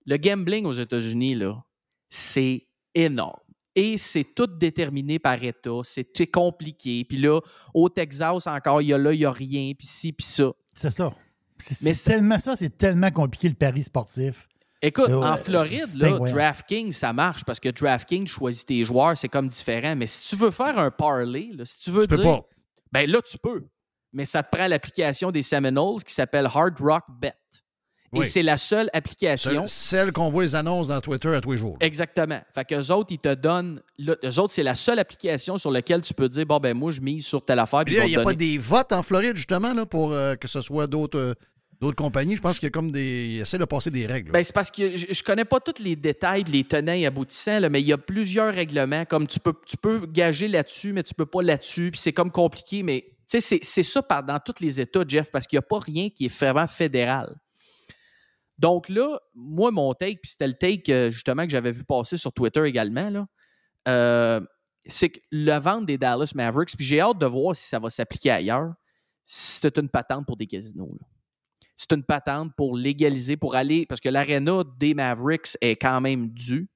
[SPEAKER 7] Le gambling aux États-Unis, là, c'est énorme. Et c'est tout déterminé par État. C'est compliqué. Puis là, au Texas, encore, il y a rien, puis ci, puis ça.
[SPEAKER 4] C'est ça. C'est tellement compliqué, le pari sportif.
[SPEAKER 7] Écoute, en Floride, là, DraftKings, ça marche parce que DraftKings choisit tes joueurs, c'est comme différent. Mais si tu veux faire un parlay, là, si tu veux dire...
[SPEAKER 3] peux pas.
[SPEAKER 7] Ben là, tu peux. Mais ça te prend l'application des Seminoles qui s'appelle Hard Rock Bet. Et c'est la seule application...
[SPEAKER 3] Celle qu'on voit les annonces dans Twitter à tous les jours.
[SPEAKER 7] Exactement. Fait qu'eux autres, ils te donnent... Eux autres, c'est la seule application sur laquelle tu peux dire, bon, ben moi, je mise sur telle affaire.
[SPEAKER 3] Il n'y a pas des votes en Floride, justement, là, pour que ce soit d'autres compagnies. Je pense qu'il y a comme ils essaient de passer des règles.
[SPEAKER 7] Ben, c'est parce que je connais pas tous les détails, les tenants et aboutissants, là, mais il y a plusieurs règlements. Comme tu peux gager là-dessus, mais tu peux pas là-dessus. Puis c'est comme compliqué, mais tu sais, c'est ça dans tous les États, Jeff, parce qu'il n'y a pas rien qui est vraiment fédéral. Donc là, moi, mon take, puis c'était le take justement que j'avais vu passer sur Twitter également, là, c'est que la vente des Dallas Mavericks, puis j'ai hâte de voir si ça va s'appliquer ailleurs, c'est une patente pour des casinos. Là. C'est une patente pour légaliser, pour aller, parce que l'aréna des Mavericks est quand même due.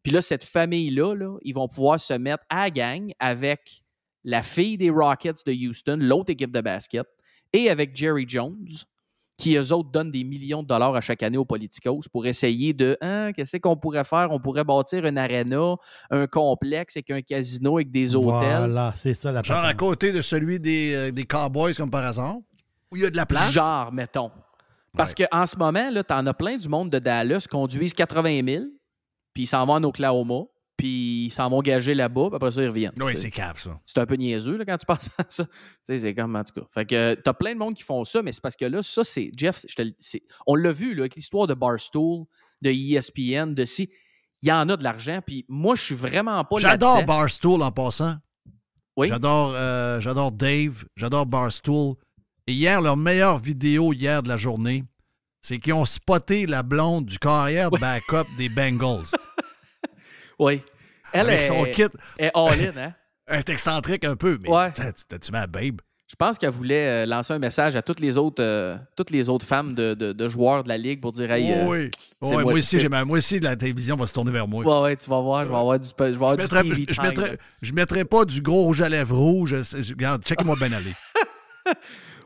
[SPEAKER 7] Puis là, cette famille-là, là, ils vont pouvoir se mettre à la gang avec la fille des Rockets de Houston, l'autre équipe de basket, et avec Jerry Jones, qui, eux autres, donnent des millions de dollars à chaque année aux Politicos pour essayer de qu'est-ce qu'on pourrait faire? On pourrait bâtir une aréna, un complexe avec un casino, avec des hôtels.
[SPEAKER 4] Voilà, c'est ça la patente.
[SPEAKER 3] Genre à côté de celui des Cowboys, comme par hasard, où il y a de la place.
[SPEAKER 7] Genre, mettons. Parce qu'en ce moment, tu en as plein du monde de Dallas qui conduisent 80 000, puis ils s'en vont en Oklahoma, puis ils s'en vont gager là-bas, puis après ça, ils reviennent.
[SPEAKER 3] Oui, c'est cave, ça.
[SPEAKER 7] C'est un peu niaiseux là, quand tu penses à ça. Tu sais, c'est comme, en tout cas. Fait que t'as plein de monde qui font ça, mais c'est parce que là, ça, c'est... Jeff, on l'a vu, là, avec l'histoire de Barstool, de ESPN, de si... Il y en a de l'argent, puis moi, je suis vraiment pas
[SPEAKER 3] J'adore
[SPEAKER 7] là-dedans.
[SPEAKER 3] Barstool en passant.
[SPEAKER 7] Oui.
[SPEAKER 3] J'adore Dave, j'adore Barstool. Et hier, leur meilleure vidéo de la journée, c'est qu'ils ont spoté la blonde du carrière backup des Bengals.
[SPEAKER 7] Oui. Elle
[SPEAKER 3] avec son kit.
[SPEAKER 7] Elle est all-in, hein?
[SPEAKER 3] Elle est excentrique un peu, mais t'as-tu mis à Babe?
[SPEAKER 7] Je pense qu'elle voulait lancer un message à toutes les autres femmes de joueurs de la Ligue pour dire hey,
[SPEAKER 3] oui. Moi aussi, la télévision va se tourner vers moi.
[SPEAKER 7] Ouais, tu vas voir, je vais avoir du TV time.
[SPEAKER 3] Je mettrai pas du gros rouge à lèvres rouge. Regarde, check-moi bien aller.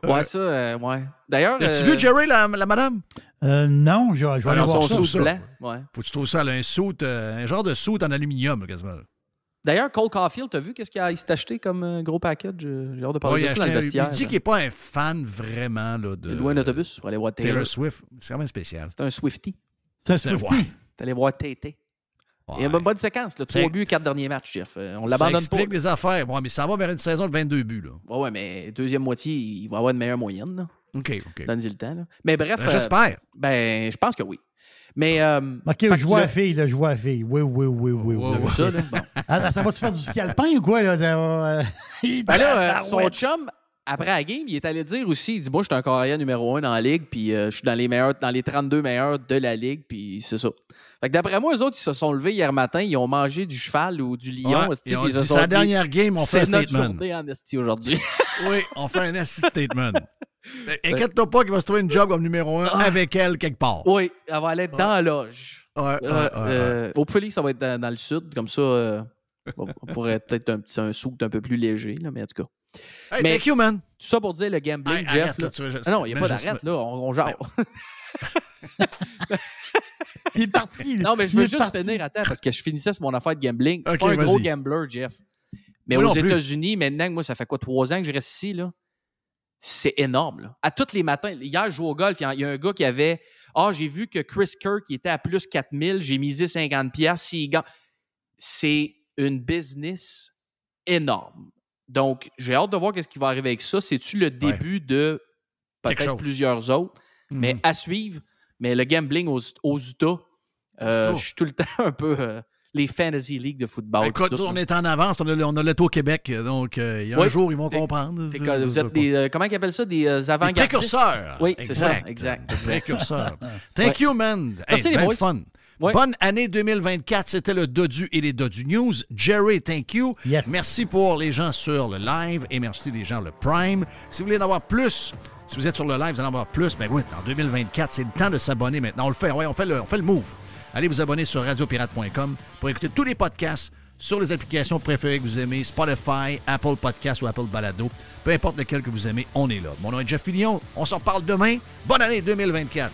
[SPEAKER 7] Ouais. D'ailleurs.
[SPEAKER 3] As-tu vu Jerry, la madame?
[SPEAKER 4] Non, je vais aller voir
[SPEAKER 7] son
[SPEAKER 3] ça.
[SPEAKER 7] blanc. Ouais.
[SPEAKER 3] Faut que tu trouves ça, elle a un genre de soute en aluminium, quasiment.
[SPEAKER 7] D'ailleurs, Cole Caulfield, t'as vu qu'est-ce qu'il s'est acheté comme gros package? J'ai hâte de parler de ça dans le vestiaire.
[SPEAKER 3] Il dit qu'il n'est pas un fan vraiment là, de...
[SPEAKER 7] loin d'autobus pour aller voir
[SPEAKER 3] Taylor Swift. C'est quand même spécial.
[SPEAKER 7] C'est un Swiftie.
[SPEAKER 4] C'est un Swiftie?
[SPEAKER 7] T'es allé voir Tété. Il y a une bonne séquence, là. 3 buts, 4 derniers matchs, Jeff. On l'abandonne pas.
[SPEAKER 3] Ça explique les affaires. Bon, mais ça va vers une saison de 22 buts. Là.
[SPEAKER 7] Ouais, mais deuxième moitié, il va avoir une meilleure moyenne. Là.
[SPEAKER 3] OK.
[SPEAKER 7] Donne-y le temps. Là. Mais bref.
[SPEAKER 3] J'espère.
[SPEAKER 7] Je pense que oui. Mais.
[SPEAKER 4] OK, je vois la fille, là. Je vois la fille. Oui.
[SPEAKER 7] Ça, là. Bon.
[SPEAKER 4] Ça va-tu faire du ski alpin ou quoi, là?
[SPEAKER 7] Son chum, après la game, il est allé dire aussi, il dit, moi, je suis un carrière numéro 1 dans la Ligue, puis je suis dans les 32 meilleurs de la Ligue, puis c'est ça. Fait que d'après moi, eux autres, ils se sont levés hier matin, ils ont mangé du cheval ou du lion.
[SPEAKER 3] Ils ont dit, c'est la dernière game, on fait un statement.
[SPEAKER 7] C'est notre journée en esti aujourd'hui.
[SPEAKER 3] Oui, on fait un esti statement. Inquiète-toi pas qu'il va se trouver une job comme numéro 1 avec elle quelque part.
[SPEAKER 7] Oui, elle va aller être dans la loge.
[SPEAKER 3] Au
[SPEAKER 7] Hopefully, ça va être dans le sud, comme ça, on pourrait peut-être un souk un peu plus léger, là, mais en tout cas.
[SPEAKER 3] Hey, thank you, man.
[SPEAKER 7] Tout ça pour dire le gambling, Jeff.
[SPEAKER 3] Arrête,
[SPEAKER 7] là, non, il n'y a pas d'arrête, là. On genre.
[SPEAKER 4] Il est parti.
[SPEAKER 7] Non, mais je veux juste finir, attends, parce que je finissais sur mon affaire de gambling. Je suis pas un gros gambler, Jeff. Mais aux États-Unis, maintenant, moi, ça fait quoi, 3 ans que je reste ici, là? C'est énorme, là. À tous les matins. Hier, je joue au golf, il y a un gars qui avait... j'ai vu que Chris Kirk il était à plus 4000, j'ai misé 50$. S'il gagne... C'est une business énorme. Donc, j'ai hâte de voir ce qui va arriver avec ça. C'est-tu le début de peut-être plusieurs autres? Mais à suivre. Mais le gambling aux Utah, je suis tout le temps un peu... les Fantasy League de football.
[SPEAKER 3] Écoute, on est en avance. On a l'être au Québec. Donc, il y a un jour, ils vont comprendre.
[SPEAKER 7] Vous êtes des... comment ils appellent ça? Des avant-gardistes?
[SPEAKER 3] Précurseurs.
[SPEAKER 7] Oui, c'est ça. Exact.
[SPEAKER 3] Précurseurs. Thank you, man.
[SPEAKER 7] Merci, les boys.
[SPEAKER 3] Fun.
[SPEAKER 7] Ouais.
[SPEAKER 3] Bonne année 2024. C'était le Dodu et les Dodu News. Jerry, thank you.
[SPEAKER 4] Yes.
[SPEAKER 3] Merci pour les gens sur le live et merci les gens le Prime. Si vous voulez en avoir plus, si vous êtes sur le live, vous allez en avoir plus. Ben oui, en 2024, c'est le temps de s'abonner maintenant. On le fait. Ouais, on fait le move. Allez vous abonner sur radiopirate.com pour écouter tous les podcasts sur les applications préférées que vous aimez, Spotify, Apple Podcasts ou Apple Balado. Peu importe lequel que vous aimez, on est là. Mon nom est Jeff Fillion. On s'en reparle demain. Bonne année 2024.